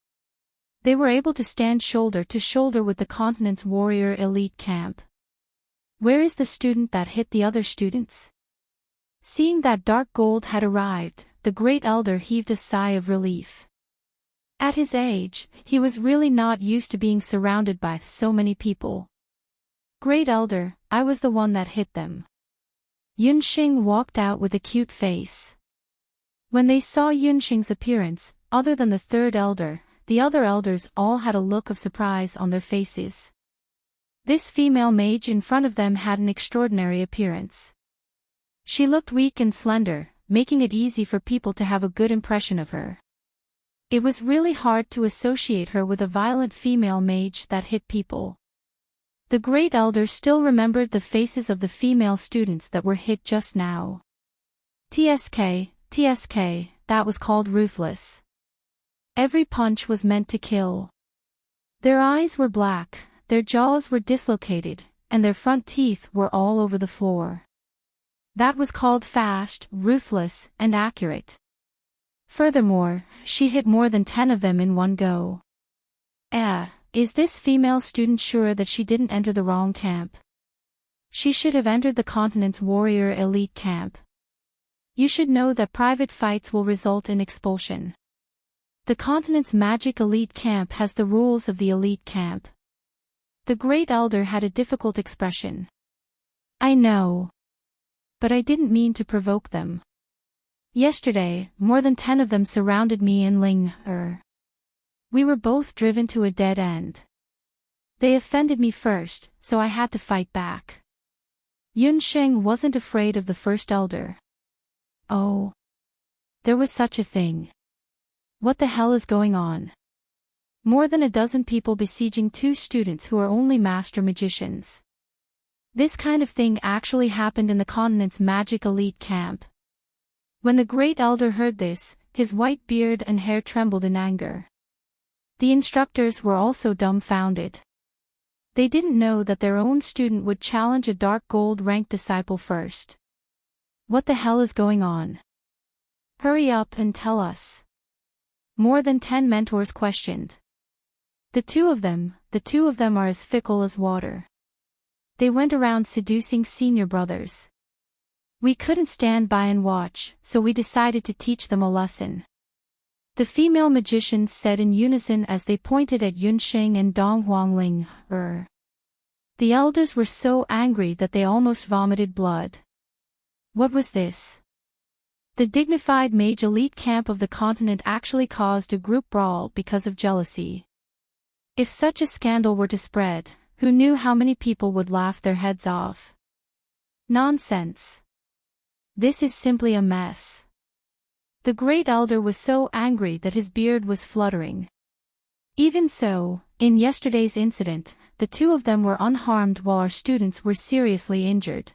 They were able to stand shoulder to shoulder with the continent's warrior elite camp. Where is the student that hit the other students? Seeing that Dark Gold had arrived, the great elder heaved a sigh of relief. At his age, he was really not used to being surrounded by so many people. Great elder, I was the one that hit them. Yunxing walked out with a cute face. When they saw Yunxing's appearance, other than the third elder, the other elders all had a look of surprise on their faces. This female mage in front of them had an extraordinary appearance. She looked weak and slender, making it easy for people to have a good impression of her. It was really hard to associate her with a violent female mage that hit people. The great elder still remembered the faces of the female students that were hit just now. TSK, that was called ruthless. Every punch was meant to kill. Their eyes were black, their jaws were dislocated, and their front teeth were all over the floor. That was called fast, ruthless, and accurate. Furthermore, she hit more than 10 of them in one go. Is this female student sure that she didn't enter the wrong camp? She should have entered the continent's warrior elite camp. You should know that private fights will result in expulsion. The continent's magic elite camp has the rules of the elite camp. The great elder had a difficult expression. I know. But I didn't mean to provoke them. Yesterday, more than 10 of them surrounded me and Ling. We were both driven to a dead end. They offended me first, so I had to fight back. Yunsheng wasn't afraid of the first elder. Oh. There was such a thing. What the hell is going on? More than a dozen people besieging 2 students who are only master magicians. This kind of thing actually happened in the continent's magic elite camp. When the great elder heard this, his white beard and hair trembled in anger. The instructors were also dumbfounded. They didn't know that their own student would challenge a dark gold ranked disciple first. What the hell is going on? Hurry up and tell us. More than 10 mentors questioned. The two of them are as fickle as water. They went around seducing senior brothers. We couldn't stand by and watch, so we decided to teach them a lesson. The female magicians said in unison as they pointed at Yunsheng and Dong Huangling. The elders were so angry that they almost vomited blood. What was this? The dignified mage elite camp of the continent actually caused a group brawl because of jealousy. If such a scandal were to spread, who knew how many people would laugh their heads off? Nonsense. This is simply a mess. The great elder was so angry that his beard was fluttering. Even so, in yesterday's incident, the two of them were unharmed while our students were seriously injured.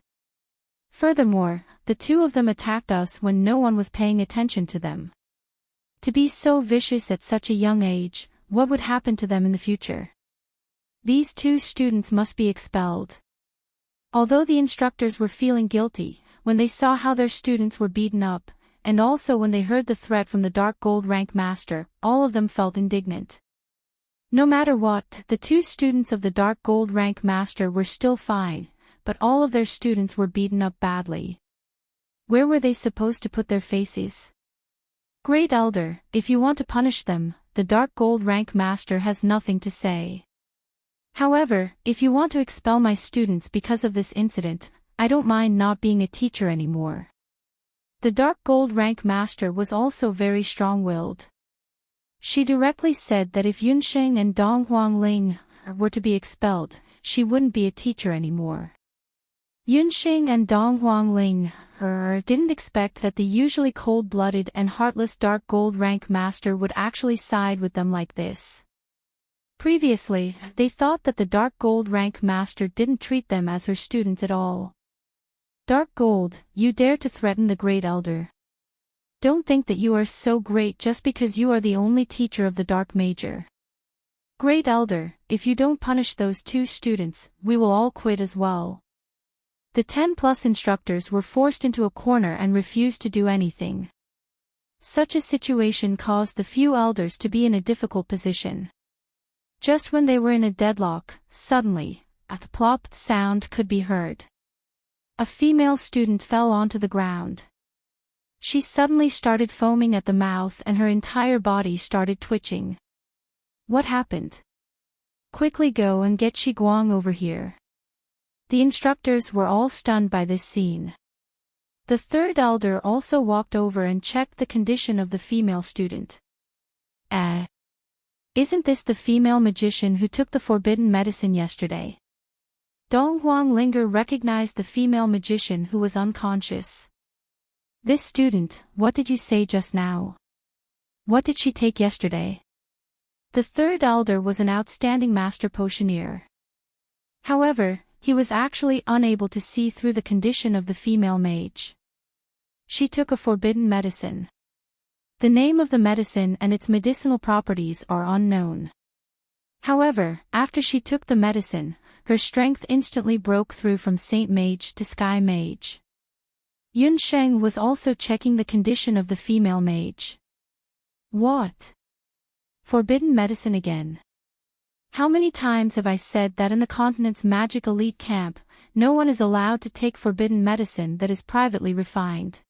Furthermore, the two of them attacked us when no one was paying attention to them. To be so vicious at such a young age, what would happen to them in the future? These 2 students must be expelled. Although the instructors were feeling guilty, when they saw how their students were beaten up, and also when they heard the threat from the dark gold rank master, all of them felt indignant. No matter what, the 2 students of the dark gold rank master were still fine, but all of their students were beaten up badly. Where were they supposed to put their faces? Great elder, if you want to punish them, the dark gold rank master has nothing to say. However, if you want to expel my students because of this incident, I don't mind not being a teacher anymore. The dark gold rank master was also very strong-willed. She directly said that if Yunsheng and Dong Huangling were to be expelled, she wouldn't be a teacher anymore. Yunsheng and Dong Huangling didn't expect that the usually cold-blooded and heartless dark gold rank master would actually side with them like this. Previously, they thought that the dark gold rank master didn't treat them as her students at all. Dark Gold, you dare to threaten the great elder. Don't think that you are so great just because you are the only teacher of the dark major. Great elder, if you don't punish those 2 students, we will all quit as well. The 10+ instructors were forced into a corner and refused to do anything. Such a situation caused the few elders to be in a difficult position. Just when they were in a deadlock, suddenly, a plop sound could be heard. A female student fell onto the ground. She suddenly started foaming at the mouth and her entire body started twitching. What happened? Quickly go and get Shi Guang over here. The instructors were all stunned by this scene. The 3rd elder also walked over and checked the condition of the female student. Isn't this the female magician who took the forbidden medicine yesterday? Dong Huanglinger recognized the female magician who was unconscious. This student, what did you say just now? What did she take yesterday? The 3rd elder was an outstanding master potioneer. However, he was actually unable to see through the condition of the female mage. She took a forbidden medicine. The name of the medicine and its medicinal properties are unknown. However, after she took the medicine, her strength instantly broke through from Saint Mage to Sky Mage. Yunsheng was also checking the condition of the female mage. What? Forbidden medicine again. How many times have I said that in the continent's magic elite camp, no one is allowed to take forbidden medicine that is privately refined?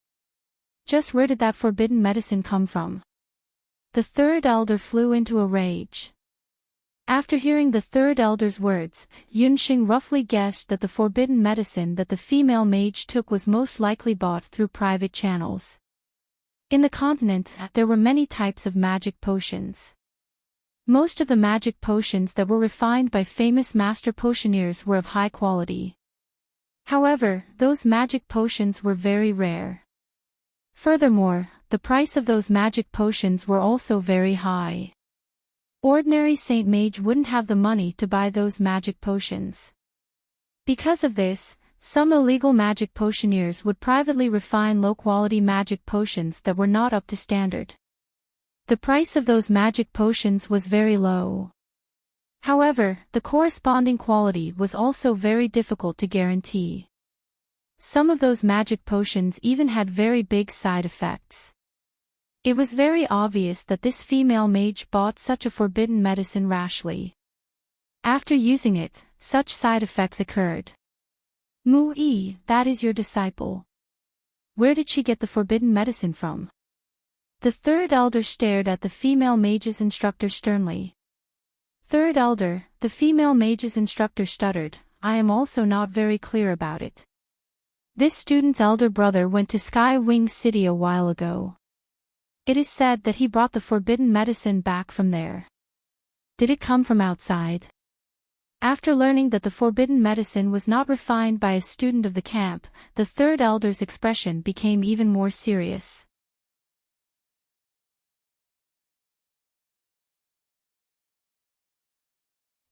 Just where did that forbidden medicine come from? The 3rd elder flew into a rage. After hearing the 3rd elder's words, Yunsheng roughly guessed that the forbidden medicine that the female mage took was most likely bought through private channels. In the continent, there were many types of magic potions. Most of the magic potions that were refined by famous master potioneers were of high quality. However, those magic potions were very rare. Furthermore, the price of those magic potions were also very high. Ordinary Saint Mage wouldn't have the money to buy those magic potions. Because of this, some illegal magic potioneers would privately refine low-quality magic potions that were not up to standard. The price of those magic potions was very low. However, the corresponding quality was also very difficult to guarantee. Some of those magic potions even had very big side effects. It was very obvious that this female mage bought such a forbidden medicine rashly. After using it, such side effects occurred. Mu-yi, that is your disciple. Where did she get the forbidden medicine from? The third elder stared at the female mage's instructor sternly. Third elder, the female mage's instructor stuttered, I am also not very clear about it. This student's elder brother went to Sky Wing City a while ago. It is said that he brought the forbidden medicine back from there. Did it come from outside? After learning that the forbidden medicine was not refined by a student of the camp, the third elder's expression became even more serious.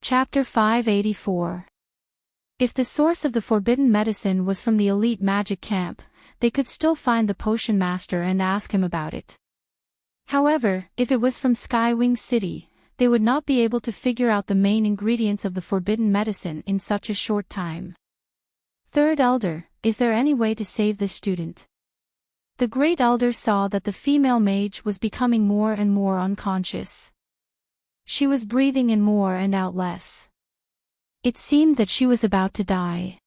Chapter 584. If the source of the forbidden medicine was from the elite magic camp, they could still find the potion master and ask him about it. However, if it was from Skywing City, they would not be able to figure out the main ingredients of the forbidden medicine in such a short time. Third elder, is there any way to save this student? The great elder saw that the female mage was becoming more and more unconscious. She was breathing in more and out less. It seemed that she was about to die.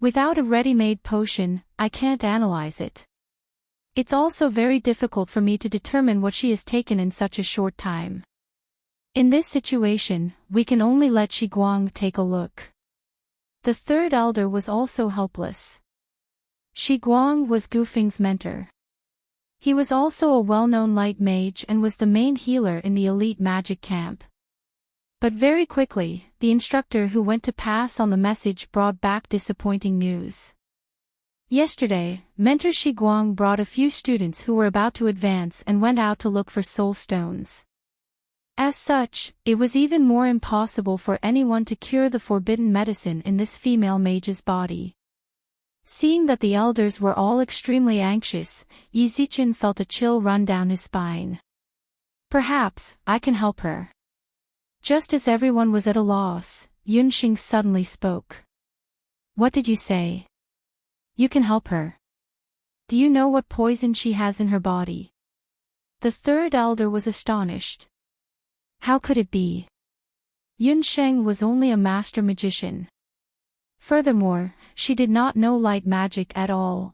Without a ready-made potion, I can't analyze it. It's also very difficult for me to determine what she has taken in such a short time. In this situation, we can only let Shi Guang take a look. The third elder was also helpless. Shi Guang was Gufeng's mentor. He was also a well-known light mage and was the main healer in the elite magic camp. But very quickly, the instructor who went to pass on the message brought back disappointing news. Yesterday, Mentor Shi Guang brought a few students who were about to advance and went out to look for soul stones. As such, it was even more impossible for anyone to cure the forbidden medicine in this female mage's body. Seeing that the elders were all extremely anxious, Yi Zichen felt a chill run down his spine. Perhaps, I can help her. Just as everyone was at a loss, Yunxing suddenly spoke. What did you say? You can help her. Do you know what poison she has in her body? The third elder was astonished. How could it be? Yunsheng was only a master magician. Furthermore, she did not know light magic at all.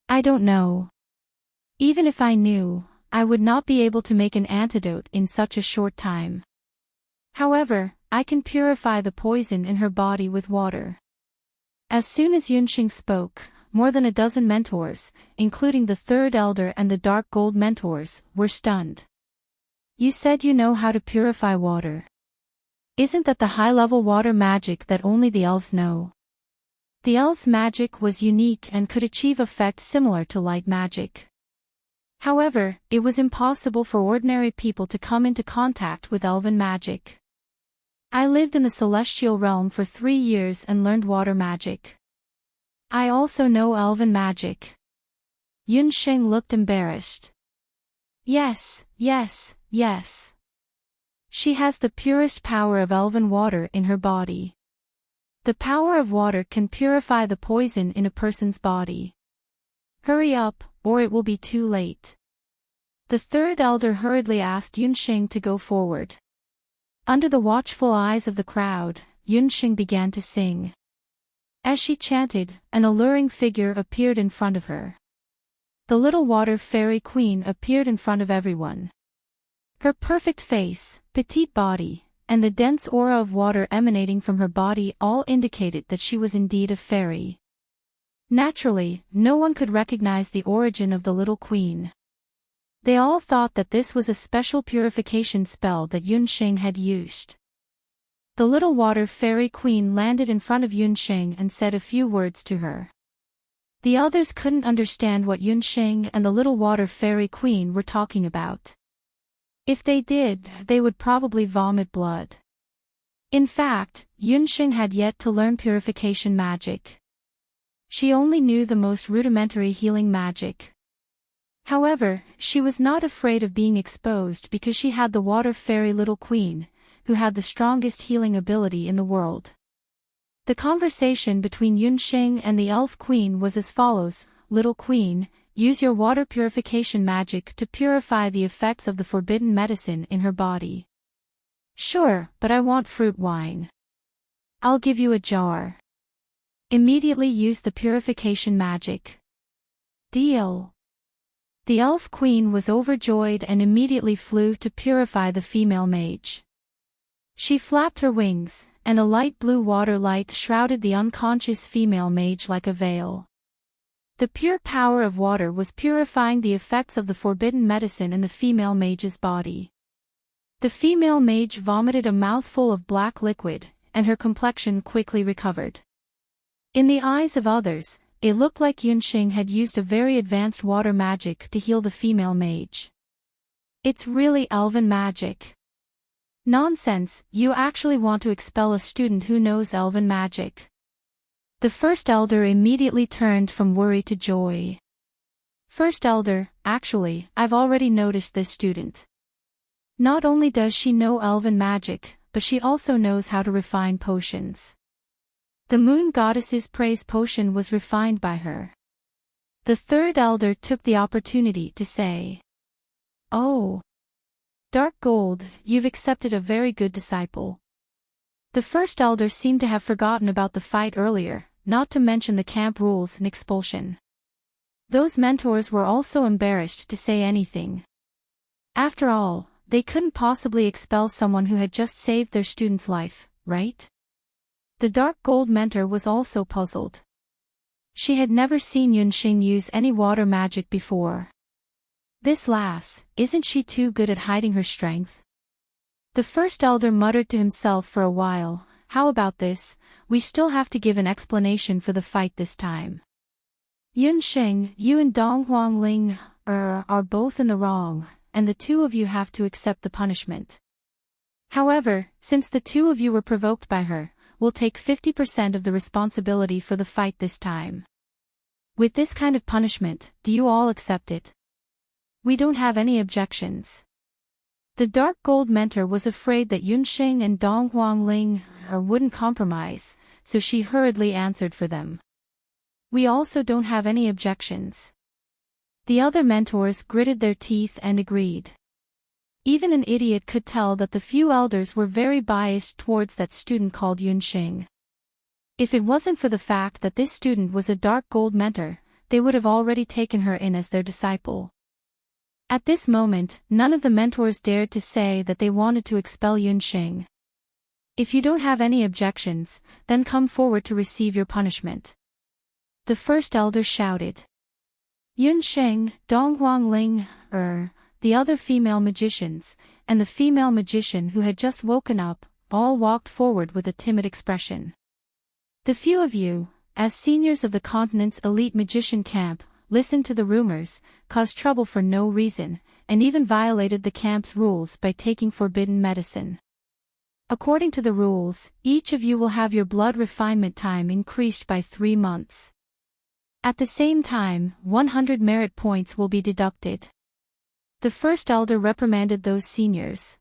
I don't know. Even if I knew, I would not be able to make an antidote in such a short time. However, I can purify the poison in her body with water. As soon as Yunxing spoke, more than a dozen mentors, including the third elder and the dark gold mentors, were stunned. You said you know how to purify water. Isn't that the high-level water magic that only the elves know? The elves' magic was unique and could achieve effects similar to light magic. However, it was impossible for ordinary people to come into contact with elven magic. I lived in the celestial realm for 3 years and learned water magic. I also know elven magic. Yunsheng looked embarrassed. Yes. She has the purest power of elven water in her body. The power of water can purify the poison in a person's body. Hurry up, or it will be too late. The third elder hurriedly asked Yunxing to go forward. Under the watchful eyes of the crowd, Yunxing began to sing. As she chanted, an alluring figure appeared in front of her. The little water fairy queen appeared in front of everyone. Her perfect face, petite body, and the dense aura of water emanating from her body all indicated that she was indeed a fairy. Naturally, no one could recognize the origin of the little queen. They all thought that this was a special purification spell that Yunxing had used. The little water fairy queen landed in front of Yunxing and said a few words to her. The others couldn't understand what Yunxing and the little water fairy queen were talking about. If they did, they would probably vomit blood. In fact, Yunxing had yet to learn purification magic. She only knew the most rudimentary healing magic. However, she was not afraid of being exposed because she had the water fairy little queen, who had the strongest healing ability in the world. The conversation between Yunxing and the elf queen was as follows: "Little queen, use your water purification magic to purify the effects of the forbidden medicine in her body." "Sure, but I want fruit wine." "I'll give you a jar." "Immediately use the purification magic." "Deal." The elf queen was overjoyed and immediately flew to purify the female mage. She flapped her wings, and a light blue water light shrouded the unconscious female mage like a veil. The pure power of water was purifying the effects of the forbidden medicine in the female mage's body. The female mage vomited a mouthful of black liquid, and her complexion quickly recovered. In the eyes of others, it looked like Yunxing had used a very advanced water magic to heal the female mage. "It's really elven magic." "Nonsense, you actually want to expel a student who knows elven magic." The first elder immediately turned from worry to joy. "First elder, actually, I've already noticed this student. Not only does she know elven magic, but she also knows how to refine potions. The moon goddess's praise potion was refined by her." The third elder took the opportunity to say, "Oh, Dark Gold, you've accepted a very good disciple." The first elder seemed to have forgotten about the fight earlier, not to mention the camp rules and expulsion. Those mentors were also embarrassed to say anything. After all, they couldn't possibly expel someone who had just saved their student's life, right? The Dark Gold mentor was also puzzled. She had never seen Yunxing use any water magic before. This lass, isn't she too good at hiding her strength? The first elder muttered to himself for a while, "How about this, we still have to give an explanation for the fight this time. Yunxing, you and Dong Huangling are both in the wrong, and the two of you have to accept the punishment. However, since the two of you were provoked by her, we'll take 50% of the responsibility for the fight this time. With this kind of punishment, do you all accept it?" "We don't have any objections." The Dark Gold mentor was afraid that Yunxing and Dong Huangling wouldn't compromise, so she hurriedly answered for them. "We also don't have any objections." The other mentors gritted their teeth and agreed. Even an idiot could tell that the few elders were very biased towards that student called Yunxing. If it wasn't for the fact that this student was a Dark Gold mentor, they would have already taken her in as their disciple. At this moment, none of the mentors dared to say that they wanted to expel Yunxing. "If you don't have any objections, then come forward to receive your punishment," the first elder shouted. Yunxing, Dong Huangling, the other female magicians, and the female magician who had just woken up, all walked forward with a timid expression. "The few of you, as seniors of the continent's elite magician camp, listened to the rumors, caused trouble for no reason, and even violated the camp's rules by taking forbidden medicine. According to the rules, each of you will have your blood refinement time increased by 3 months. At the same time, 100 merit points will be deducted." The first elder reprimanded those seniors.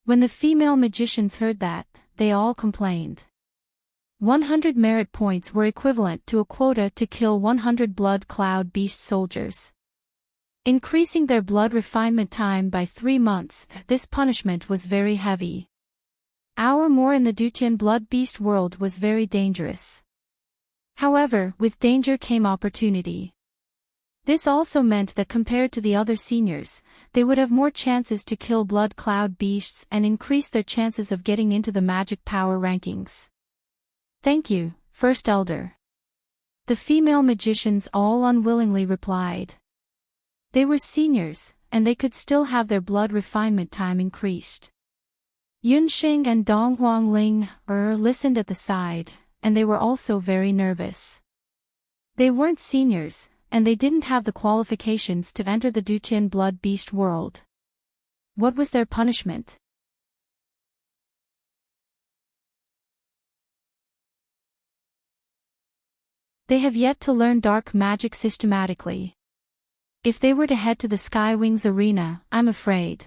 When the female magicians heard that, they all complained. 100 merit points were equivalent to a quota to kill 100 blood cloud beast soldiers. Increasing their blood refinement time by 3 months, this punishment was very heavy. Hour more in the Dutian blood beast world was very dangerous. However, with danger came opportunity. This also meant that compared to the other seniors, they would have more chances to kill blood cloud beasts and increase their chances of getting into the magic power rankings. "Thank you, First Elder." The female magicians all unwillingly replied. They were seniors, and they could still have their blood refinement time increased. Yunxing and Dong Huangling listened at the side, and they were also very nervous. They weren't seniors, and they didn't have the qualifications to enter the Dutian blood beast world. What was their punishment? They have yet to learn dark magic systematically. If they were to head to the Sky Wings arena, I'm afraid.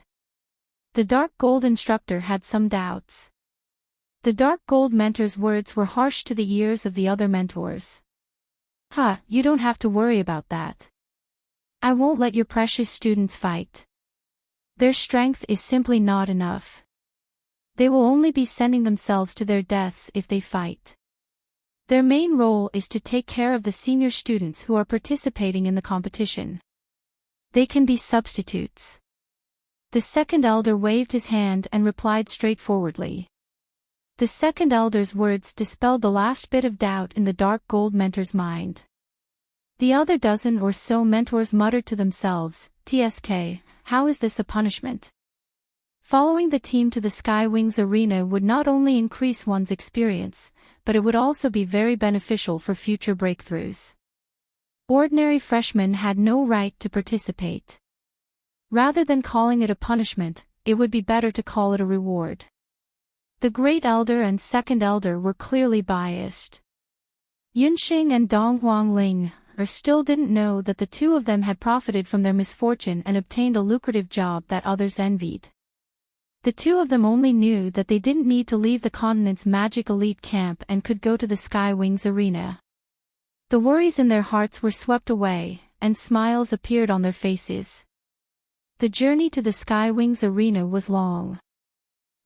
The Dark Gold instructor had some doubts. The Dark Gold mentor's words were harsh to the ears of the other mentors. You don't have to worry about that. I won't let your precious students fight. Their strength is simply not enough. They will only be sending themselves to their deaths if they fight. Their main role is to take care of the senior students who are participating in the competition. They can be substitutes. The second elder waved his hand and replied straightforwardly. The second elder's words dispelled the last bit of doubt in the Dark Gold mentor's mind. The other dozen or so mentors muttered to themselves, "TSK, how is this a punishment?" Following the team to the Sky Wings arena would not only increase one's experience, but it would also be very beneficial for future breakthroughs. Ordinary freshmen had no right to participate. Rather than calling it a punishment, it would be better to call it a reward. The Great Elder and Second Elder were clearly biased. Yunxing and Dong Huangling still didn't know that the two of them had profited from their misfortune and obtained a lucrative job that others envied. The two of them only knew that they didn't need to leave the continent's magic elite camp and could go to the Sky Wings arena. The worries in their hearts were swept away, and smiles appeared on their faces. The journey to the Sky Wings arena was long.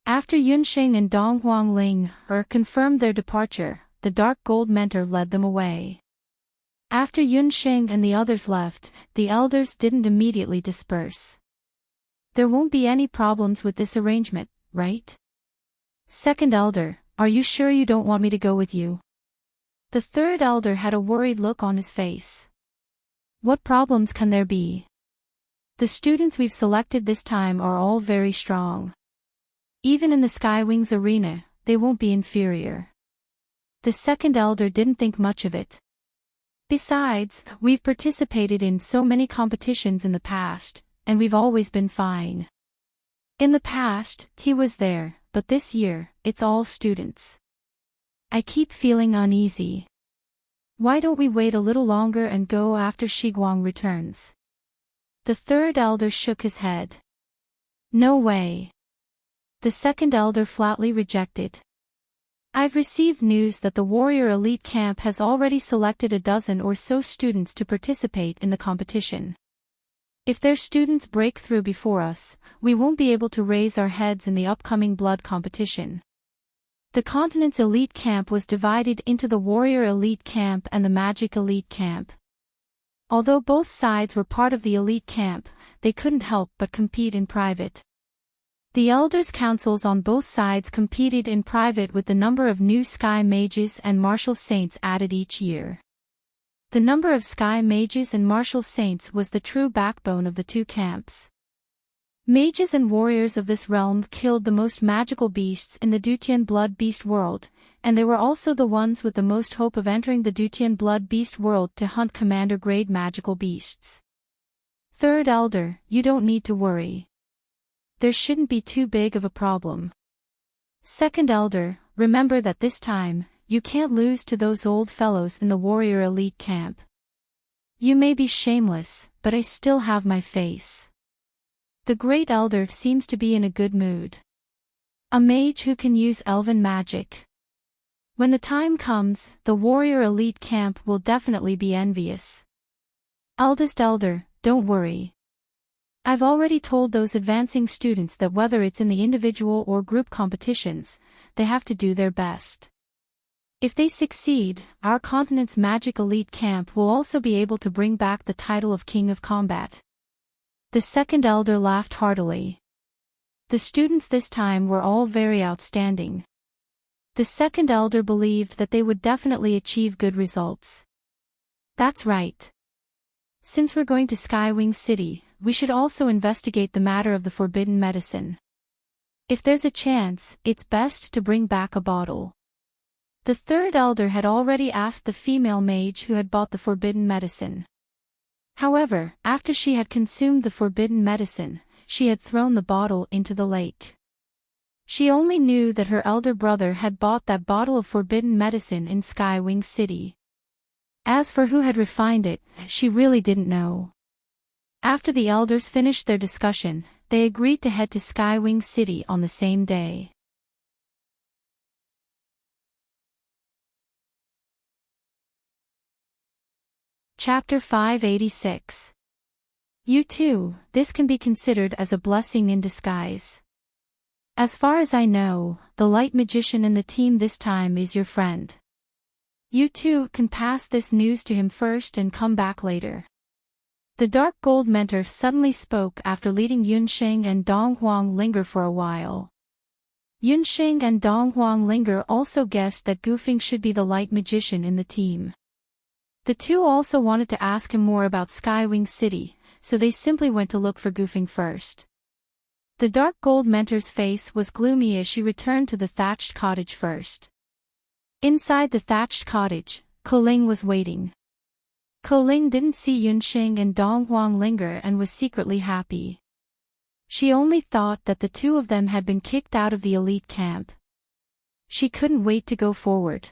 After Yunxing and Dong Huangling confirmed their departure, the Dark Gold mentor led them away. After Yunxing and the others left, the elders didn't immediately disperse. There won't be any problems with this arrangement, right? Second elder, are you sure you don't want me to go with you? The third elder had a worried look on his face. What problems can there be? The students we've selected this time are all very strong. Even in the Sky Wings arena, they won't be inferior. The second elder didn't think much of it. Besides, we've participated in so many competitions in the past, and we've always been fine. In the past, he was there, but this year, it's all students. I keep feeling uneasy. Why don't we wait a little longer and go after Shiguang returns? The third elder shook his head. No way. The second elder flatly rejected. I've received news that the Warrior Elite Camp has already selected a dozen or so students to participate in the competition. If their students break through before us, we won't be able to raise our heads in the upcoming blood competition. The continent's elite camp was divided into the Warrior Elite Camp and the Magic Elite Camp. Although both sides were part of the elite camp, they couldn't help but compete in private. The elders' councils on both sides competed in private with the number of new sky mages and martial saints added each year. The number of sky mages and martial saints was the true backbone of the two camps. Mages and warriors of this realm killed the most magical beasts in the Dutian blood beast world, and they were also the ones with the most hope of entering the Dutian blood beast world to hunt commander-grade magical beasts. Third elder, you don't need to worry. There shouldn't be too big of a problem. Second elder, remember that this time, you can't lose to those old fellows in the warrior elite camp. You may be shameless, but I still have my face. The great elder seems to be in a good mood. A mage who can use elven magic. When the time comes, the warrior elite camp will definitely be envious. Eldest elder, don't worry. I've already told those advancing students that whether it's in the individual or group competitions, they have to do their best. If they succeed, our continent's magic elite camp will also be able to bring back the title of King of Combat. The second elder laughed heartily. The students this time were all very outstanding. The second elder believed that they would definitely achieve good results. That's right. Since we're going to Skywing City, we should also investigate the matter of the forbidden medicine. If there's a chance, it's best to bring back a bottle. The third elder had already asked the female mage who had bought the forbidden medicine. However, after she had consumed the forbidden medicine, she had thrown the bottle into the lake. She only knew that her elder brother had bought that bottle of forbidden medicine in Skywing City. As for who had refined it, she really didn't know. After the elders finished their discussion, they agreed to head to Skywing City on the same day. Chapter 586. You too, this can be considered as a blessing in disguise. As far as I know, the light magician in the team this time is your friend. You too can pass this news to him first and come back later. The dark gold mentor suddenly spoke after letting Yunxing and Donghuang linger for a while. Yunxing and Donghuang linger also guessed that Gufing should be the light magician in the team. The two also wanted to ask him more about Skywing City, so they simply went to look for Gufing first. The dark gold mentor's face was gloomy as she returned to the thatched cottage first. Inside the thatched cottage, Koling was waiting. Koling didn't see Yunxing and Donghuang linger and was secretly happy. She only thought that the two of them had been kicked out of the elite camp. She couldn't wait to go forward.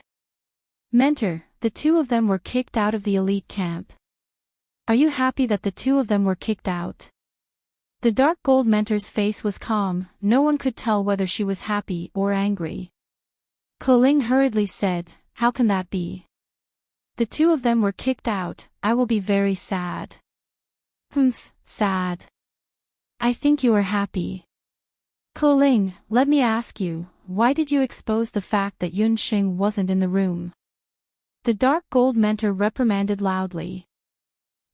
Mentor, the two of them were kicked out of the elite camp. Are you happy that the two of them were kicked out? The dark gold mentor's face was calm, no one could tell whether she was happy or angry. Koling hurriedly said, "How can that be? The two of them were kicked out, I will be very sad." Sad. I think you are happy. Koling, let me ask you, why did you expose the fact that Yunxing wasn't in the room? The dark gold mentor reprimanded loudly.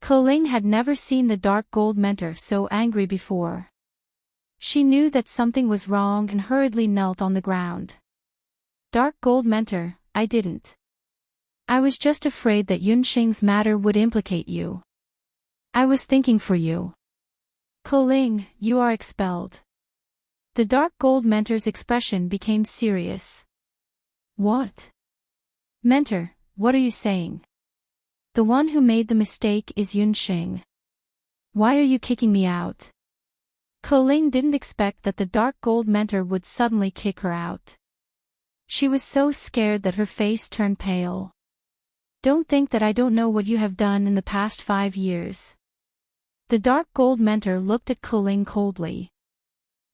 Koling had never seen the dark gold mentor so angry before. She knew that something was wrong and hurriedly knelt on the ground. Dark gold mentor, I didn't. I was just afraid that Yunxing's matter would implicate you. I was thinking for you. Koling, you are expelled. The dark gold mentor's expression became serious. What? Mentor, what are you saying? The one who made the mistake is Yunxing. Why are you kicking me out? Koling didn't expect that the dark gold mentor would suddenly kick her out. She was so scared that her face turned pale. Don't think that I don't know what you have done in the past 5 years. The dark gold mentor looked at Koling coldly.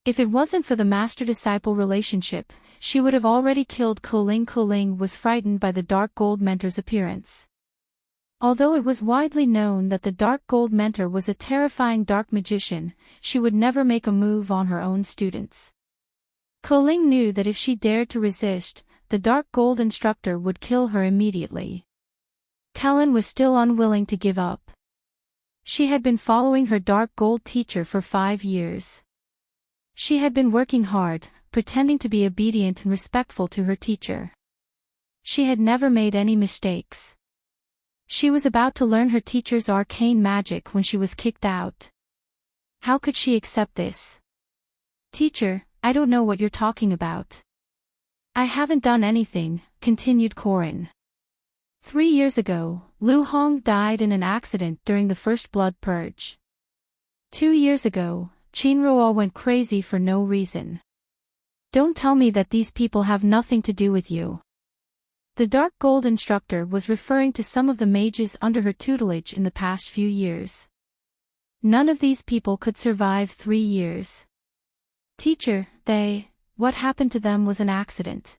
If it wasn't for the master-disciple relationship, she would have already killed Koling. Koling was frightened by the dark gold mentor's appearance. Although it was widely known that the dark gold mentor was a terrifying dark magician, she would never make a move on her own students. Koling knew that if she dared to resist, the dark gold instructor would kill her immediately. Kellen was still unwilling to give up. She had been following her dark gold teacher for 5 years. She had been working hard, pretending to be obedient and respectful to her teacher. She had never made any mistakes. She was about to learn her teacher's arcane magic when she was kicked out. How could she accept this? Teacher, I don't know what you're talking about. I haven't done anything, continued Corin. 3 years ago, Lu Hong died in an accident during the first blood purge. 2 years ago, Qinruo went crazy for no reason. Don't tell me that these people have nothing to do with you. The dark gold instructor was referring to some of the mages under her tutelage in the past few years. None of these people could survive 3 years. Teacher, what happened to them was an accident.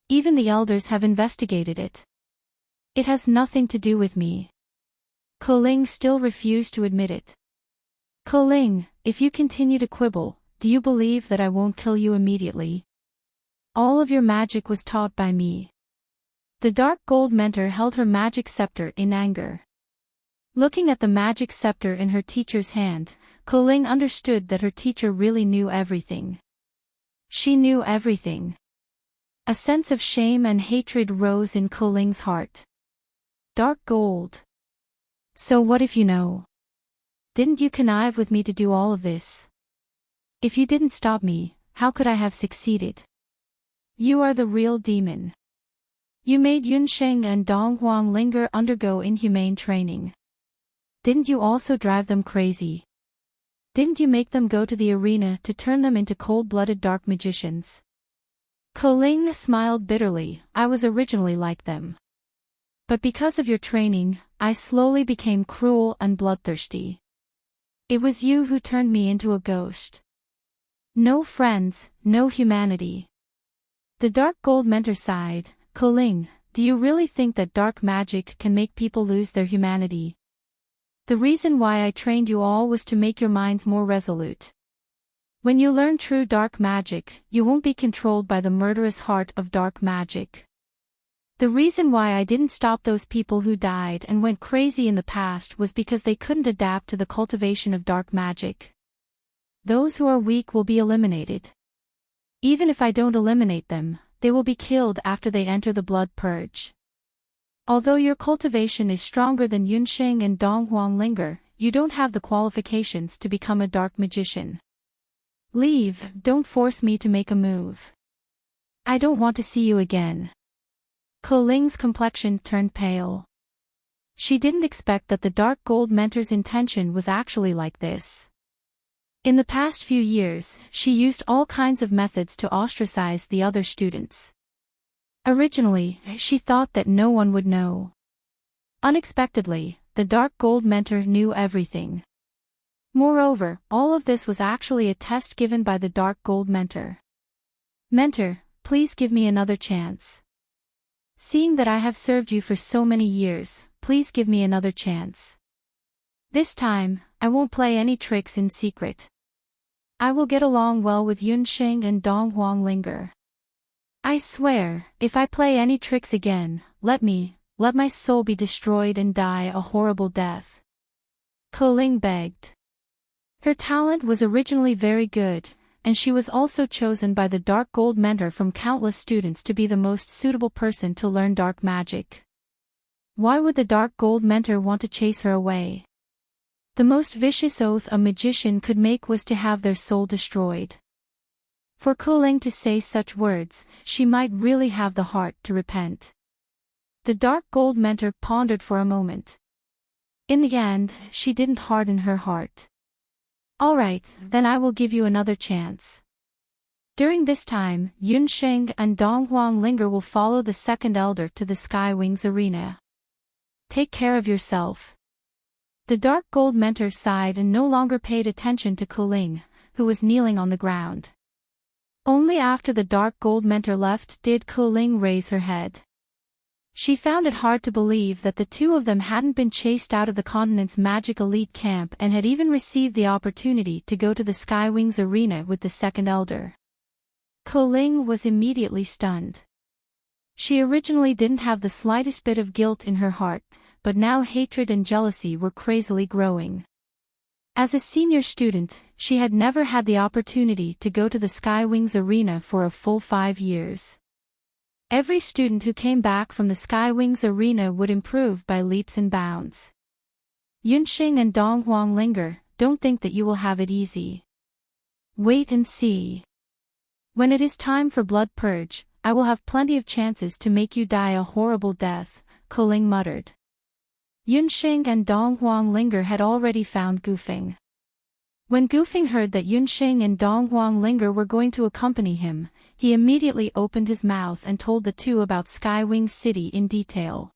Even the elders have investigated it. It has nothing to do with me. Koling still refused to admit it. Koling, if you continue to quibble, do you believe that I won't kill you immediately? All of your magic was taught by me. The dark gold mentor held her magic scepter in anger. Looking at the magic scepter in her teacher's hand, Koling understood that her teacher really knew everything. She knew everything. A sense of shame and hatred rose in Koling's heart. Dark gold. So what if you know? Didn't you connive with me to do all of this? If you didn't stop me, how could I have succeeded? You are the real demon. You made Yunsheng and Donghuang Linger undergo inhumane training. Didn't you also drive them crazy? Didn't you make them go to the arena to turn them into cold-blooded dark magicians? Koling smiled bitterly. I was originally like them. But because of your training, I slowly became cruel and bloodthirsty. It was you who turned me into a ghost. No friends, no humanity. The Dark Gold Mentor sighed. Koling, do you really think that dark magic can make people lose their humanity? The reason why I trained you all was to make your minds more resolute. When you learn true dark magic, you won't be controlled by the murderous heart of dark magic. The reason why I didn't stop those people who died and went crazy in the past was because they couldn't adapt to the cultivation of dark magic. Those who are weak will be eliminated. Even if I don't eliminate them, they will be killed after they enter the blood purge. Although your cultivation is stronger than Yunsheng and Donghuang Linger, you don't have the qualifications to become a dark magician. Leave, don't force me to make a move. I don't want to see you again. Koling's complexion turned pale. She didn't expect that the Dark Gold Mentor's intention was actually like this. In the past few years, she used all kinds of methods to ostracize the other students. Originally, she thought that no one would know. Unexpectedly, the Dark Gold Mentor knew everything. Moreover, all of this was actually a test given by the Dark Gold Mentor. Mentor, please give me another chance. Seeing that I have served you for so many years, please give me another chance. This time, I won't play any tricks in secret. I will get along well with Yunsheng and Donghuang Linger. I swear, if I play any tricks again, let my soul be destroyed and die a horrible death. Koling begged. Her talent was originally very good, and she was also chosen by the Dark Gold Mentor from countless students to be the most suitable person to learn dark magic. Why would the Dark Gold Mentor want to chase her away? The most vicious oath a magician could make was to have their soul destroyed. For Koling to say such words, she might really have the heart to repent. The Dark Gold Mentor pondered for a moment. In the end, she didn't harden her heart. All right, then I will give you another chance. During this time, Yunsheng and Donghuang Linger will follow the second elder to the Sky Wings arena. Take care of yourself. The Dark Gold Mentor sighed and no longer paid attention to Koling, who was kneeling on the ground. Only after the Dark Gold Mentor left did Koling raise her head. She found it hard to believe that the two of them hadn't been chased out of the continent's magic elite camp and had even received the opportunity to go to the Skywings arena with the second elder. Koling was immediately stunned. She originally didn't have the slightest bit of guilt in her heart, but now hatred and jealousy were crazily growing. As a senior student, she had never had the opportunity to go to the Skywings arena for a full 5 years. Every student who came back from the Skywings arena would improve by leaps and bounds. Yunsheng and Donghuang Linger, don't think that you will have it easy. Wait and see. When it is time for blood purge, I will have plenty of chances to make you die a horrible death, Koling muttered. Yunsheng and Donghuang Linger had already found Gufeng. When Gufeng heard that Yunsheng and Donghuang Linger were going to accompany him, he immediately opened his mouth and told the two about Skywing City in detail.